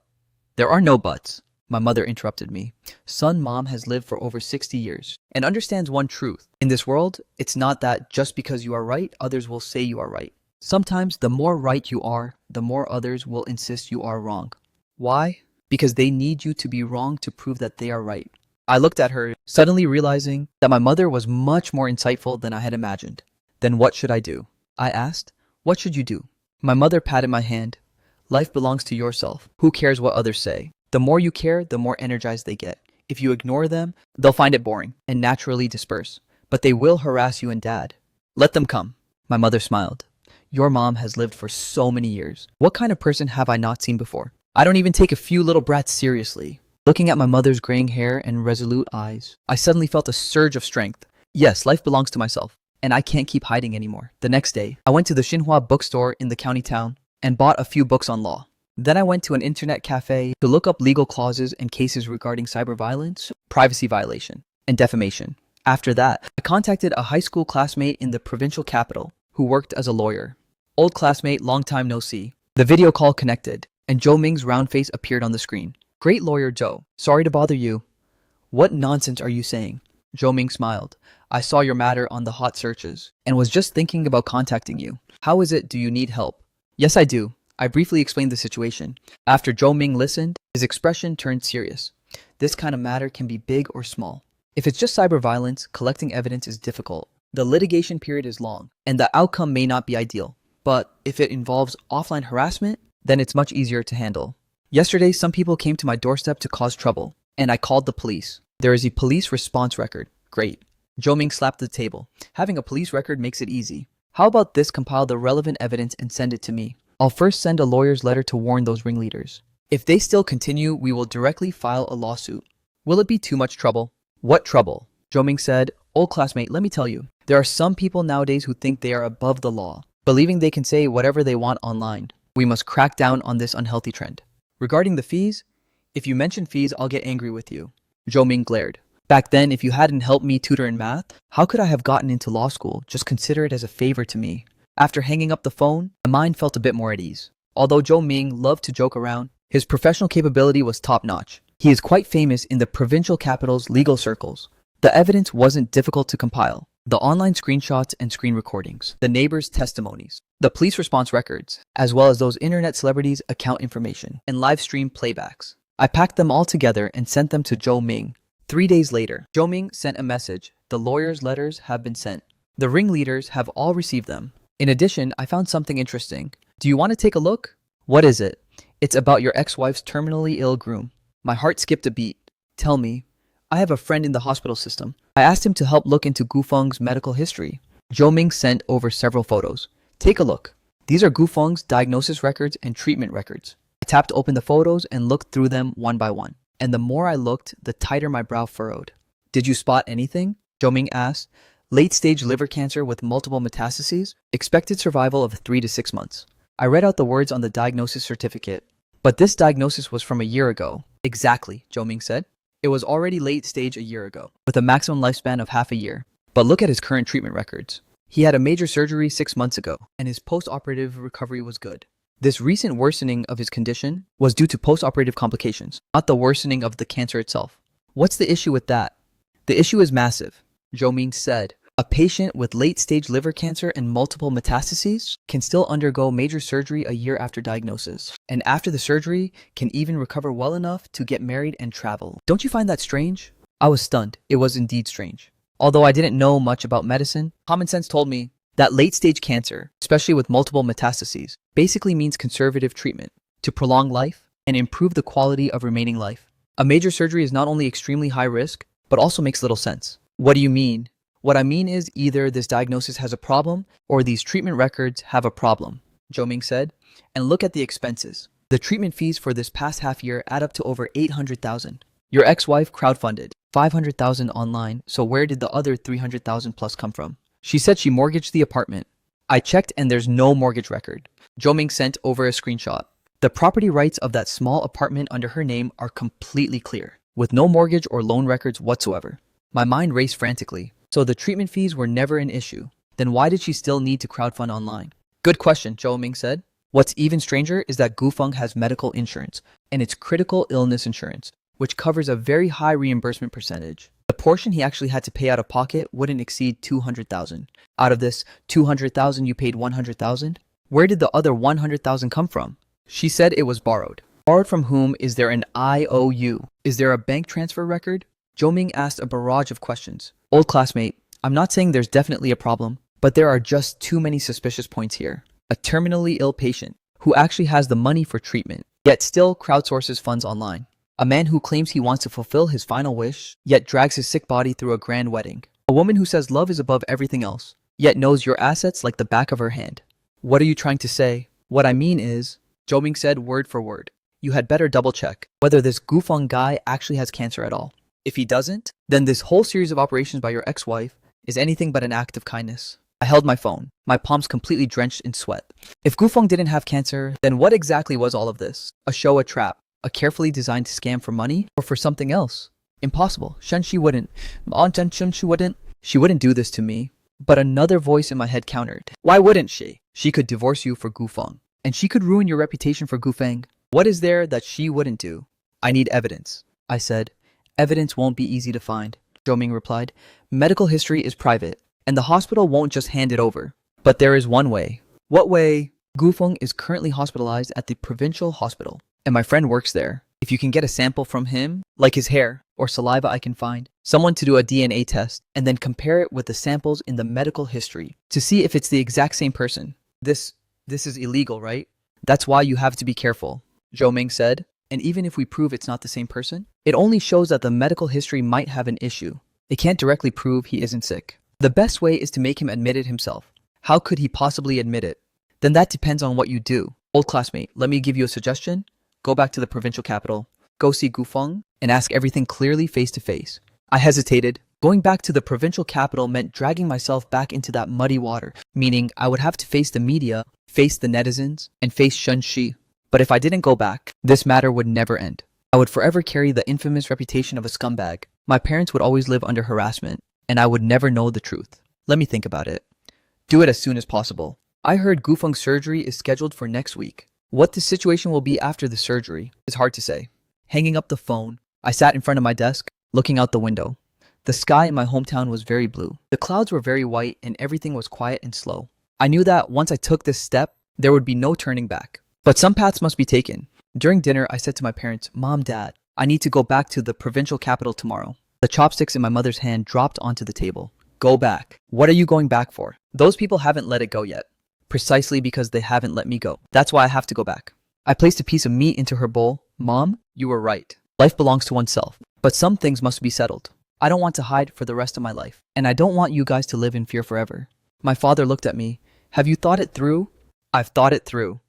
there are no buts. My mother interrupted me. Son, mom has lived for over 60 years and understands one truth. In this world, it's not that just because you are right, others will say you are right. Sometimes the more right you are, the more others will insist you are wrong. Why? Because they need you to be wrong to prove that they are right. I looked at her, suddenly realizing that my mother was much more insightful than I had imagined. Then what should I do? I asked. What should you do? My mother patted my hand. Life belongs to yourself. Who cares what others say? The more you care, the more energized they get. If you ignore them, they'll find it boring and naturally disperse. But they will harass you and dad. Let them come. My mother smiled. Your mom has lived for so many years. What kind of person have I not seen before? I don't even take a few little brats seriously. Looking at my mother's graying hair and resolute eyes, I suddenly felt a surge of strength. Yes, life belongs to myself, and I can't keep hiding anymore. The next day, I went to the Xinhua bookstore in the county town and bought a few books on law. Then I went to an internet cafe to look up legal clauses and cases regarding cyber violence, privacy violation, and defamation. After that, I contacted a high school classmate in the provincial capital who worked as a lawyer. Old classmate, long time no see. The video call connected, and Zhou Ming's round face appeared on the screen. Great lawyer Zhou. Sorry to bother you. What nonsense are you saying? Zhou Ming smiled. I saw your matter on the hot searches and was just thinking about contacting you. How is it? Do you need help? Yes, I do. I briefly explained the situation. After Zhou Ming listened, his expression turned serious. This kind of matter can be big or small. If it's just cyber violence, collecting evidence is difficult. The litigation period is long, and the outcome may not be ideal. But if it involves offline harassment, then it's much easier to handle. Yesterday, some people came to my doorstep to cause trouble, and I called the police. There is a police response record. Great. Zhou Ming slapped the table. Having a police record makes it easy. How about this? Compile the relevant evidence and send it to me. I'll first send a lawyer's letter to warn those ringleaders. If they still continue, we will directly file a lawsuit. Will it be too much trouble? What trouble? Zhou Ming said, Old classmate, let me tell you. There are some people nowadays who think they are above the law, believing they can say whatever they want online. We must crack down on this unhealthy trend. Regarding the fees, if you mention fees, I'll get angry with you. Zhou Ming glared. Back then, if you hadn't helped me tutor in math, how could I have gotten into law school? Just consider it as a favor to me. After hanging up the phone, my mind felt a bit more at ease. Although Zhou Ming loved to joke around, his professional capability was top-notch. He is quite famous in the provincial capital's legal circles. The evidence wasn't difficult to compile. The online screenshots and screen recordings, the neighbors' testimonies, the police response records, as well as those internet celebrities' account information and live stream playbacks. I packed them all together and sent them to Zhou Ming. 3 days later, Zhou Ming sent a message. The lawyers' letters have been sent. The ringleaders have all received them. In addition, I found something interesting. Do you want to take a look? What is it? It's about your ex-wife's terminally ill groom. My heart skipped a beat. Tell me. I have a friend in the hospital system. I asked him to help look into Gufeng's medical history. Zhou Ming sent over several photos. Take a look. These are Gufeng's diagnosis records and treatment records. I tapped open the photos and looked through them one by one. And the more I looked, the tighter my brow furrowed. Did you spot anything? Zhou Ming asked. Late-stage liver cancer with multiple metastases, expected survival of 3 to 6 months. I read out the words on the diagnosis certificate. But this diagnosis was from a year ago. Exactly, Zhou Ming said. It was already late stage a year ago, with a maximum lifespan of half a year. But look at his current treatment records. He had a major surgery 6 months ago, and his post-operative recovery was good. This recent worsening of his condition was due to post-operative complications, not the worsening of the cancer itself. What's the issue with that? The issue is massive, Zhou Ming said. A patient with late-stage liver cancer and multiple metastases can still undergo major surgery a year after diagnosis, and after the surgery can even recover well enough to get married and travel. Don't you find that strange? I was stunned. It was indeed strange. Although I didn't know much about medicine, common sense told me that late-stage cancer, especially with multiple metastases, basically means conservative treatment to prolong life and improve the quality of remaining life. A major surgery is not only extremely high risk, but also makes little sense. What do you mean? What I mean is either this diagnosis has a problem or these treatment records have a problem, Zhou Ming said. And look at the expenses. The treatment fees for this past half year add up to over 800,000. Your ex-wife crowdfunded 500,000 online, so where did the other 300,000 plus come from? She said she mortgaged the apartment. I checked and there's no mortgage record. Jo-ming sent over a screenshot. The property rights of that small apartment under her name are completely clear, with no mortgage or loan records whatsoever. My mind raced frantically. So the treatment fees were never an issue. Then why did she still need to crowdfund online? Good question, Jo-ming said. What's even stranger is that Gufeng has medical insurance, and it's critical illness insurance, which covers a very high reimbursement percentage. The portion he actually had to pay out of pocket wouldn't exceed 200,000. Out of this 200,000, you paid 100,000? Where did the other 100,000 come from? She said it was borrowed. Borrowed from whom? Is there an IOU? Is there a bank transfer record? Jo-ming asked a barrage of questions. Old classmate, I'm not saying there's definitely a problem, but there are just too many suspicious points here. A terminally ill patient who actually has the money for treatment, yet still crowdsources funds online. A man who claims he wants to fulfill his final wish, yet drags his sick body through a grand wedding. A woman who says love is above everything else, yet knows your assets like the back of her hand. What are you trying to say? What I mean is, Jo-ming said word for word, you had better double check whether this Gufeng guy actually has cancer at all. If he doesn't, then this whole series of operations by your ex-wife is anything but an act of kindness. I held my phone, my palms completely drenched in sweat. If Gufeng didn't have cancer, then what exactly was all of this? A show, a trap, a carefully designed scam for money, or for something else? Impossible. She wouldn't. She wouldn't do this to me. But another voice in my head countered. Why wouldn't she? She could divorce you for Gufeng, and she could ruin your reputation for Gufeng. What is there that she wouldn't do? I need evidence, I said. Evidence won't be easy to find, Jo-ming replied. Medical history is private, and the hospital won't just hand it over. But there is one way. What way? Gufeng is currently hospitalized at the provincial hospital, and my friend works there. If you can get a sample from him, like his hair or saliva I can find, someone to do a DNA test, and then compare it with the samples in the medical history to see if it's the exact same person. This is illegal, right? That's why you have to be careful, Jo-ming said. And even if we prove it's not the same person, it only shows that the medical history might have an issue. It can't directly prove he isn't sick. The best way is to make him admit it himself. How could he possibly admit it? Then that depends on what you do. Old classmate, let me give you a suggestion. Go back to the provincial capital, go see Gufeng, and ask everything clearly face to face. I hesitated. Going back to the provincial capital meant dragging myself back into that muddy water, meaning I would have to face the media, face the netizens, and face Shen Shi. But if I didn't go back, this matter would never end. I would forever carry the infamous reputation of a scumbag. My parents would always live under harassment, and I would never know the truth. Let me think about it. Do it as soon as possible. I heard Gufeng's surgery is scheduled for next week. What the situation will be after the surgery is hard to say. Hanging up the phone, I sat in front of my desk, looking out the window. The sky in my hometown was very blue. The clouds were very white, and everything was quiet and slow. I knew that once I took this step, there would be no turning back. But some paths must be taken. During dinner, I said to my parents, Mom, Dad, I need to go back to the provincial capital tomorrow. The chopsticks in my mother's hand dropped onto the table. Go back. What are you going back for? Those people haven't let it go yet. Precisely because they haven't let me go. That's why I have to go back. I placed a piece of meat into her bowl. Mom, you were right. Life belongs to oneself. But some things must be settled. I don't want to hide for the rest of my life. And I don't want you guys to live in fear forever. My father looked at me. Have you thought it through? I've thought it through.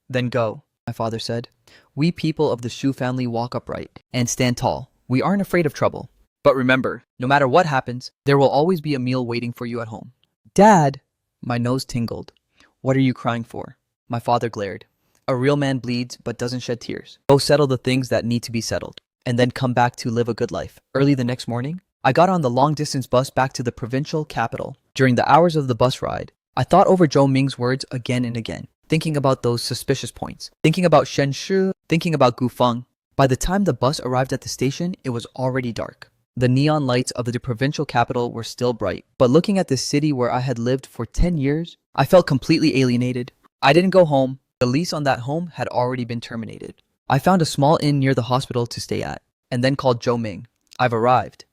Then go, my father said. We people of the Shu family walk upright and stand tall. We aren't afraid of trouble. But remember, no matter what happens, there will always be a meal waiting for you at home. Dad! My nose tingled. What are you crying for? My father glared. A real man bleeds but doesn't shed tears. Go settle the things that need to be settled, and then come back to live a good life. Early the next morning, I got on the long-distance bus back to the provincial capital. During the hours of the bus ride, I thought over Jo-ming's words again and again, thinking about those suspicious points, thinking about Shen Shi, thinking about Gufeng. By the time the bus arrived at the station, it was already dark. The neon lights of the provincial capital were still bright, but looking at this city where I had lived for 10 years, I felt completely alienated. I didn't go home. The lease on that home had already been terminated. I found a small inn near the hospital to stay at, and then called Jo-ming. I've arrived.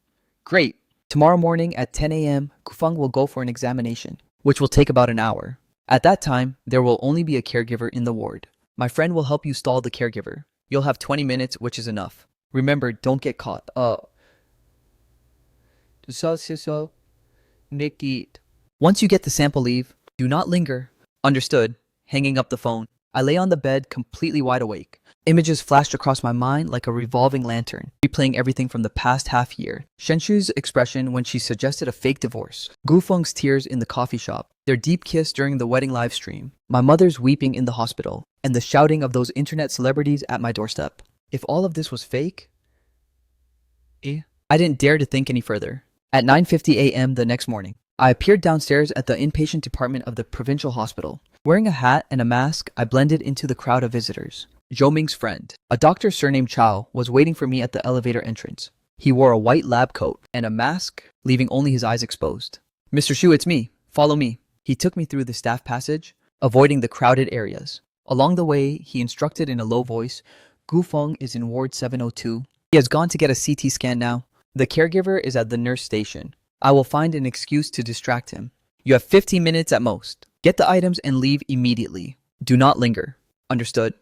Great. Tomorrow morning at 10 a.m., Gufeng will go for an examination, which will take about an hour. At that time, there will only be a caregiver in the ward. My friend will help you stall the caregiver. You'll have 20 minutes, which is enough. Remember, don't get caught. Once you get the sample leave, do not linger. Understood. Hanging up the phone, I lay on the bed, completely wide awake. Images flashed across my mind like a revolving lantern, replaying everything from the past half year. Shenshu's expression when she suggested a fake divorce, Gufeng's tears in the coffee shop, their deep kiss during the wedding live stream, my mother's weeping in the hospital, and the shouting of those internet celebrities at my doorstep. If all of this was fake, I didn't dare to think any further. At 9:50 a.m. the next morning, I appeared downstairs at the inpatient department of the provincial hospital. Wearing a hat and a mask, I blended into the crowd of visitors. Zhou Ming's friend, a doctor surnamed Chao, was waiting for me at the elevator entrance. He wore a white lab coat and a mask, leaving only his eyes exposed. "Mr. Xu, it's me. Follow me." He took me through the staff passage, avoiding the crowded areas. Along the way, he instructed in a low voice, "Gufeng is in Ward 702. He has gone to get a CT scan now. The caregiver is at the nurse station. I will find an excuse to distract him. You have 15 minutes at most. Get the items and leave immediately. Do not linger. Understood?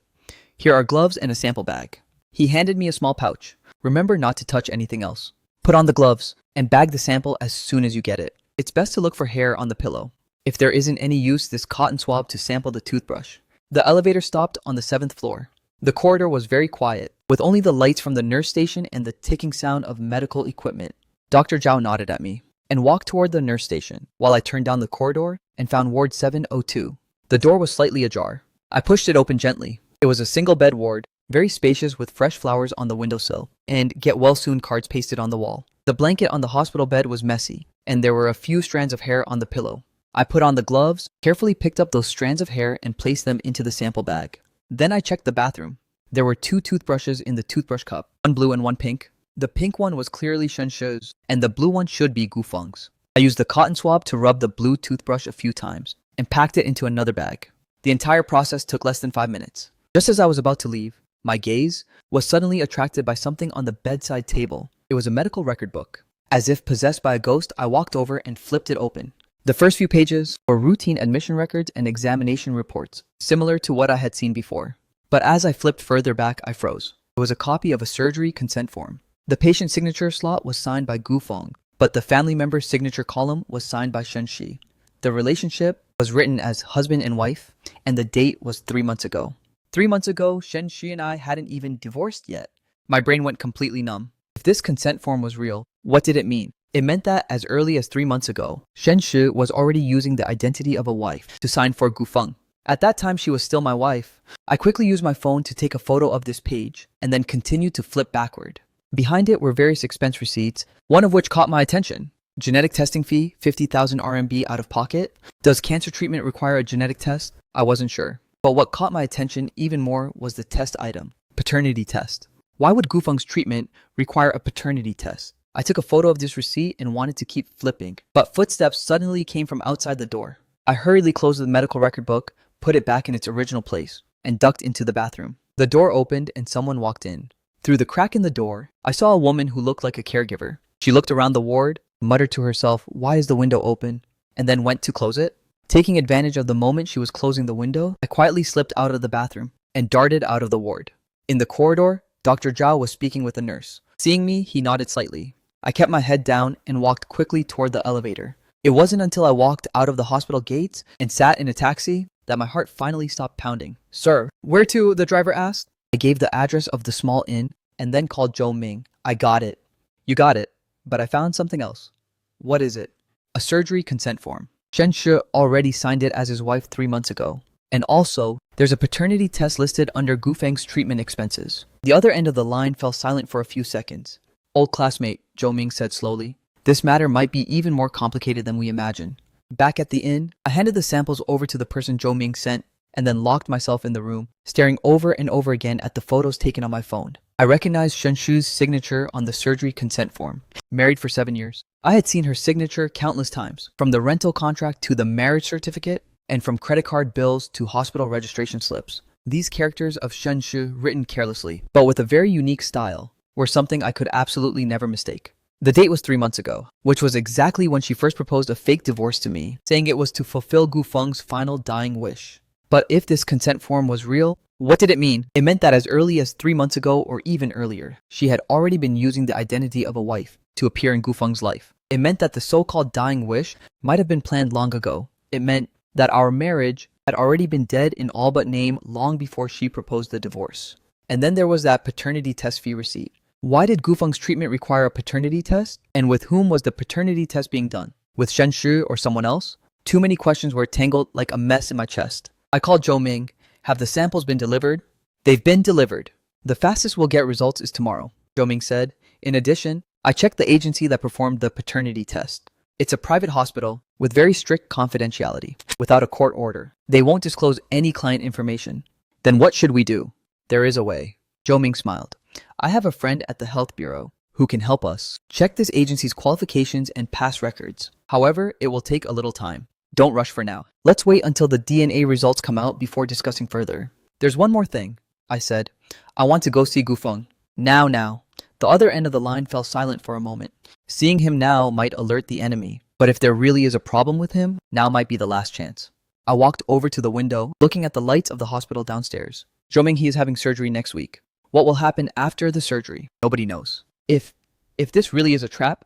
Here are gloves and a sample bag." He handed me a small pouch. "Remember not to touch anything else. Put on the gloves and bag the sample as soon as you get it. It's best to look for hair on the pillow. If there isn't any use, this cotton swab to sample the toothbrush." The elevator stopped on the 7th floor. The corridor was very quiet, with only the lights from the nurse station and the ticking sound of medical equipment. Dr. Zhao nodded at me and walked toward the nurse station, while I turned down the corridor and found Ward 702. The door was slightly ajar. I pushed it open gently. It was a single-bed ward, very spacious with fresh flowers on the windowsill, and "Get well soon" cards pasted on the wall. The blanket on the hospital bed was messy, and there were a few strands of hair on the pillow. I put on the gloves, carefully picked up those strands of hair and placed them into the sample bag. Then I checked the bathroom. There were 2 toothbrushes in the toothbrush cup, one blue and one pink. The pink one was clearly Shenshu's, and the blue one should be Gufeng's. I used the cotton swab to rub the blue toothbrush a few times, and packed it into another bag. The entire process took less than 5 minutes. Just as I was about to leave, my gaze was suddenly attracted by something on the bedside table. It was a medical record book. As if possessed by a ghost, I walked over and flipped it open. The first few pages were routine admission records and examination reports, similar to what I had seen before. But as I flipped further back, I froze. It was a copy of a surgery consent form. The patient signature slot was signed by Gufeng, but the family member's signature column was signed by Shenshi. The relationship was written as husband and wife, and the date was 3 months ago. 3 months ago, Shenshi and I hadn't even divorced yet. My brain went completely numb. If this consent form was real, what did it mean? It meant that as early as 3 months ago, Shenshi was already using the identity of a wife to sign for Gufeng. At that time, she was still my wife. I quickly used my phone to take a photo of this page and then continued to flip backward. Behind it were various expense receipts, one of which caught my attention. Genetic testing fee, 50,000 RMB out of pocket. Does cancer treatment require a genetic test? I wasn't sure. But what caught my attention even more was the test item, paternity test. Why would Gufeng's treatment require a paternity test? I took a photo of this receipt and wanted to keep flipping, but footsteps suddenly came from outside the door. I hurriedly closed the medical record book, put it back in its original place, and ducked into the bathroom. The door opened and someone walked in. Through the crack in the door, I saw a woman who looked like a caregiver. She looked around the ward, muttered to herself, "Why is the window open?" and then went to close it. Taking advantage of the moment she was closing the window, I quietly slipped out of the bathroom and darted out of the ward. In the corridor, Dr. Zhao was speaking with a nurse. Seeing me, he nodded slightly. I kept my head down and walked quickly toward the elevator. It wasn't until I walked out of the hospital gates and sat in a taxi that my heart finally stopped pounding. "Sir, where to?" the driver asked. I gave the address of the small inn and then called Zhou Ming. "I got it." "You got it, but I found something else." "What is it?" "A surgery consent form. Shenshi already signed it as his wife 3 months ago. And also, there's a paternity test listed under Gufeng's treatment expenses." The other end of the line fell silent for a few seconds. "Old classmate," Zhou Ming said slowly. "This matter might be even more complicated than we imagine." Back at the inn, I handed the samples over to the person Zhou Ming sent and then locked myself in the room, staring over and over again at the photos taken on my phone. I recognized Shenshu's signature on the surgery consent form. Married for 7 years. I had seen her signature countless times, from the rental contract to the marriage certificate, and from credit card bills to hospital registration slips. These characters of Shenshu, written carelessly, but with a very unique style, were something I could absolutely never mistake. The date was 3 months ago, which was exactly when she first proposed a fake divorce to me, saying it was to fulfill Gufeng's final dying wish. But if this consent form was real, what did it mean? It meant that as early as 3 months ago or even earlier, she had already been using the identity of a wife to appear in Gufeng's life. It meant that the so-called dying wish might have been planned long ago. It meant that our marriage had already been dead in all but name long before she proposed the divorce. And then there was that paternity test fee receipt. Why did Gufeng's treatment require a paternity test? And with whom was the paternity test being done? With Shenshi or someone else? Too many questions were tangled like a mess in my chest. I called Zhou Ming. Have the samples been delivered? They've been delivered. The fastest we'll get results is tomorrow, Zhou Ming said. In addition, I checked the agency that performed the paternity test. It's a private hospital with very strict confidentiality, without a court order. They won't disclose any client information. Then what should we do? There is a way. Zhou Ming smiled. I have a friend at the health bureau who can help us check this agency's qualifications and past records. However, it will take a little time. Don't rush for now. Let's wait until the DNA results come out before discussing further. There's one more thing, I said. I want to go see Gufeng. Now. The other end of the line fell silent for a moment. Seeing him now might alert the enemy. But if there really is a problem with him, now might be the last chance. I walked over to the window, looking at the lights of the hospital downstairs. Zhou Ming, he is having surgery next week. What will happen after the surgery? Nobody knows. If this really is a trap,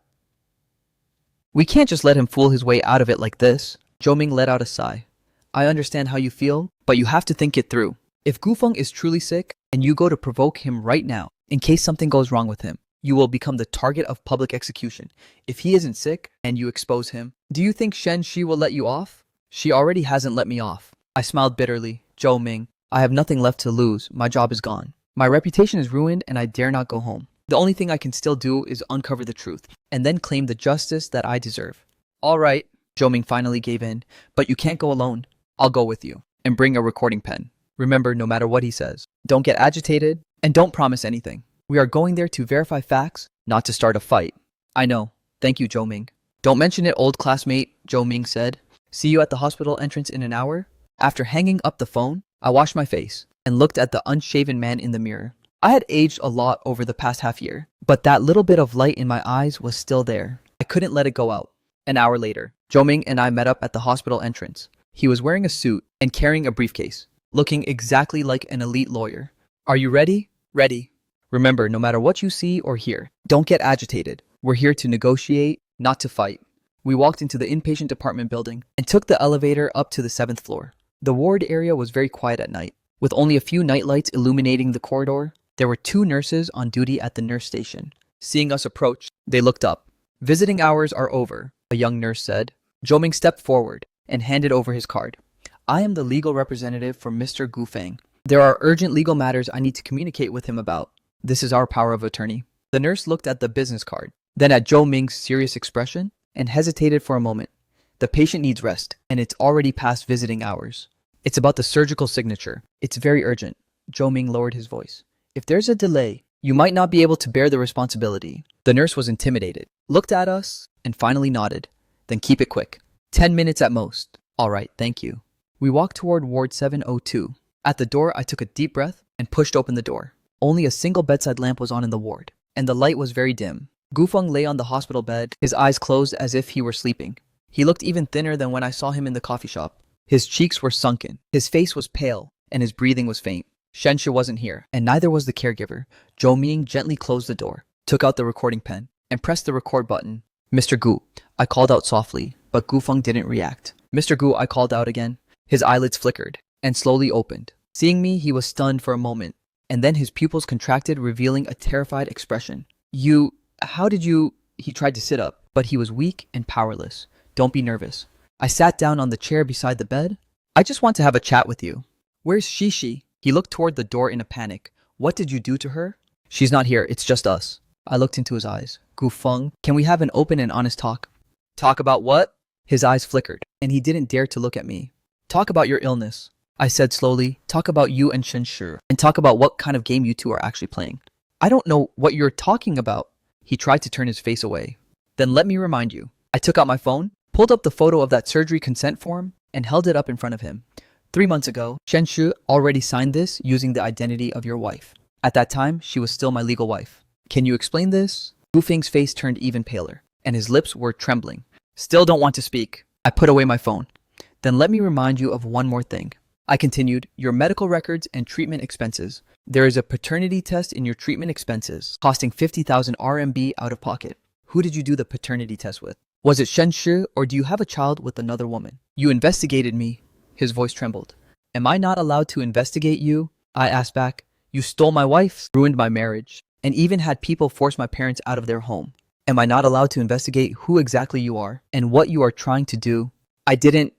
we can't just let him fool his way out of it like this. Zhou Ming let out a sigh. I understand how you feel, but you have to think it through. If Gufeng is truly sick, and you go to provoke him right now, in case something goes wrong with him, you will become the target of public execution. If he isn't sick, and you expose him, do you think Shenshi will let you off? She already hasn't let me off. I smiled bitterly. Zhou Ming, I have nothing left to lose. My job is gone. My reputation is ruined, and I dare not go home. The only thing I can still do is uncover the truth, and then claim the justice that I deserve. All right. Zhou Ming finally gave in, but you can't go alone. I'll go with you. And bring a recording pen. Remember, no matter what he says, don't get agitated, and don't promise anything. We are going there to verify facts, not to start a fight. I know. Thank you, Zhou Ming. Don't mention it, old classmate, Zhou Ming said. See you at the hospital entrance in an hour. After hanging up the phone, I washed my face and looked at the unshaven man in the mirror. I had aged a lot over the past half year, but that little bit of light in my eyes was still there. I couldn't let it go out. An hour later, Zhou Ming and I met up at the hospital entrance. He was wearing a suit and carrying a briefcase, looking exactly like an elite lawyer. Are you ready? Ready. Remember, no matter what you see or hear, don't get agitated. We're here to negotiate, not to fight. We walked into the inpatient department building and took the elevator up to the 7th floor. The ward area was very quiet at night, with only a few nightlights illuminating the corridor. There were 2 nurses on duty at the nurse station. Seeing us approach, they looked up. Visiting hours are over, a young nurse said. Zhou Ming stepped forward and handed over his card. I am the legal representative for Mr. Gufeng. There are urgent legal matters I need to communicate with him about. This is our power of attorney. The nurse looked at the business card, then at Zhou Ming's serious expression, and hesitated for a moment. The patient needs rest, and it's already past visiting hours. It's about the surgical signature. It's very urgent. Zhou Ming lowered his voice. If there's a delay, you might not be able to bear the responsibility. The nurse was intimidated, looked at us, and finally nodded. Then keep it quick. 10 minutes at most. All right, thank you. We walked toward Ward 702. At the door, I took a deep breath and pushed open the door. Only a single bedside lamp was on in the ward, and the light was very dim. Gufeng lay on the hospital bed, his eyes closed as if he were sleeping. He looked even thinner than when I saw him in the coffee shop. His cheeks were sunken, his face was pale, and his breathing was faint. Shenshi wasn't here, and neither was the caregiver. Zhou Ming gently closed the door, took out the recording pen, and pressed the record button. Mr. Gu, I called out softly, but Gufeng didn't react. Mr. Gu, I called out again. His eyelids flickered and slowly opened. Seeing me, he was stunned for a moment, and then his pupils contracted, revealing a terrified expression. How did you... He tried to sit up, but he was weak and powerless. Don't be nervous. I sat down on the chair beside the bed. I just want to have a chat with you. Where's Shishi? He looked toward the door in a panic. What did you do to her? She's not here, it's just us. I looked into his eyes. Gufeng, can we have an open and honest talk? Talk about what? His eyes flickered, and he didn't dare to look at me. Talk about your illness. I said slowly, talk about you and Shenshi, and talk about what kind of game you two are actually playing. I don't know what you're talking about. He tried to turn his face away. Then let me remind you. I took out my phone, pulled up the photo of that surgery consent form, and held it up in front of him. 3 months ago, Shenshi already signed this using the identity of your wife. At that time, she was still my legal wife. Can you explain this? Gufeng's face turned even paler, and his lips were trembling. Still don't want to speak. I put away my phone. Then let me remind you of one more thing. I continued, your medical records and treatment expenses. There is a paternity test in your treatment expenses, costing 50,000 RMB out of pocket. Who did you do the paternity test with? Was it Shen Shi, or do you have a child with another woman? You investigated me. His voice trembled. Am I not allowed to investigate you? I asked back. You stole my wife, ruined my marriage, and even had people force my parents out of their home. Am I not allowed to investigate who exactly you are and what you are trying to do? I didn't.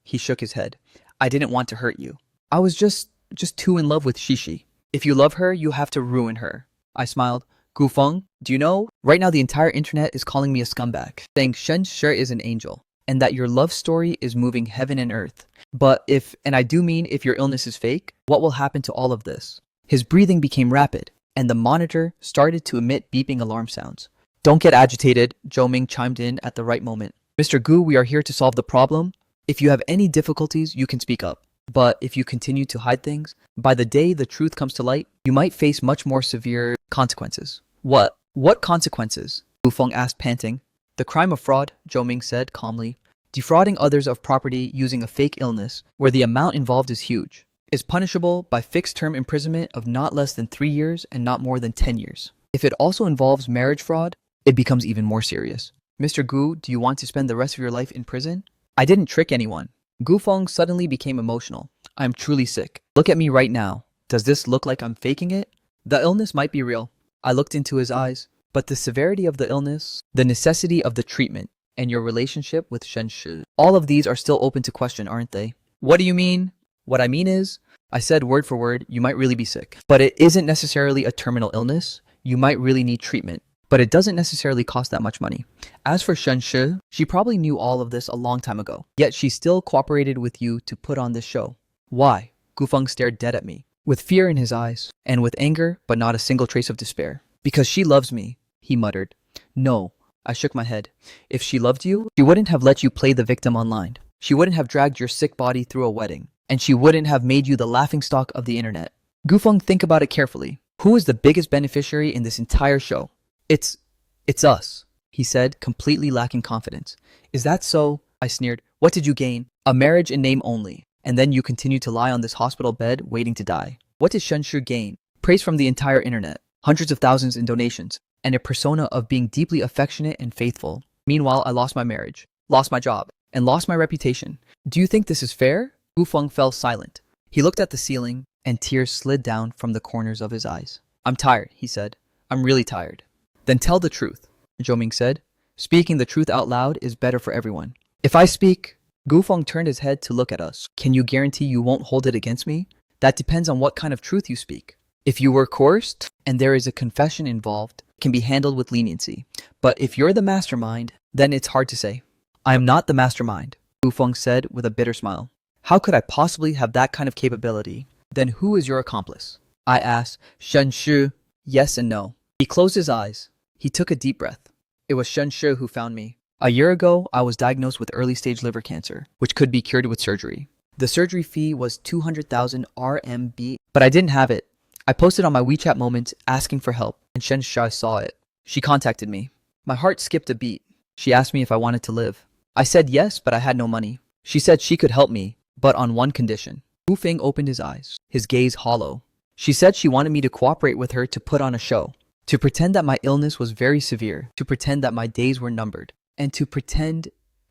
He shook his head. I didn't want to hurt you. I was just too in love with Shishi. If you love her, you have to ruin her. I smiled. Gufeng, do you know? Right now the entire internet is calling me a scumbag, saying Shen Shi is an angel, and that your love story is moving heaven and earth. But if, and I do mean if your illness is fake, what will happen to all of this? His breathing became rapid, and the monitor started to emit beeping alarm sounds. Don't get agitated, Zhou Ming chimed in at the right moment. Mr. Gu, we are here to solve the problem. If you have any difficulties, you can speak up. But if you continue to hide things, by the day the truth comes to light, you might face much more severe consequences. What? What consequences? Wu Feng asked, panting. The crime of fraud, Zhou Ming said calmly. Defrauding others of property using a fake illness, where the amount involved is huge, is punishable by fixed-term imprisonment of not less than 3 years and not more than 10 years. If it also involves marriage fraud, it becomes even more serious. Mr. Gu, do you want to spend the rest of your life in prison? I didn't trick anyone. Gu Feng suddenly became emotional. I'm truly sick. Look at me right now. Does this look like I'm faking it? The illness might be real. I looked into his eyes, but the severity of the illness, the necessity of the treatment, and your relationship with Shen Shi, all of these are still open to question, aren't they? What do you mean? What I mean is, I said word for word, you might really be sick. But it isn't necessarily a terminal illness. You might really need treatment. But it doesn't necessarily cost that much money. As for Shen Shi, she probably knew all of this a long time ago. Yet she still cooperated with you to put on this show. Why? Gufeng stared dead at me, with fear in his eyes, and with anger, but not a single trace of despair. Because she loves me, he muttered. No, I shook my head. If she loved you, she wouldn't have let you play the victim online. She wouldn't have dragged your sick body through a wedding. And she wouldn't have made you the laughingstock of the internet. Gufeng, think about it carefully. Who is the biggest beneficiary in this entire show? It's us, he said, completely lacking confidence. Is that so? I sneered. What did you gain? A marriage in name only. And then you continue to lie on this hospital bed, waiting to die. What did Shen Shi gain? Praise from the entire internet, hundreds of thousands in donations, and a persona of being deeply affectionate and faithful. Meanwhile, I lost my marriage, lost my job, and lost my reputation. Do you think this is fair? Gufeng fell silent. He looked at the ceiling, and tears slid down from the corners of his eyes. I'm tired, he said. I'm really tired. Then tell the truth, Zhou Ming said. Speaking the truth out loud is better for everyone. If I speak, Gufeng turned his head to look at us. Can you guarantee you won't hold it against me? That depends on what kind of truth you speak. If you were coerced, and there is a confession involved, it can be handled with leniency. But if you're the mastermind, then it's hard to say. I am not the mastermind, Gufeng said with a bitter smile. How could I possibly have that kind of capability? Then who is your accomplice? I asked. Shen Shi. Yes and no. He closed his eyes. He took a deep breath. It was Shen Shi who found me. A year ago, I was diagnosed with early-stage liver cancer, which could be cured with surgery. The surgery fee was 200,000 RMB, but I didn't have it. I posted on my WeChat Moments asking for help, and Shen Shi saw it. She contacted me. My heart skipped a beat. She asked me if I wanted to live. I said yes, but I had no money. She said she could help me, but on one condition. Wu Feng opened his eyes, his gaze hollow. She said she wanted me to cooperate with her to put on a show, to pretend that my illness was very severe, to pretend that my days were numbered, and to pretend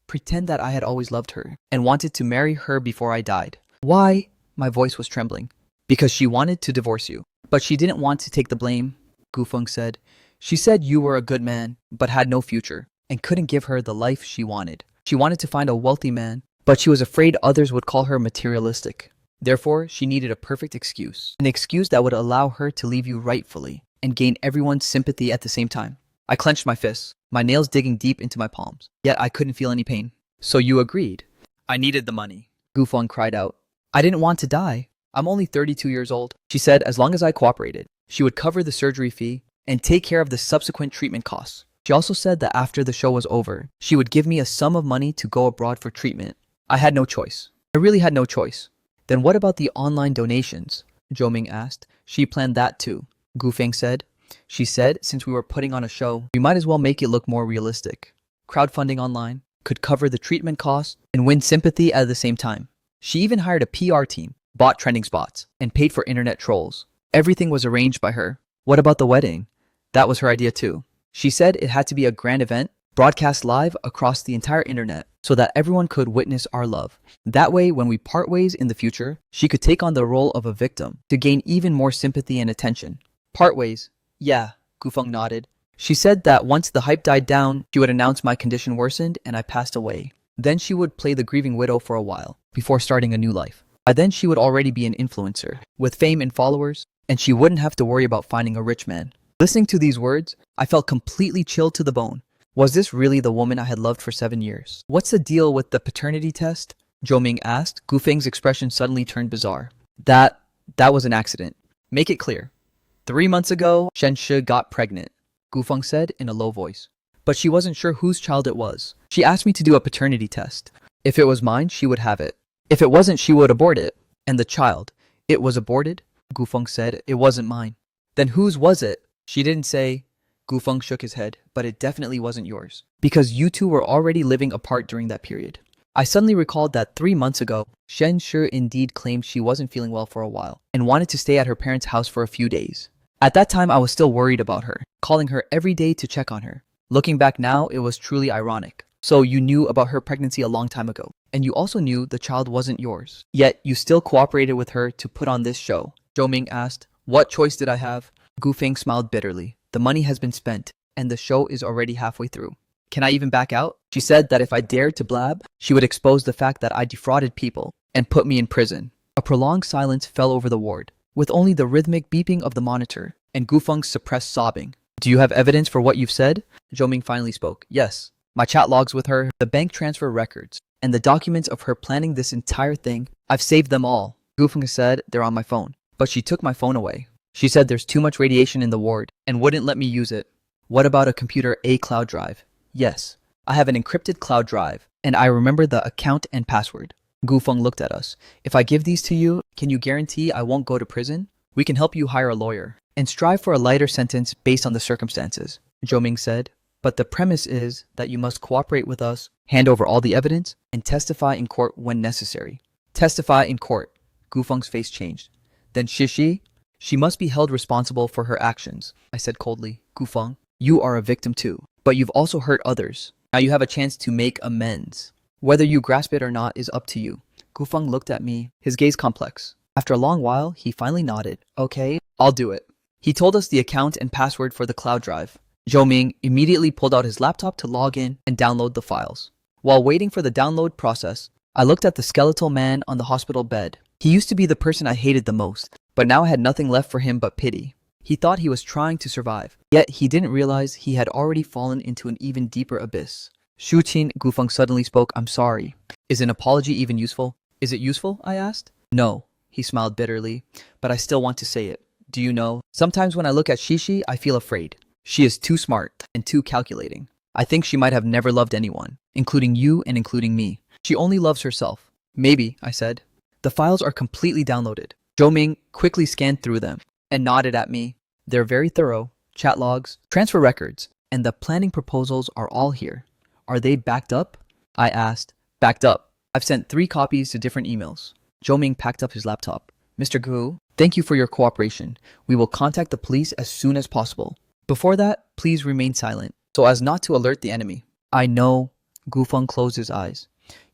that I had always loved her and wanted to marry her before I died. Why? My voice was trembling. Because she wanted to divorce you. But she didn't want to take the blame, Gufeng said. She said you were a good man, but had no future, and couldn't give her the life she wanted. She wanted to find a wealthy man, but she was afraid others would call her materialistic. Therefore, she needed a perfect excuse. An excuse that would allow her to leave you rightfully and gain everyone's sympathy at the same time. I clenched my fists, my nails digging deep into my palms. Yet I couldn't feel any pain. So you agreed? I needed the money, Gufeng cried out. I didn't want to die. I'm only 32 years old. She said as long as I cooperated, she would cover the surgery fee and take care of the subsequent treatment costs. She also said that after the show was over, she would give me a sum of money to go abroad for treatment. I had no choice. I really had no choice. Then what about the online donations? Zhou Ming asked. She planned that too, Gufeng said. She said since we were putting on a show, we might as well make it look more realistic. Crowdfunding online could cover the treatment costs and win sympathy at the same time. She even hired a PR team, bought trending spots, and paid for internet trolls. Everything was arranged by her. What about the wedding? That was her idea too. She said it had to be a grand event broadcast live across the entire internet so that everyone could witness our love. That way, when we part ways in the future, she could take on the role of a victim to gain even more sympathy and attention. Part ways? Yeah, Gufeng nodded. She said that once the hype died down, she would announce my condition worsened and I passed away. Then she would play the grieving widow for a while, before starting a new life. By then she would already be an influencer, with fame and followers, and she wouldn't have to worry about finding a rich man. Listening to these words, I felt completely chilled to the bone. Was this really the woman I had loved for 7 years? What's the deal with the paternity test? Zhou Ming asked. Gufeng's expression suddenly turned bizarre. That was an accident. Make it clear. 3 months ago, Shen Shi got pregnant, Gufeng said in a low voice. But she wasn't sure whose child it was. She asked me to do a paternity test. If it was mine, she would have it. If it wasn't, she would abort it. And the child, it was aborted? Gufeng said, it wasn't mine. Then whose was it? She didn't say. Gufeng shook his head, but it definitely wasn't yours. Because you two were already living apart during that period. I suddenly recalled that 3 months ago, Shen Shi indeed claimed she wasn't feeling well for a while and wanted to stay at her parents' house for a few days. At that time, I was still worried about her, calling her every day to check on her. Looking back now, it was truly ironic. So you knew about her pregnancy a long time ago, and you also knew the child wasn't yours. Yet you still cooperated with her to put on this show. Zhou Ming asked, what choice did I have? Gufeng smiled bitterly. The money has been spent, and the show is already halfway through. Can I even back out? She said that if I dared to blab, she would expose the fact that I defrauded people and put me in prison. A prolonged silence fell over the ward, with only the rhythmic beeping of the monitor and Gufeng's suppressed sobbing. Do you have evidence for what you've said? Zhou Ming finally spoke. Yes. My chat logs with her, the bank transfer records, and the documents of her planning this entire thing. I've saved them all. Gufeng said they're on my phone, but she took my phone away. She said there's too much radiation in the ward and wouldn't let me use it. What about a computer A cloud drive? Yes, I have an encrypted cloud drive, and I remember the account and password. Gufeng looked at us. If I give these to you, can you guarantee I won't go to prison? We can help you hire a lawyer and strive for a lighter sentence based on the circumstances, Zhou Ming said. But the premise is that you must cooperate with us, hand over all the evidence, and testify in court when necessary. Testify in court. Gufeng's face changed. Then Shishi? She must be held responsible for her actions, I said coldly. Gufeng, you are a victim too, but you've also hurt others. Now you have a chance to make amends. Whether you grasp it or not is up to you. Gufeng looked at me, his gaze complex. After a long while, he finally nodded. Okay, I'll do it. He told us the account and password for the cloud drive. Zhou Ming immediately pulled out his laptop to log in and download the files. While waiting for the download process, I looked at the skeletal man on the hospital bed. He used to be the person I hated the most, but now I had nothing left for him but pity. He thought he was trying to survive, yet he didn't realize he had already fallen into an even deeper abyss. Shu Qin, Gufeng suddenly spoke, I'm sorry. Is an apology even useful? Is it useful? I asked. No, he smiled bitterly, but I still want to say it. Do you know, sometimes when I look at Shishi, I feel afraid. She is too smart and too calculating. I think she might have never loved anyone, including you and including me. She only loves herself. Maybe, I said. The files are completely downloaded. Zhou Ming quickly scanned through them and nodded at me. They're very thorough. Chat logs, transfer records, and the planning proposals are all here. Are they backed up? I asked. Backed up. I've sent 3 copies to different emails. Zhou Ming packed up his laptop. Mr. Gu, thank you for your cooperation. We will contact the police as soon as possible. Before that, please remain silent, so as not to alert the enemy. I know. Gufeng closed his eyes.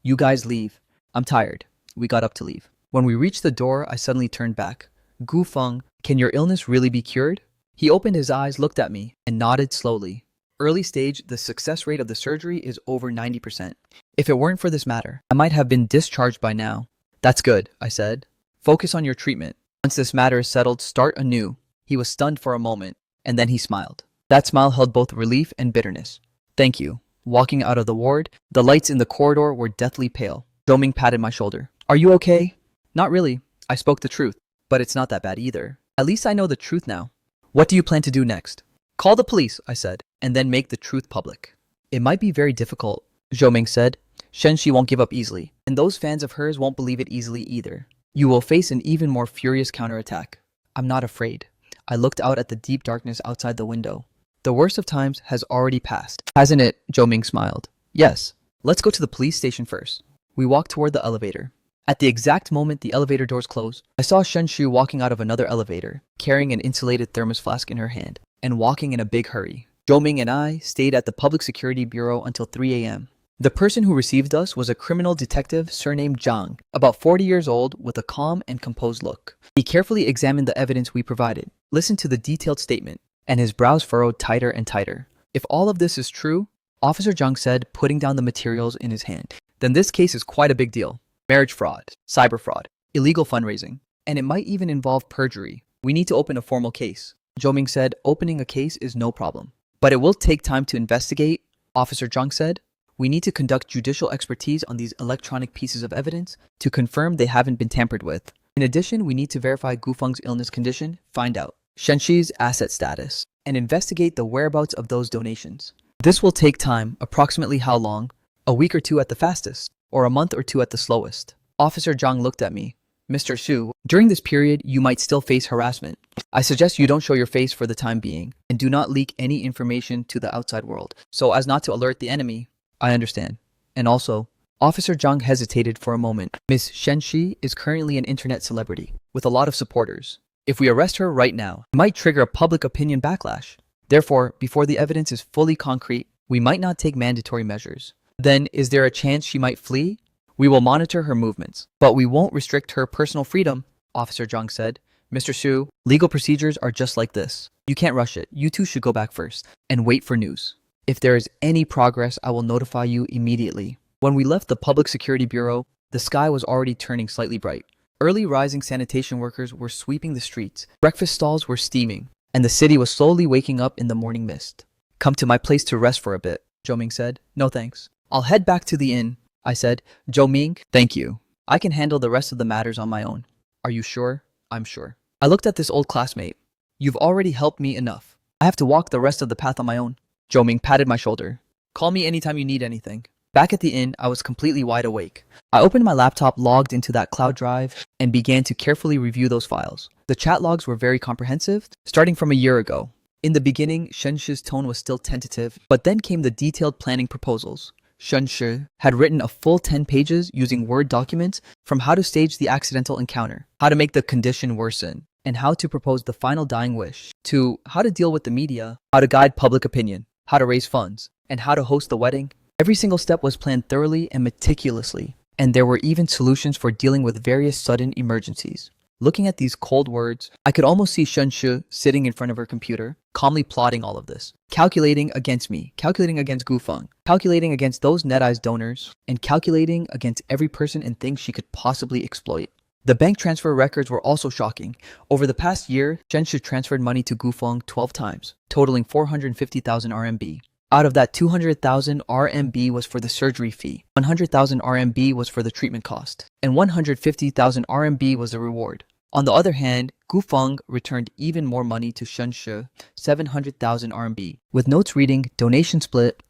You guys leave. I'm tired. We got up to leave. When we reached the door, I suddenly turned back. Gufeng, can your illness really be cured? He opened his eyes, looked at me, and nodded slowly. Early stage, the success rate of the surgery is over 90%. If it weren't for this matter, I might have been discharged by now. That's good, I said. Focus on your treatment. Once this matter is settled, start anew. He was stunned for a moment, and then he smiled. That smile held both relief and bitterness. Thank you. Walking out of the ward, the lights in the corridor were deathly pale. Zhou Ming patted my shoulder. Are you okay? Not really. I spoke the truth, but it's not that bad either. At least I know the truth now. What do you plan to do next? Call the police, I said, and then make the truth public. It might be very difficult, Zhou Ming said. Shen Shi won't give up easily, and those fans of hers won't believe it easily either. You will face an even more furious counterattack. I'm not afraid. I looked out at the deep darkness outside the window. The worst of times has already passed. Hasn't it? Zhou Ming smiled. Yes. Let's go to the police station first. We walked toward the elevator. At the exact moment the elevator doors closed, I saw Shen Shu walking out of another elevator, carrying an insulated thermos flask in her hand, and walking in a big hurry. Zhou and I stayed at the Public Security Bureau until 3 a.m. The person who received us was a criminal detective surnamed Zhang, about 40 years old with a calm and composed look. He carefully examined the evidence we provided, listened to the detailed statement, and his brows furrowed tighter and tighter. If all of this is true, Officer Zhang said, putting down the materials in his hand, then this case is quite a big deal. Marriage fraud, cyber fraud, illegal fundraising, and it might even involve perjury. We need to open a formal case. Zhou said, opening a case is no problem. But it will take time to investigate, Officer Zhang said. We need to conduct judicial expertise on these electronic pieces of evidence to confirm they haven't been tampered with. In addition, we need to verify Gufeng's illness condition, find out Shenxi's asset status, and investigate the whereabouts of those donations. This will take time, approximately how long? A week or two at the fastest, or a month or two at the slowest. Officer Zhang looked at me. Mr. Xu, during this period, you might still face harassment. I suggest you don't show your face for the time being, and do not leak any information to the outside world, so as not to alert the enemy. I understand. And also, Officer Zhang hesitated for a moment. Miss Shenxi is currently an internet celebrity, with a lot of supporters. If we arrest her right now, it might trigger a public opinion backlash. Therefore, before the evidence is fully concrete, we might not take mandatory measures. Then, is there a chance she might flee? We will monitor her movements, but we won't restrict her personal freedom, Officer Zhang said. Mr. Xu, legal procedures are just like this. You can't rush it. You two should go back first and wait for news. If there is any progress, I will notify you immediately. When we left the Public Security Bureau, the sky was already turning slightly bright. Early rising sanitation workers were sweeping the streets. Breakfast stalls were steaming, and the city was slowly waking up in the morning mist. Come to my place to rest for a bit, Zhou said. No thanks. I'll head back to the inn, I said. Zhou, thank you. I can handle the rest of the matters on my own. Are you sure? I'm sure. I looked at this old classmate. You've already helped me enough. I have to walk the rest of the path on my own. Zhou patted my shoulder. Call me anytime you need anything. Back at the inn, I was completely wide awake. I opened my laptop, logged into that cloud drive, and began to carefully review those files. The chat logs were very comprehensive, starting from a year ago. In the beginning, Shenxi's tone was still tentative, but then came the detailed planning proposals. Shenxi had written a full 10 pages using Word documents from how to stage the accidental encounter, how to make the condition worsen, and how to propose the final dying wish, to how to deal with the media, how to guide public opinion, how to raise funds, and how to host the wedding. Every single step was planned thoroughly and meticulously, and there were even solutions for dealing with various sudden emergencies. Looking at these cold words, I could almost see Shenxi sitting in front of her computer, calmly plotting all of this, calculating against me, calculating against Gufeng, calculating against those NetEyes donors, and calculating against every person and thing she could possibly exploit. The bank transfer records were also shocking. Over the past year, Shenxi transferred money to Gufeng 12 times, totaling 450,000 RMB. Out of that, 200,000 RMB was for the surgery fee, 100,000 RMB was for the treatment cost, and 150,000 RMB was the reward. On the other hand, Gufeng returned even more money to Shenxi, 700,000 RMB, with notes reading donation split,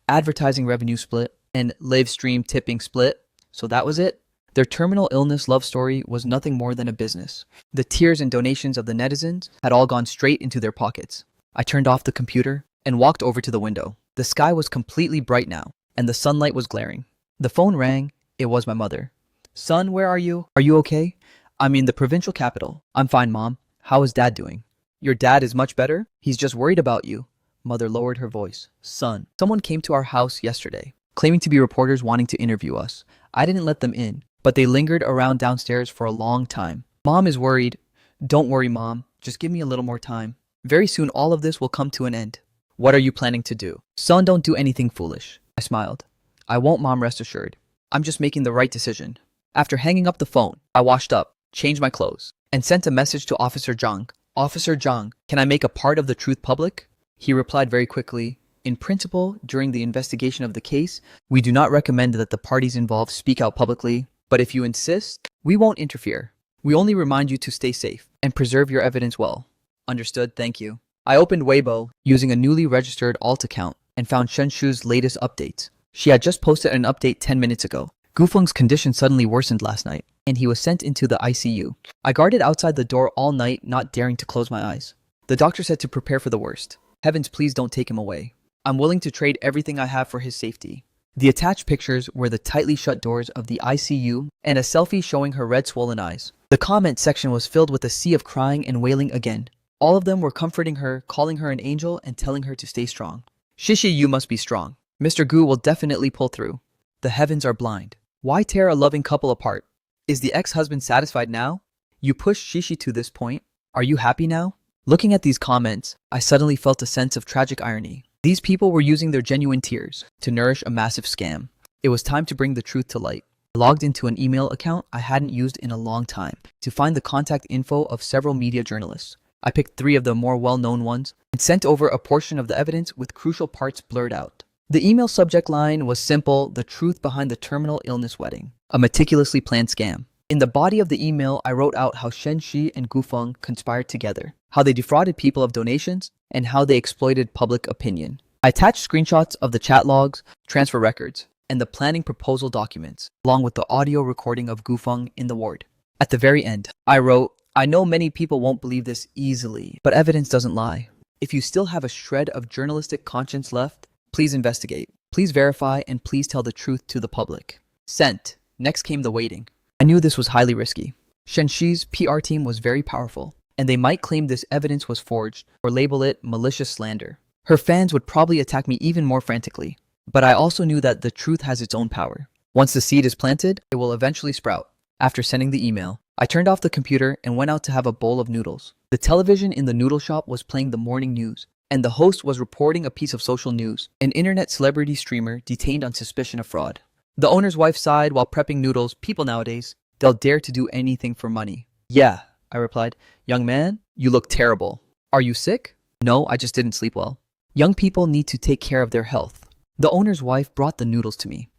advertising revenue split, and live stream tipping split. So that was it. Their terminal illness love story was nothing more than a business. The tears and donations of the netizens had all gone straight into their pockets. I turned off the computer and walked over to the window. The sky was completely bright now, and the sunlight was glaring. The phone rang. It was my mother. Son, where are you? Are you okay? I'm in the provincial capital. I'm fine, Mom. How is Dad doing? Your dad is much better? He's just worried about you. Mother lowered her voice. Son, someone came to our house yesterday, claiming to be reporters wanting to interview us. I didn't let them in, but they lingered around downstairs for a long time. Mom is worried. Don't worry, Mom. Just give me a little more time. Very soon all of this will come to an end. What are you planning to do? Son, don't do anything foolish. I smiled. I won't, Mom, rest assured. I'm just making the right decision. After hanging up the phone, I washed up, changed my clothes, and sent a message to Officer Zhang. Officer Zhang, can I make a part of the truth public? He replied very quickly. In principle, during the investigation of the case, we do not recommend that the parties involved speak out publicly, but if you insist, we won't interfere. We only remind you to stay safe and preserve your evidence well. Understood, thank you. I opened Weibo using a newly registered alt account and found Shenxi's latest updates. She had just posted an update 10 minutes ago. Gufeng's condition suddenly worsened last night, and he was sent into the ICU. I guarded outside the door all night, not daring to close my eyes. The doctor said to prepare for the worst. Heavens, please don't take him away. I'm willing to trade everything I have for his safety. The attached pictures were the tightly shut doors of the ICU and a selfie showing her red swollen eyes. The comment section was filled with a sea of crying and wailing again. All of them were comforting her, calling her an angel, and telling her to stay strong. Shishi, you must be strong. Mr. Gu will definitely pull through. The heavens are blind. Why tear a loving couple apart? Is the ex-husband satisfied now? You pushed Shishi to this point. Are you happy now? Looking at these comments, I suddenly felt a sense of tragic irony. These people were using their genuine tears to nourish a massive scam. It was time to bring the truth to light. I logged into an email account I hadn't used in a long time to find the contact info of several media journalists. I picked 3 of the more well-known ones and sent over a portion of the evidence with crucial parts blurred out. The email subject line was simple: the truth behind the terminal illness wedding, a meticulously planned scam. In the body of the email, I wrote out how Shen Shi and Gu Feng conspired together, how they defrauded people of donations, and how they exploited public opinion. I attached screenshots of the chat logs, transfer records, and the planning proposal documents, along with the audio recording of Gu Feng in the ward. At the very end, I wrote, I know many people won't believe this easily, but evidence doesn't lie. If you still have a shred of journalistic conscience left, please investigate, please verify, and please tell the truth to the public. Sent. Next came the waiting. I knew this was highly risky. Shen Shi's PR team was very powerful, and they might claim this evidence was forged or label it malicious slander. Her fans would probably attack me even more frantically. But I also knew that the truth has its own power. Once the seed is planted, it will eventually sprout. After sending the email, I turned off the computer and went out to have a bowl of noodles. The television in the noodle shop was playing the morning news, and the host was reporting a piece of social news: an internet celebrity streamer detained on suspicion of fraud. The owner's wife sighed while prepping noodles. People nowadays, they'll dare to do anything for money. Yeah, I replied. Young man, you look terrible. Are you sick? No, I just didn't sleep well. Young people need to take care of their health. The owner's wife brought the noodles to me.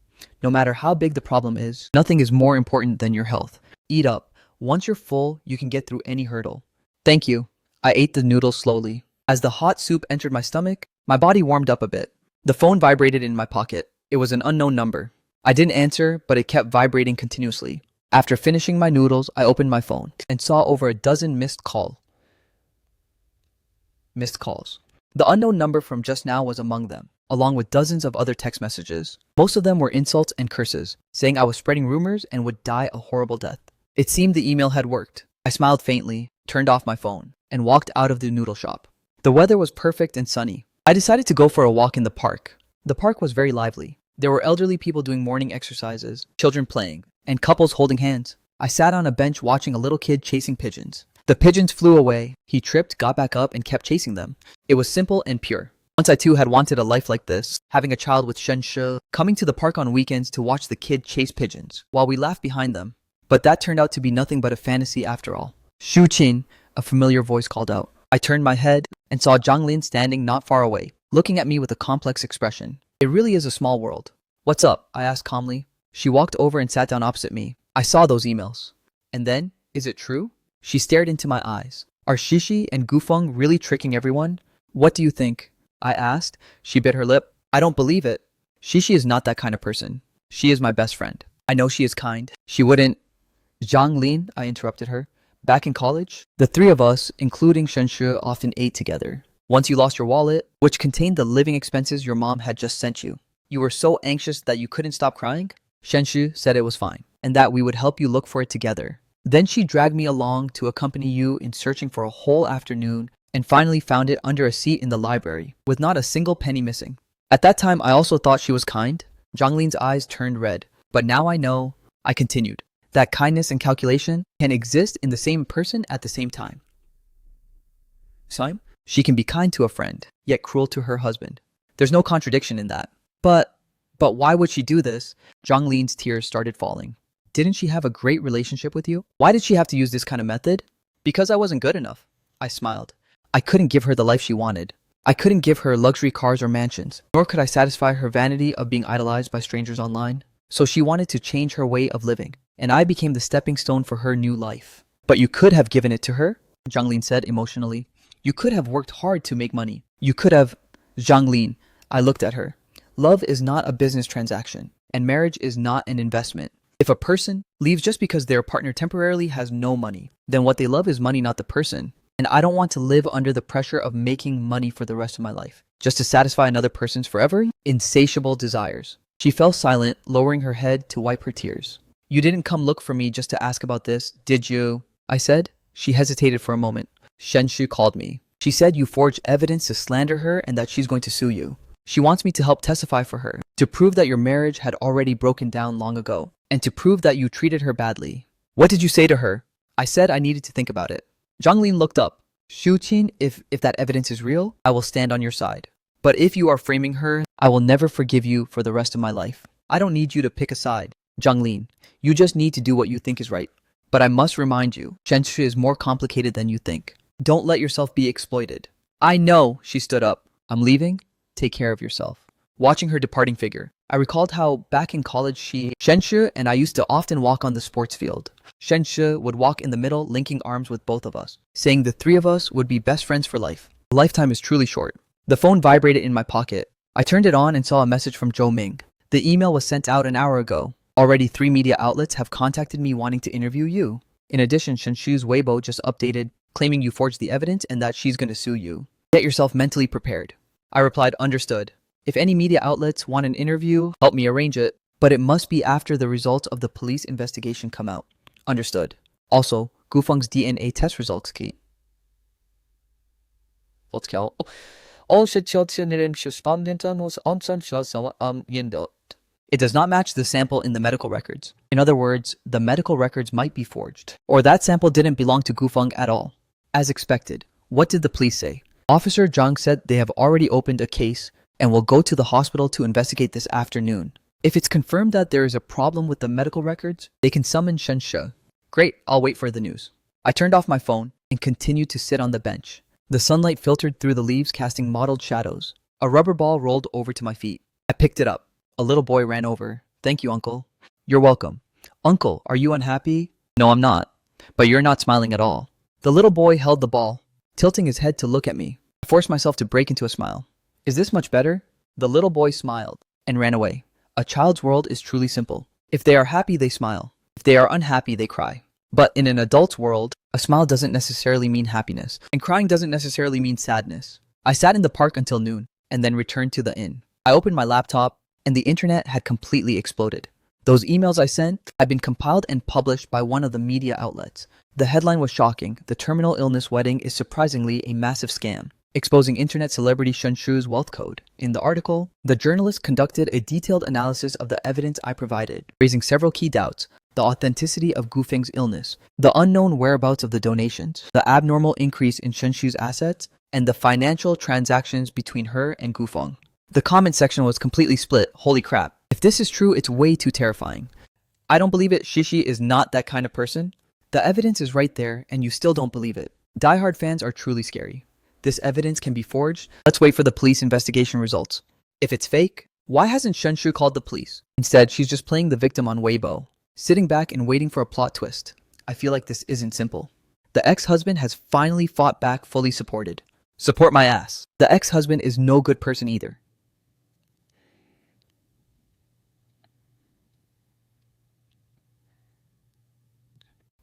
No matter how big the problem is, nothing is more important than your health. Eat up. Once you're full, you can get through any hurdle. Thank you. I ate the noodles slowly. As the hot soup entered my stomach, my body warmed up a bit. The phone vibrated in my pocket. It was an unknown number. I didn't answer, but it kept vibrating continuously. After finishing my noodles, I opened my phone and saw over a dozen missed calls. The unknown number from just now was among them, along with dozens of other text messages. Most of them were insults and curses, saying I was spreading rumors and would die a horrible death. It seemed the email had worked. I smiled faintly, turned off my phone, and walked out of the noodle shop. The weather was perfect and sunny. I decided to go for a walk in the park. The park was very lively. There were elderly people doing morning exercises, children playing, and couples holding hands. I sat on a bench watching a little kid chasing pigeons. The pigeons flew away. He tripped, got back up, and kept chasing them. It was simple and pure. Once I too had wanted a life like this, having a child with Shen Shi, coming to the park on weekends to watch the kid chase pigeons, while we laughed behind them. But that turned out to be nothing but a fantasy after all. Shu Qin, a familiar voice called out. I turned my head and saw Zhang Lin standing not far away, looking at me with a complex expression. It really is a small world. What's up? I asked calmly. She walked over and sat down opposite me. I saw those emails. And then, is it true? She stared into my eyes. Are Shishi and Gufeng really tricking everyone? What do you think? I asked. She bit her lip. I don't believe it. Shishi is not that kind of person. She is my best friend. I know she is kind. She wouldn't... Zhang Lin, I interrupted her. Back in college, the 3 of us, including Shen Shi, often ate together. Once you lost your wallet, which contained the living expenses your mom had just sent you, you were so anxious that you couldn't stop crying? Shen Shi said it was fine, and that we would help you look for it together. Then she dragged me along to accompany you in searching for a whole afternoon, and finally found it under a seat in the library, with not a single penny missing. At that time, I also thought she was kind. Zhang Lin's eyes turned red. But now I know, I continued, that kindness and calculation can exist in the same person at the same time. She can be kind to a friend, yet cruel to her husband. There's no contradiction in that. But why would she do this? Zhang Lin's tears started falling. Didn't she have a great relationship with you? Why did she have to use this kind of method? Because I wasn't good enough. I smiled. I couldn't give her the life she wanted. I couldn't give her luxury cars or mansions, nor could I satisfy her vanity of being idolized by strangers online. So she wanted to change her way of living, and I became the stepping stone for her new life. But you could have given it to her, Zhang Lin said emotionally. You could have worked hard to make money. You could have... Zhang Lin, I looked at her. Love is not a business transaction, and marriage is not an investment. If a person leaves just because their partner temporarily has no money, then what they love is money, not the person. And I don't want to live under the pressure of making money for the rest of my life, just to satisfy another person's forever insatiable desires. She fell silent, lowering her head to wipe her tears. You didn't come look for me just to ask about this, did you? I said. She hesitated for a moment. Shen Shu called me. She said you forged evidence to slander her and that she's going to sue you. She wants me to help testify for her, to prove that your marriage had already broken down long ago, and to prove that you treated her badly. What did you say to her? I said I needed to think about it. Zhang Lin looked up. Shu Qin, if that evidence is real, I will stand on your side. But if you are framing her, I will never forgive you for the rest of my life. I don't need you to pick a side. Zhang Lin, you just need to do what you think is right. But I must remind you, Shen Shu is more complicated than you think. Don't let yourself be exploited. I know, she stood up. I'm leaving. Take care of yourself. Watching her departing figure, I recalled how back in college Shen Shu and I used to often walk on the sports field. Shen Shu would walk in the middle, linking arms with both of us, saying the three of us would be best friends for life. A lifetime is truly short. The phone vibrated in my pocket. I turned it on and saw a message from Zhou Ming. The email was sent out an hour ago. Already 3 media outlets have contacted me wanting to interview you. In addition, Shen Shu's Weibo just updated, claiming you forged the evidence and that she's going to sue you. Get yourself mentally prepared. I replied, understood. If any media outlets want an interview, help me arrange it. But it must be after the results of the police investigation come out. Understood. Also, Gufeng's DNA test results key. It does not match the sample in the medical records. In other words, the medical records might be forged. Or that sample didn't belong to Gufeng at all. As expected, what did the police say? Officer Zhang said they have already opened a case and will go to the hospital to investigate this afternoon. If it's confirmed that there is a problem with the medical records, they can summon Shen Shu. Great, I'll wait for the news. I turned off my phone and continued to sit on the bench. The sunlight filtered through the leaves, casting mottled shadows. A rubber ball rolled over to my feet. I picked it up. A little boy ran over. Thank you, Uncle. You're welcome. Uncle, are you unhappy? No, I'm not. But you're not smiling at all. The little boy held the ball, tilting his head to look at me. I forced myself to break into a smile. Is this much better? The little boy smiled and ran away. A child's world is truly simple. If they are happy, they smile. If they are unhappy, they cry. But in an adult's world, a smile doesn't necessarily mean happiness, and crying doesn't necessarily mean sadness. I sat in the park until noon, and then returned to the inn. I opened my laptop, and the internet had completely exploded. Those emails I sent had been compiled and published by one of the media outlets. The headline was shocking. The terminal illness wedding is surprisingly a massive scam, exposing internet celebrity Shen Shu's wealth code. In the article, the journalist conducted a detailed analysis of the evidence I provided, raising several key doubts: the authenticity of Gufeng's illness, the unknown whereabouts of the donations, the abnormal increase in Shen Shu's assets, and the financial transactions between her and Gufeng. The comment section was completely split. Holy crap. If this is true, it's way too terrifying. I don't believe it. Shishi is not that kind of person. The evidence is right there, and you still don't believe it. Die-hard fans are truly scary. This evidence can be forged. Let's wait for the police investigation results. If it's fake, why hasn't Shen Shu called the police? Instead, she's just playing the victim on Weibo, sitting back and waiting for a plot twist. I feel like this isn't simple. The ex-husband has finally fought back, fully supported. Support my ass. The ex-husband is no good person either.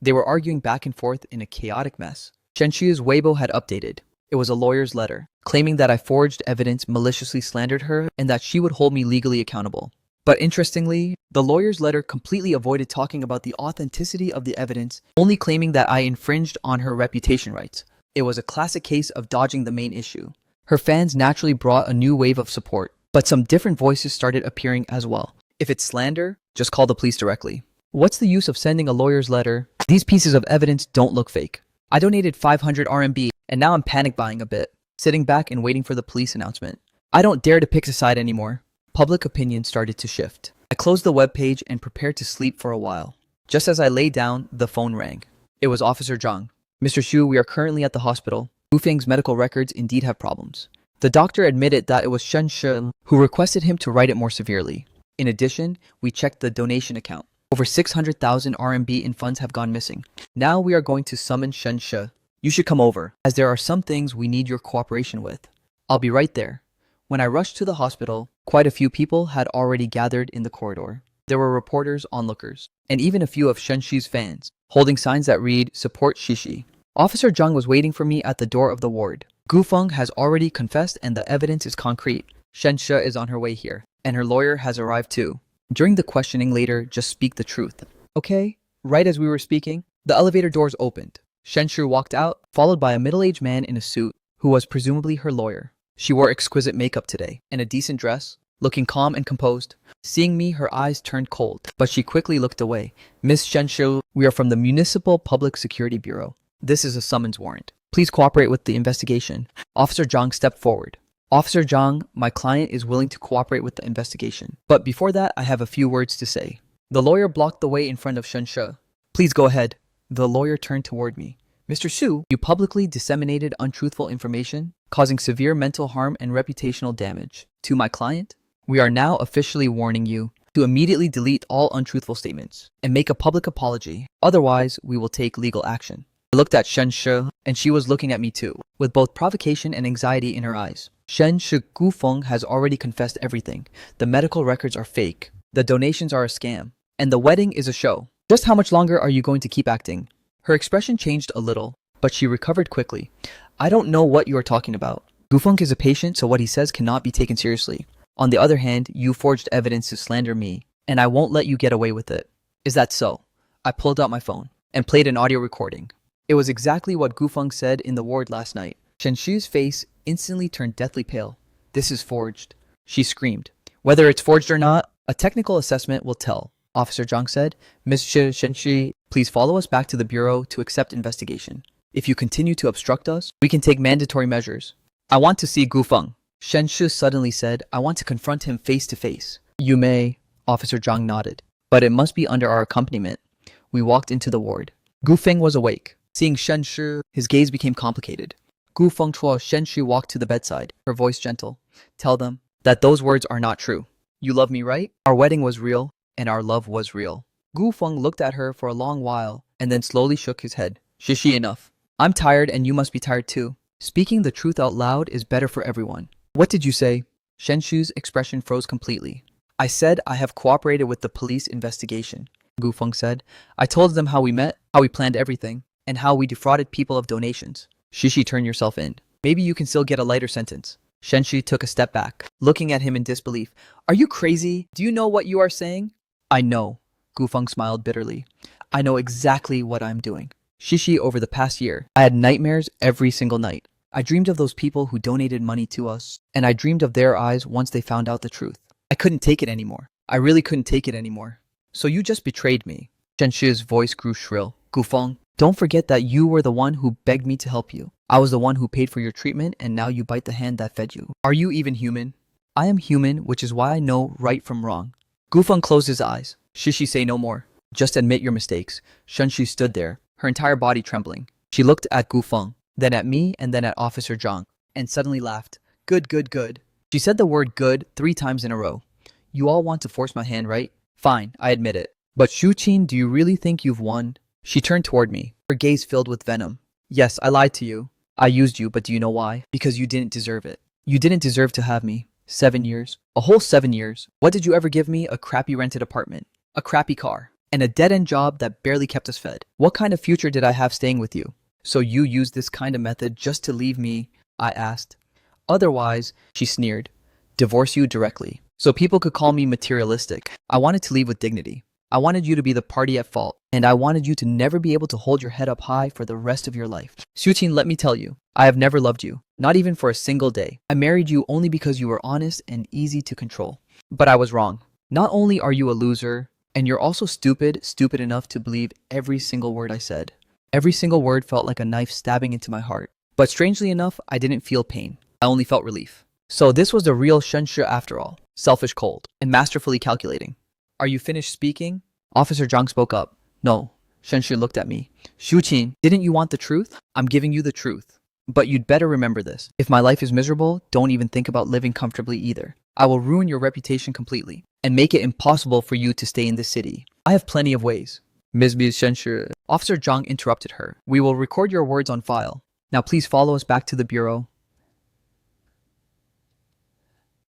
They were arguing back and forth in a chaotic mess. Shen Shu's Weibo had updated. It was a lawyer's letter, claiming that I forged evidence, maliciously slandered her, and that she would hold me legally accountable. But interestingly, the lawyer's letter completely avoided talking about the authenticity of the evidence, only claiming that I infringed on her reputation rights. It was a classic case of dodging the main issue. Her fans naturally brought a new wave of support, but some different voices started appearing as well. If it's slander, just call the police directly. What's the use of sending a lawyer's letter? These pieces of evidence don't look fake. I donated 500 RMB, and now I'm panic buying a bit, sitting back and waiting for the police announcement. I don't dare to pick a side anymore. Public opinion started to shift. I closed the webpage and prepared to sleep for a while. Just as I lay down, the phone rang. It was Officer Zhang. Mr. Xu, we are currently at the hospital. Gufeng's medical records indeed have problems. The doctor admitted that it was Shen Shu who requested him to write it more severely. In addition, we checked the donation account. Over 600,000 RMB in funds have gone missing. Now we are going to summon Shen Shu. You should come over, as there are some things we need your cooperation with. I'll be right there. When I rushed to the hospital, quite a few people had already gathered in the corridor. There were reporters, onlookers, and even a few of Shen Shu's fans, holding signs that read, "Support Shishi." Officer Zhang was waiting for me at the door of the ward. Gufeng has already confessed and the evidence is concrete. Shen Shu is on her way here, and her lawyer has arrived too. During the questioning later, just speak the truth. Okay? Right as we were speaking, the elevator doors opened. Shen Shu walked out, followed by a middle-aged man in a suit who was presumably her lawyer. She wore exquisite makeup today and a decent dress, looking calm and composed. Seeing me, her eyes turned cold, but she quickly looked away. Miss Shen Shu, we are from the Municipal Public Security Bureau. This is a summons warrant. Please cooperate with the investigation. Officer Zhang stepped forward. Officer Zhang, my client is willing to cooperate with the investigation. But before that, I have a few words to say. The lawyer blocked the way in front of Shen Shu. Please go ahead. The lawyer turned toward me. Mr. Su, you publicly disseminated untruthful information, causing severe mental harm and reputational damage to my client. We are now officially warning you to immediately delete all untruthful statements and make a public apology. Otherwise, we will take legal action. I looked at Shen Shu, and she was looking at me too, with both provocation and anxiety in her eyes. Shen Shu Gufeng has already confessed everything. The medical records are fake. The donations are a scam. And the wedding is a show. Just how much longer are you going to keep acting? Her expression changed a little, but she recovered quickly. I don't know what you are talking about. Gufeng is a patient, so what he says cannot be taken seriously. On the other hand, you forged evidence to slander me, and I won't let you get away with it. Is that so? I pulled out my phone and played an audio recording. It was exactly what Gufeng said in the ward last night. Shen Shu's face instantly turned deathly pale. This is forged, she screamed. Whether it's forged or not, a technical assessment will tell. Officer Zhang said, Ms. Shen Shu, please follow us back to the bureau to accept investigation. If you continue to obstruct us, we can take mandatory measures. I want to see Gufeng. Shen Shu suddenly said, I want to confront him face to face. You may, Officer Zhang nodded, but it must be under our accompaniment. We walked into the ward. Gufeng was awake. Seeing Shen Shu, his gaze became complicated. Gufeng Chuo Shen Shu walked to the bedside, her voice gentle. Tell them that those words are not true. You love me, right? Our wedding was real, and our love was real. Gufeng looked at her for a long while, and then slowly shook his head. Shishi, enough. I'm tired, and you must be tired too. Speaking the truth out loud is better for everyone. What did you say? Shen Shu's expression froze completely. I said I have cooperated with the police investigation, Gufeng said. I told them how we met, how we planned everything, and how we defrauded people of donations. Shishi, turn yourself in. Maybe you can still get a lighter sentence. Shen Shu took a step back, looking at him in disbelief. Are you crazy? Do you know what you are saying? I know. Gufeng smiled bitterly. I know exactly what I'm doing. Shishi, over the past year, I had nightmares every single night. I dreamed of those people who donated money to us, and I dreamed of their eyes once they found out the truth. I couldn't take it anymore. I really couldn't take it anymore. So you just betrayed me. Shen Shu's voice grew shrill. Gufeng, don't forget that you were the one who begged me to help you. I was the one who paid for your treatment, and now you bite the hand that fed you. Are you even human? I am human, which is why I know right from wrong. Gufeng closed his eyes. Shishi, say no more. Just admit your mistakes. Shen Shu stood there, her entire body trembling. She looked at Gufeng, then at me, and then at Officer Zhang, and suddenly laughed. Good, good, good. She said the word good 3 times in a row. You all want to force my hand, right? Fine, I admit it. But Shu Qin, do you really think you've won? She turned toward me, her gaze filled with venom. Yes, I lied to you. I used you, but do you know why? Because you didn't deserve it. You didn't deserve to have me. 7 years. A whole 7 years. What did you ever give me? A crappy rented apartment. A crappy car. And a dead-end job that barely kept us fed. What kind of future did I have staying with you? So you used this kind of method just to leave me? I asked. Otherwise, she sneered. Divorce you directly. So people could call me materialistic. I wanted to leave with dignity. I wanted you to be the party at fault, and I wanted you to never be able to hold your head up high for the rest of your life. Shu Qin, let me tell you, I have never loved you, not even for a single day. I married you only because you were honest and easy to control. But I was wrong. Not only are you a loser, and you're also stupid enough to believe every single word I said. Every single word felt like a knife stabbing into my heart. But strangely enough, I didn't feel pain. I only felt relief. So this was the real Shen Shu after all. Selfish, cold, and masterfully calculating. Are you finished speaking? Officer Zhang spoke up. No. Shen Shu looked at me. Shu Qin, didn't you want the truth? I'm giving you the truth. But you'd better remember this. If my life is miserable, don't even think about living comfortably either. I will ruin your reputation completely and make it impossible for you to stay in this city. I have plenty of ways. Ms. Shen Shu. Officer Zhang interrupted her. We will record your words on file. Now please follow us back to the bureau.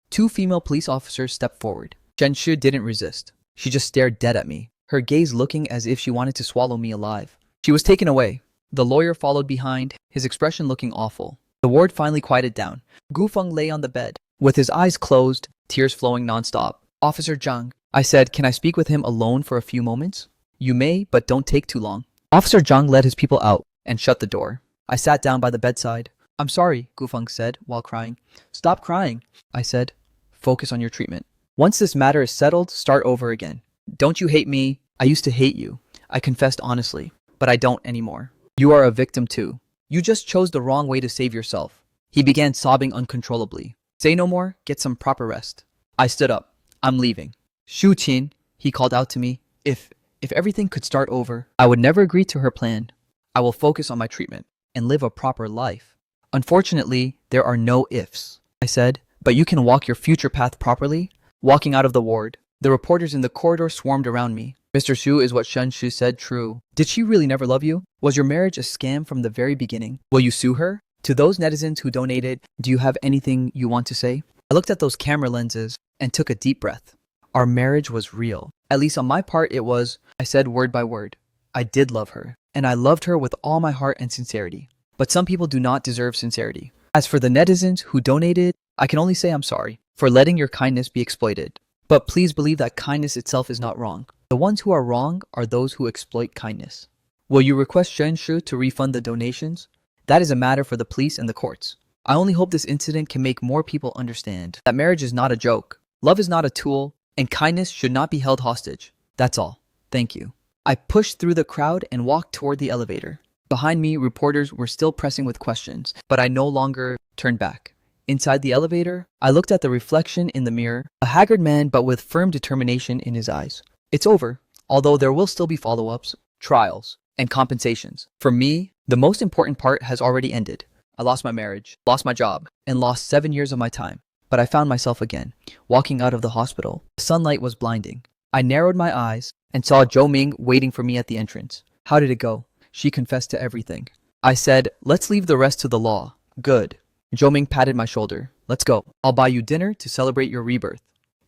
2 female police officers stepped forward. Shen Shu didn't resist. She just stared dead at me, her gaze looking as if she wanted to swallow me alive. She was taken away. The lawyer followed behind, his expression looking awful. The ward finally quieted down. Gufeng lay on the bed, with his eyes closed, tears flowing nonstop. Officer Zhang, I said, can I speak with him alone for a few moments? You may, but don't take too long. Officer Zhang led his people out. and shut the door. I sat down by the bedside. I'm sorry, Gufeng said while crying. Stop crying, I said. Focus on your treatment. Once this matter is settled, start over again. Don't you hate me? I used to hate you. I confessed honestly, but I don't anymore. You are a victim too. You just chose the wrong way to save yourself. He began sobbing uncontrollably. Say no more, get some proper rest. I stood up. I'm leaving. Shu Qin, he called out to me. If everything could start over, I would never agree to her plan. I will focus on my treatment and live a proper life. Unfortunately, there are no ifs, I said, but you can walk your future path properly. Walking out of the ward, the reporters in the corridor swarmed around me. Mr. Shu, is what Shen Shu said true? Did she really never love you? Was your marriage a scam from the very beginning? Will you sue her? To those netizens who donated, do you have anything you want to say? I looked at those camera lenses and took a deep breath. Our marriage was real. At least on my part it was, I said word by word. I did love her, and I loved her with all my heart and sincerity. But some people do not deserve sincerity. As for the netizens who donated, I can only say I'm sorry for letting your kindness be exploited. But please believe that kindness itself is not wrong. The ones who are wrong are those who exploit kindness. Will you request Shen Shu to refund the donations? That is a matter for the police and the courts. I only hope this incident can make more people understand that marriage is not a joke, love is not a tool, and kindness should not be held hostage. That's all. Thank you. I pushed through the crowd and walked toward the elevator. Behind me, reporters were still pressing with questions, but I no longer turned back. Inside the elevator, I looked at the reflection in the mirror, a haggard man but with firm determination in his eyes. It's over, although there will still be follow-ups, trials, and compensations. For me, the most important part has already ended. I lost my marriage, lost my job, and lost 7 years of my time. But I found myself again, walking out of the hospital. The sunlight was blinding. I narrowed my eyes and saw Zhou Ming waiting for me at the entrance. How did it go? She confessed to everything. I said, let's leave the rest to the law. Good. Zhou Ming patted my shoulder. Let's go. I'll buy you dinner to celebrate your rebirth.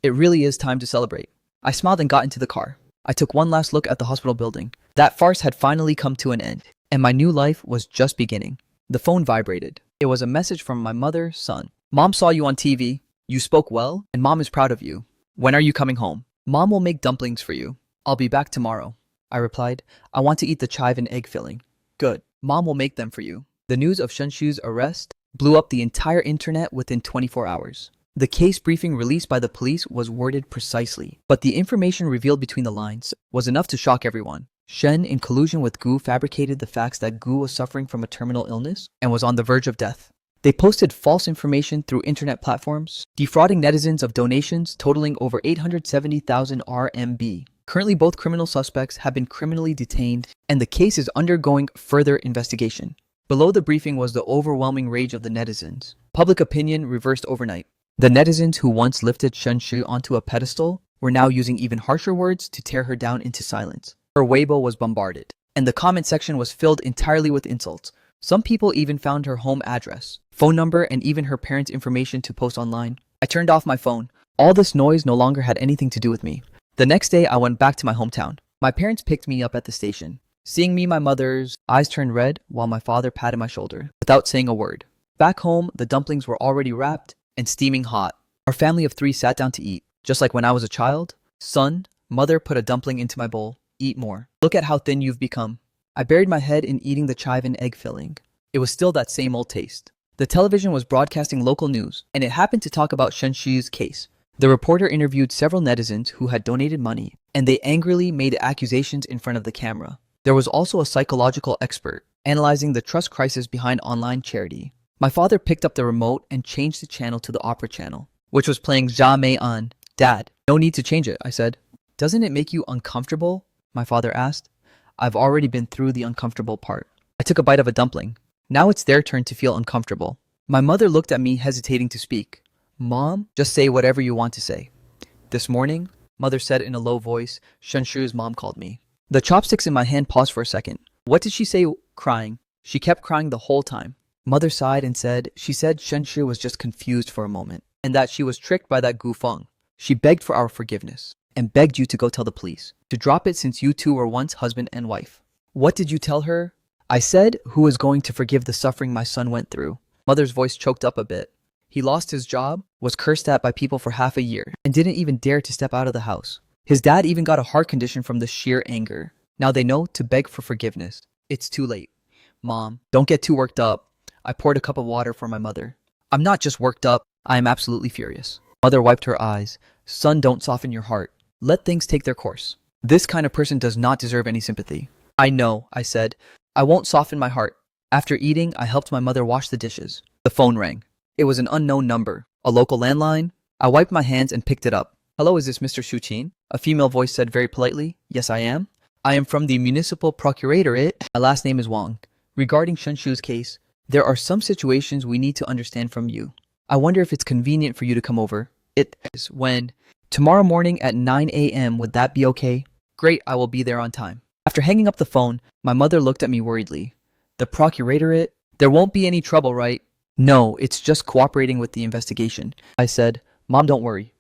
It really is time to celebrate. I smiled and got into the car. I took one last look at the hospital building. That farce had finally come to an end, and my new life was just beginning. The phone vibrated. It was a message from my mother, son. Mom saw you on TV. You spoke well, and Mom is proud of you. When are you coming home? Mom will make dumplings for you. I'll be back tomorrow. I replied, I want to eat the chive and egg filling. Good. Mom will make them for you. The news of Shen Shu's arrest blew up the entire internet within 24 hours. The case briefing released by the police was worded precisely, but the information revealed between the lines was enough to shock everyone. Shen, in collusion with Gu, fabricated the facts that Gu was suffering from a terminal illness and was on the verge of death. They posted false information through internet platforms, defrauding netizens of donations totaling over 870,000 RMB. Currently, both criminal suspects have been criminally detained, and the case is undergoing further investigation. Below the briefing was the overwhelming rage of the netizens. Public opinion reversed overnight. The netizens who once lifted Shen Shu onto a pedestal were now using even harsher words to tear her down into silence. Her Weibo was bombarded, and the comment section was filled entirely with insults. Some people even found her home address, phone number, and even her parents' information to post online. I turned off my phone. All this noise no longer had anything to do with me. The next day, I went back to my hometown. My parents picked me up at the station. Seeing me, my mother's eyes turned red while my father patted my shoulder without saying a word. Back home, the dumplings were already wrapped and steaming hot. Our family of 3 sat down to eat. Just like when I was a child, son, mother put a dumpling into my bowl. Eat more. Look at how thin you've become. I buried my head in eating the chive and egg filling. It was still that same old taste. The television was broadcasting local news, and it happened to talk about Shen Shu's case. The reporter interviewed several netizens who had donated money, and they angrily made accusations in front of the camera. There was also a psychological expert analyzing the trust crisis behind online charity. My father picked up the remote and changed the channel to the opera channel, which was playing Jia Mei An. Dad, no need to change it, I said. Doesn't it make you uncomfortable? My father asked. I've already been through the uncomfortable part. I took a bite of a dumpling. Now it's their turn to feel uncomfortable. My mother looked at me, hesitating to speak. Mom, just say whatever you want to say. This morning, Mother said in a low voice, Shen Shu's mom called me. The chopsticks in my hand paused for a second. What did she say? Crying. She kept crying the whole time. Mother sighed and said, she said Shen Shu was just confused for a moment, and that she was tricked by that Gu Feng. She begged for our forgiveness, and begged you to go tell the police, to drop it since you two were once husband and wife. What did you tell her? I said, who is going to forgive the suffering my son went through? Mother's voice choked up a bit. He lost his job, was cursed at by people for half a year, and didn't even dare to step out of the house. His dad even got a heart condition from the sheer anger. Now they know to beg for forgiveness. It's too late. Mom, don't get too worked up. I poured a cup of water for my mother. I'm not just worked up, I am absolutely furious. Mother wiped her eyes. Son, don't soften your heart. Let things take their course. This kind of person does not deserve any sympathy. I know, I said. I won't soften my heart. After eating, I helped my mother wash the dishes. The phone rang. It was an unknown number. A local landline? I wiped my hands and picked it up. Hello, is this Mr. Shuqin? A female voice said very politely. Yes, I am. I am from the Municipal Procuratorate. My last name is Wang. Regarding Shenshu's case, there are some situations we need to understand from you. I wonder if it's convenient for you to come over. It is when? Tomorrow morning at 9 a.m. Would that be okay? Great, I will be there on time. After hanging up the phone, my mother looked at me worriedly. The Procuratorate? There won't be any trouble, right? No, it's just cooperating with the investigation. I said, Mom, don't worry.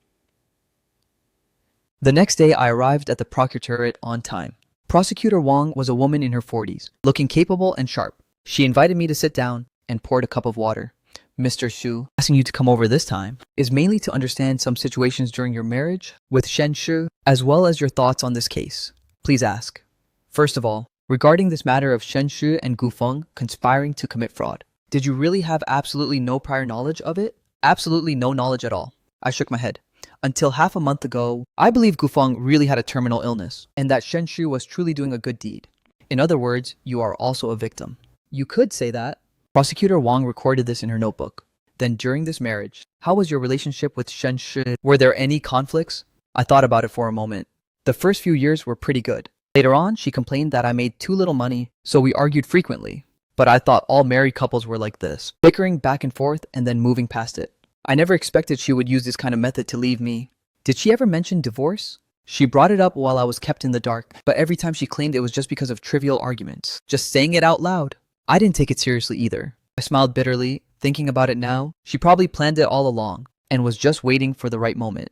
The next day, I arrived at the Procuratorate on time. Prosecutor Wang was a woman in her 40s, looking capable and sharp. She invited me to sit down and poured a cup of water. Mr. Shu, asking you to come over this time is mainly to understand some situations during your marriage with Shen Shu, as well as your thoughts on this case. Please ask. First of all, regarding this matter of Shen Shu and Gu Feng conspiring to commit fraud, did you really have absolutely no prior knowledge of it? Absolutely no knowledge at all. I shook my head. Until half a month ago, I believed Gu Feng really had a terminal illness and that Shen Shu was truly doing a good deed. In other words, you are also a victim. You could say that. Prosecutor Wang recorded this in her notebook. Then during this marriage, how was your relationship with Shen Shu? Were there any conflicts? I thought about it for a moment. The first few years were pretty good. Later on, she complained that I made too little money, so we argued frequently. But I thought all married couples were like this, bickering back and forth and then moving past it. I never expected she would use this kind of method to leave me. Did she ever mention divorce? She brought it up while I was kept in the dark, but every time she claimed it was just because of trivial arguments. Just saying it out loud. I didn't take it seriously either. I smiled bitterly, thinking about it now. She probably planned it all along and was just waiting for the right moment.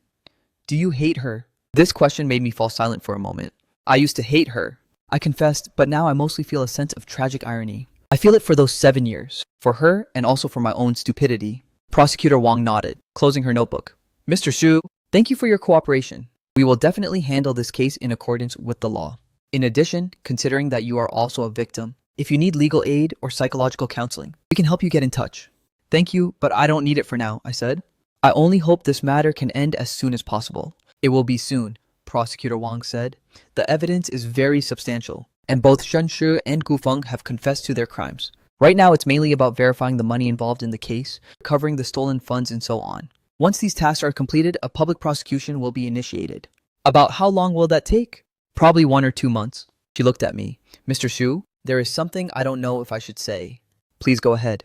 Do you hate her? This question made me fall silent for a moment. I used to hate her, I confessed, but now I mostly feel a sense of tragic irony. I feel it for those 7 years, for her and also for my own stupidity. Prosecutor Wang nodded, closing her notebook. Mr. Shu, thank you for your cooperation. We will definitely handle this case in accordance with the law. In addition, considering that you are also a victim, if you need legal aid or psychological counseling, we can help you get in touch. Thank you, but I don't need it for now, I said. I only hope this matter can end as soon as possible. It will be soon, Prosecutor Wang said. The evidence is very substantial, and both Shen Shu and Gu Feng have confessed to their crimes. Right now, it's mainly about verifying the money involved in the case, recovering the stolen funds, and so on. Once these tasks are completed, a public prosecution will be initiated. About how long will that take? Probably 1 or 2 months. She looked at me. Mr. Shu, there is something I don't know if I should say. Please go ahead.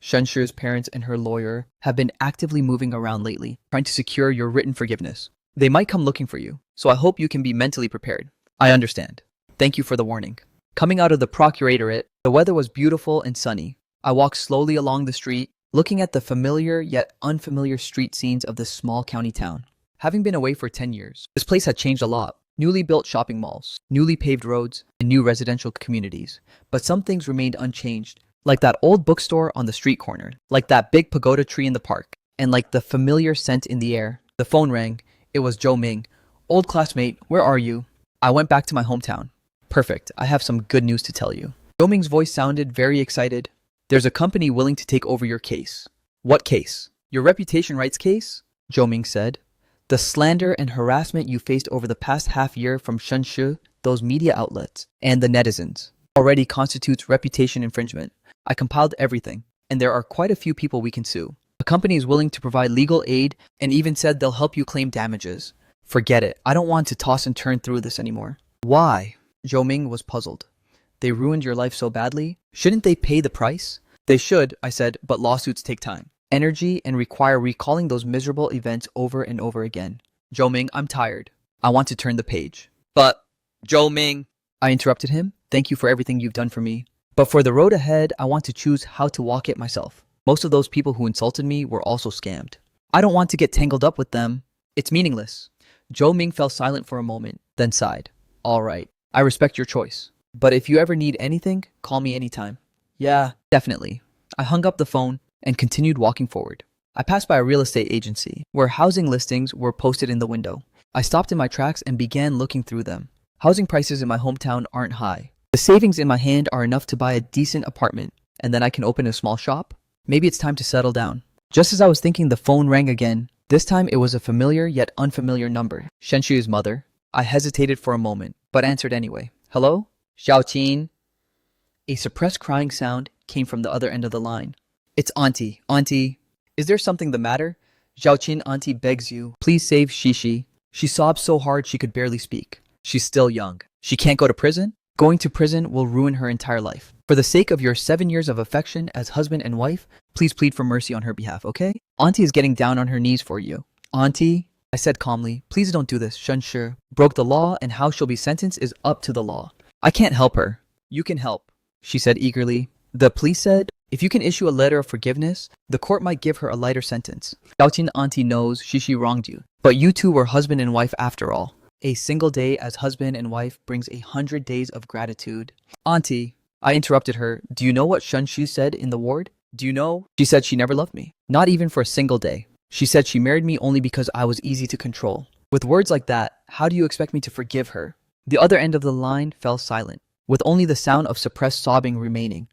Shen Shu's parents and her lawyer have been actively moving around lately, trying to secure your written forgiveness. They might come looking for you, so I hope you can be mentally prepared. I understand. Thank you for the warning. Coming out of the Procuratorate, the weather was beautiful and sunny. I walked slowly along the street, looking at the familiar yet unfamiliar street scenes of this small county town. Having been away for 10 years, this place had changed a lot. Newly built shopping malls, newly paved roads, and new residential communities. But some things remained unchanged, like that old bookstore on the street corner, like that big pagoda tree in the park, and like the familiar scent in the air. The phone rang. It was Zhou Ming. Old classmate, where are you? I went back to my hometown. Perfect, I have some good news to tell you. Zhou Ming's voice sounded very excited. There's a company willing to take over your case. What case? Your reputation rights case? Zhou Ming said. The slander and harassment you faced over the past half year from Shen Shu, those media outlets, and the netizens already constitutes reputation infringement. I compiled everything, and there are quite a few people we can sue. A company is willing to provide legal aid and even said they'll help you claim damages. Forget it. I don't want to toss and turn through this anymore. Why? Zhou Ming was puzzled. They ruined your life so badly? Shouldn't they pay the price? They should, I said, but lawsuits take time, energy, and require recalling those miserable events over and over again. Zhou Ming, I'm tired. I want to turn the page. But, Zhou Ming, I interrupted him. Thank you for everything you've done for me. But for the road ahead, I want to choose how to walk it myself. Most of those people who insulted me were also scammed. I don't want to get tangled up with them. It's meaningless. Zhou Ming fell silent for a moment, then sighed. All right, I respect your choice. But if you ever need anything, call me anytime. Yeah, definitely. I hung up the phone and continued walking forward. I passed by a real estate agency where housing listings were posted in the window. I stopped in my tracks and began looking through them. Housing prices in my hometown aren't high, The savings in my hand are enough to buy a decent apartment, and then I can open a small shop. Maybe it's time to settle down. Just as I was thinking, the phone rang again. This time it was a familiar yet unfamiliar number. Shenshu's mother. I hesitated for a moment, but answered anyway. Hello? Xiaoqin? A suppressed crying sound came from the other end of the line. It's Auntie. Auntie, is there something the matter? Xiaoqin, Auntie begs you, please save Shishi. She sobbed so hard she could barely speak. She's still young. She can't go to prison? Going to prison will ruin her entire life. For the sake of your 7 years of affection as husband and wife, please plead for mercy on her behalf, okay? Auntie is getting down on her knees for you. Auntie, I said calmly, please don't do this. Shenshi broke the law, and how she'll be sentenced is up to the law. I can't help her. You can help, she said eagerly. The police said, if you can issue a letter of forgiveness, the court might give her a lighter sentence. Xiaoqin, Auntie knows Shishi wronged you, but you two were husband and wife after all. A single day as husband and wife brings 100 days of gratitude. Auntie, I interrupted her, do you know what Shenshi said in the ward? Do you know? She said she never loved me. Not even for a single day. She said she married me only because I was easy to control. With words like that, how do you expect me to forgive her? The other end of the line fell silent, with only the sound of suppressed sobbing remaining.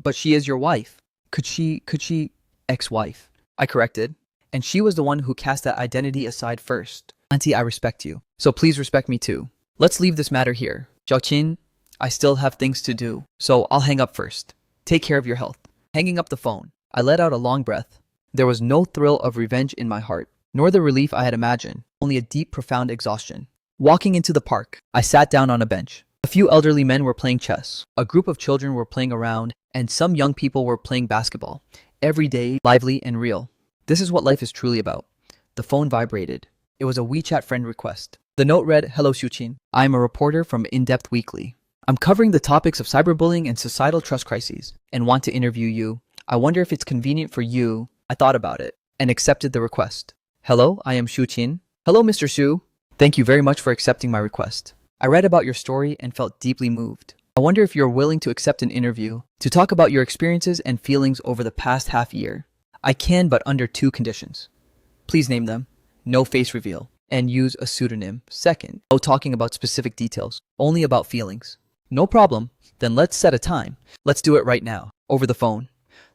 But she is your wife. Could she, ex-wife? I corrected. And she was the one who cast that identity aside first. Auntie, I respect you. So please respect me too. Let's leave this matter here. Xiaoqin, I still have things to do, so I'll hang up first. Take care of your health. Hanging up the phone, I let out a long breath. There was no thrill of revenge in my heart, nor the relief I had imagined, only a deep, profound exhaustion. Walking into the park, I sat down on a bench. A few elderly men were playing chess. A group of children were playing around, and some young people were playing basketball. Every day, lively and real. This is what life is truly about. The phone vibrated. It was a WeChat friend request. The note read, Hello Xiaoqin. I am a reporter from In-Depth Weekly. I'm covering the topics of cyberbullying and societal trust crises, and want to interview you. I wonder if it's convenient for you. I thought about it, and accepted the request. Hello, I am Xiaoqin. Hello, Mr. Xu. Thank you very much for accepting my request. I read about your story and felt deeply moved. I wonder if you're willing to accept an interview to talk about your experiences and feelings over the past half year. I can, but under 2 conditions. Please name them. No face reveal. And use a pseudonym. Second, no talking about specific details. Only about feelings. No problem. Then let's set a time. Let's do it right now. Over the phone.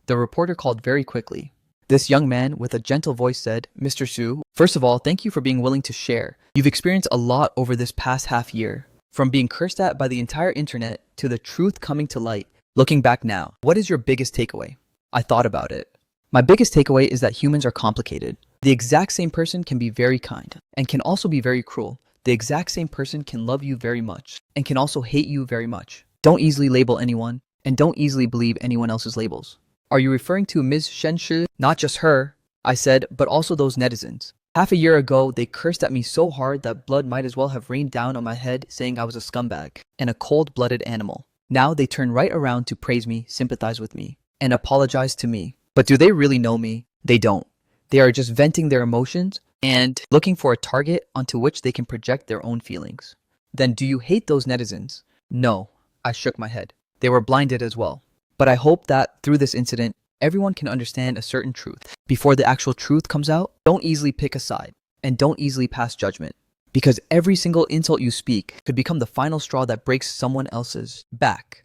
The reporter called very quickly. This young man with a gentle voice said, Mr. Xu, first of all, thank you for being willing to share. You've experienced a lot over this past half year. From being cursed at by the entire internet to the truth coming to light. Looking back now, what is your biggest takeaway? I thought about it. My biggest takeaway is that humans are complicated. The exact same person can be very kind and can also be very cruel. The exact same person can love you very much and can also hate you very much. Don't easily label anyone, and don't easily believe anyone else's labels. Are you referring to Ms. Shenshi? Not just her, I said, but also those netizens. Half a year ago, they cursed at me so hard that blood might as well have rained down on my head, saying I was a scumbag and a cold-blooded animal. Now they turn right around to praise me, sympathize with me, and apologize to me. But do they really know me? They don't. They are just venting their emotions and looking for a target onto which they can project their own feelings. Then do you hate those netizens? No, I shook my head. They were blinded as well. But I hope that through this incident, everyone can understand a certain truth. Before the actual truth comes out, don't easily pick a side and don't easily pass judgment. Because every single insult you speak could become the final straw that breaks someone else's back.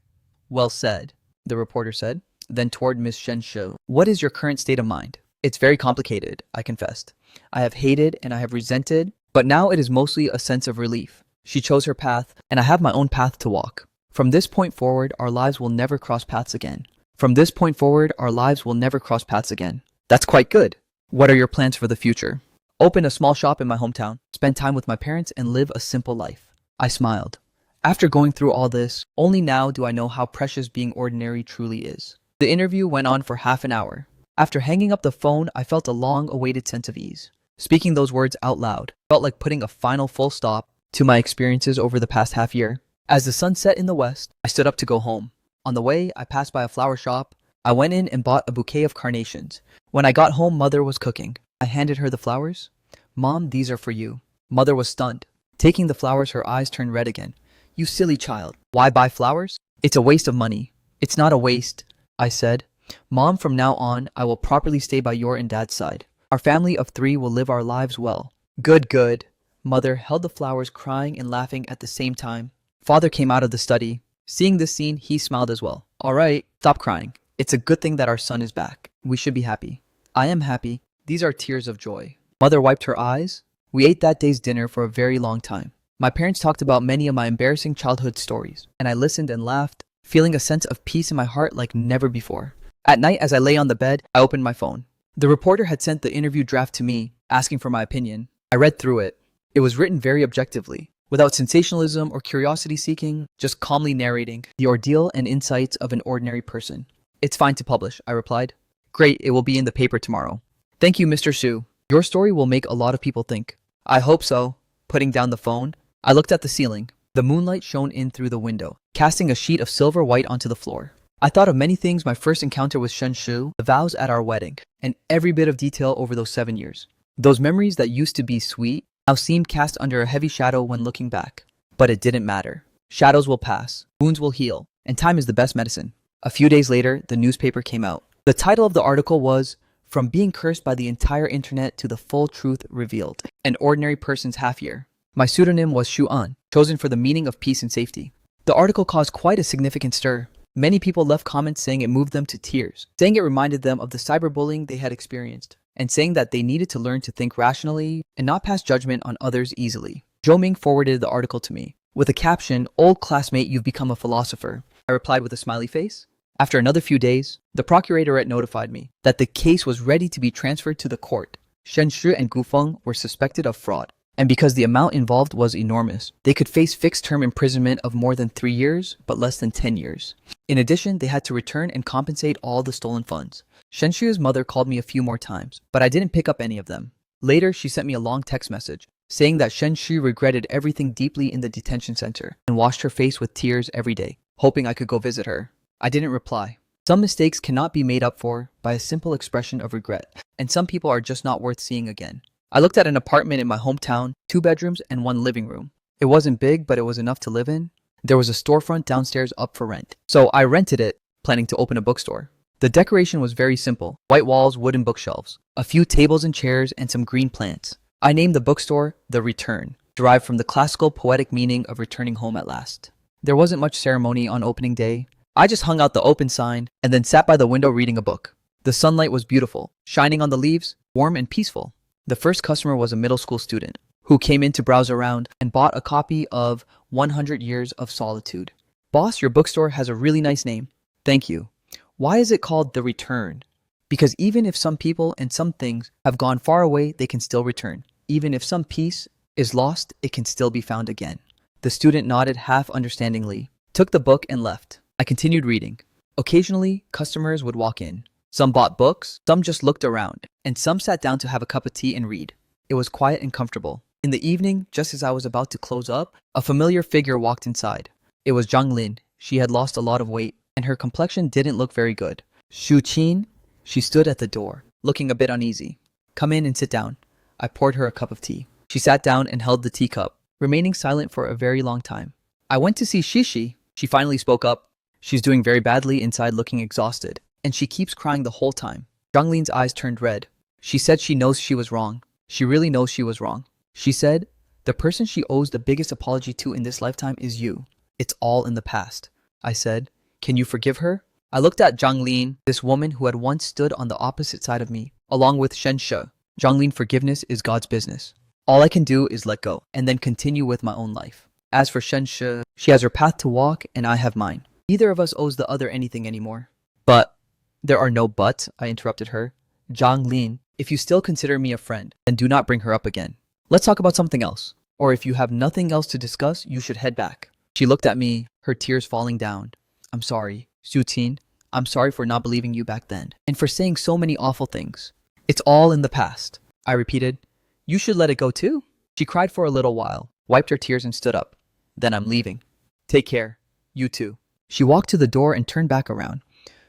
Well said, the reporter said. Then toward Miss Shenshi, what is your current state of mind? It's very complicated, I confessed. I have hated and I have resented, but now it is mostly a sense of relief. She chose her path, and I have my own path to walk. From this point forward, our lives will never cross paths again. From this point forward, our lives will never cross paths again. That's quite good. What are your plans for the future? Open a small shop in my hometown, spend time with my parents, and live a simple life. I smiled. After going through all this, only now do I know how precious being ordinary truly is. The interview went on for half an hour. After hanging up the phone, I felt a long-awaited sense of ease. Speaking those words out loud felt like putting a final full stop to my experiences over the past half year. As the sun set in the west, I stood up to go home. On the way, I passed by a flower shop. I went in and bought a bouquet of carnations. When I got home, Mother was cooking. I handed her the flowers. Mom, these are for you. Mother was stunned. Taking the flowers, her eyes turned red again. You silly child. Why buy flowers? It's a waste of money. It's not a waste, I said. Mom, from now on, I will properly stay by your and Dad's side. Our family of 3 will live our lives well. Good, good. Mother held the flowers, crying and laughing at the same time. Father came out of the study. Seeing this scene, he smiled as well. All right, stop crying. It's a good thing that our son is back. We should be happy. I am happy. These are tears of joy. Mother wiped her eyes. We ate that day's dinner for a very long time. My parents talked about many of my embarrassing childhood stories, and I listened and laughed, feeling a sense of peace in my heart like never before. At night, as I lay on the bed, I opened my phone. The reporter had sent the interview draft to me, asking for my opinion. I read through it. It was written very objectively, without sensationalism or curiosity seeking, just calmly narrating the ordeal and insights of an ordinary person. It's fine to publish, I replied. Great, it will be in the paper tomorrow. Thank you, Mr. Su. Your story will make a lot of people think. I hope so. Putting down the phone, I looked at the ceiling. The moonlight shone in through the window, casting a sheet of silver white onto the floor. I thought of many things: my first encounter with Shen Shu, the vows at our wedding, and every bit of detail over those 7 years. Those memories that used to be sweet now seemed cast under a heavy shadow when looking back. But it didn't matter. Shadows will pass, wounds will heal, and time is the best medicine. A few days later, the newspaper came out. The title of the article was "From Being Cursed by the Entire Internet to the Full Truth Revealed: An Ordinary Person's Half Year." My pseudonym was Shu An, chosen for the meaning of peace and safety. The article caused quite a significant stir. Many people left comments saying it moved them to tears, saying it reminded them of the cyberbullying they had experienced, and saying that they needed to learn to think rationally and not pass judgment on others easily. Zhou Ming forwarded the article to me, with a caption, "Old classmate, you've become a philosopher." I replied with a smiley face. After another few days, the procuratorate notified me that the case was ready to be transferred to the court. Shen Shi and Gu Feng were suspected of fraud, and because the amount involved was enormous, they could face fixed-term imprisonment of more than 3 years, but less than 10 years. In addition, they had to return and compensate all the stolen funds. Shen Shu's mother called me a few more times, but I didn't pick up any of them. Later, she sent me a long text message, saying that Shen Shu regretted everything deeply in the detention center and washed her face with tears every day, hoping I could go visit her. I didn't reply. Some mistakes cannot be made up for by a simple expression of regret, and some people are just not worth seeing again. I looked at an apartment in my hometown, 2 bedrooms and 1 living room. It wasn't big, but it was enough to live in. There was a storefront downstairs up for rent, so I rented it, planning to open a bookstore. The decoration was very simple: white walls, wooden bookshelves, a few tables and chairs, and some green plants. I named the bookstore The Return, derived from the classical poetic meaning of returning home at last. There wasn't much ceremony on opening day. I just hung out the open sign and then sat by the window reading a book. The sunlight was beautiful, shining on the leaves, warm and peaceful. The first customer was a middle school student who came in to browse around and bought a copy of 100 Years of Solitude. "Boss, your bookstore has a really nice name." "Thank you." "Why is it called The Return?" "Because even if some people and some things have gone far away, they can still return. Even if some peace is lost, it can still be found again." The student nodded half understandingly, took the book and left. I continued reading. Occasionally, customers would walk in. Some bought books, some just looked around, and some sat down to have a cup of tea and read. It was quiet and comfortable. In the evening, just as I was about to close up, a familiar figure walked inside. It was Zhang Lin. She had lost a lot of weight, and her complexion didn't look very good. "Shu Qin?" She stood at the door, looking a bit uneasy. "Come in and sit down." I poured her a cup of tea. She sat down and held the teacup, remaining silent for a very long time. "I went to see Shishi." She finally spoke up. "She's doing very badly inside, looking exhausted, and she keeps crying the whole time." Zhang Lin's eyes turned red. She said she knows she was wrong. She really knows she was wrong. She said, "The person she owes the biggest apology to in this lifetime is you. It's all in the past." I said, "Can you forgive her?" I looked at Zhang Lin, this woman who had once stood on the opposite side of me, along with Shen She. Zhang Lin, forgiveness is God's business. All I can do is let go, and then continue with my own life. As for Shen She, she has her path to walk, and I have mine. Neither of us owes the other anything anymore. "But..." "There are no buts," I interrupted her. "Zhang Lin, if you still consider me a friend, then do not bring her up again. Let's talk about something else. Or if you have nothing else to discuss, you should head back." She looked at me, her tears falling down. "I'm sorry, Su Tin. I'm sorry for not believing you back then, and for saying so many awful things. It's all in the past." I repeated, "You should let it go too." She cried for a little while, wiped her tears and stood up. "Then I'm leaving. Take care. You too." She walked to the door and turned back around.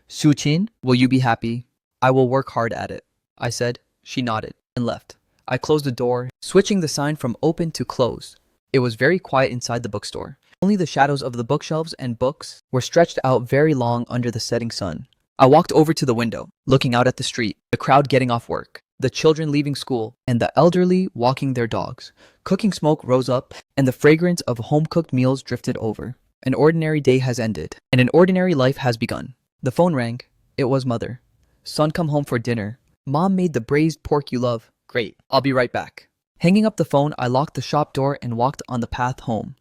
"Su Qin, will you be happy?" "I will work hard at it," I said. She nodded and left. I closed the door, switching the sign from open to closed. It was very quiet inside the bookstore. Only the shadows of the bookshelves and books were stretched out very long under the setting sun. I walked over to the window, looking out at the street, the crowd getting off work, the children leaving school, and the elderly walking their dogs. Cooking smoke rose up, and the fragrance of home-cooked meals drifted over. An ordinary day has ended, and an ordinary life has begun. The phone rang. It was Mother. Son, come home for dinner. Mom made the braised pork you love. Great, I'll be right back. Hanging up the phone, I locked the shop door and walked on the path home.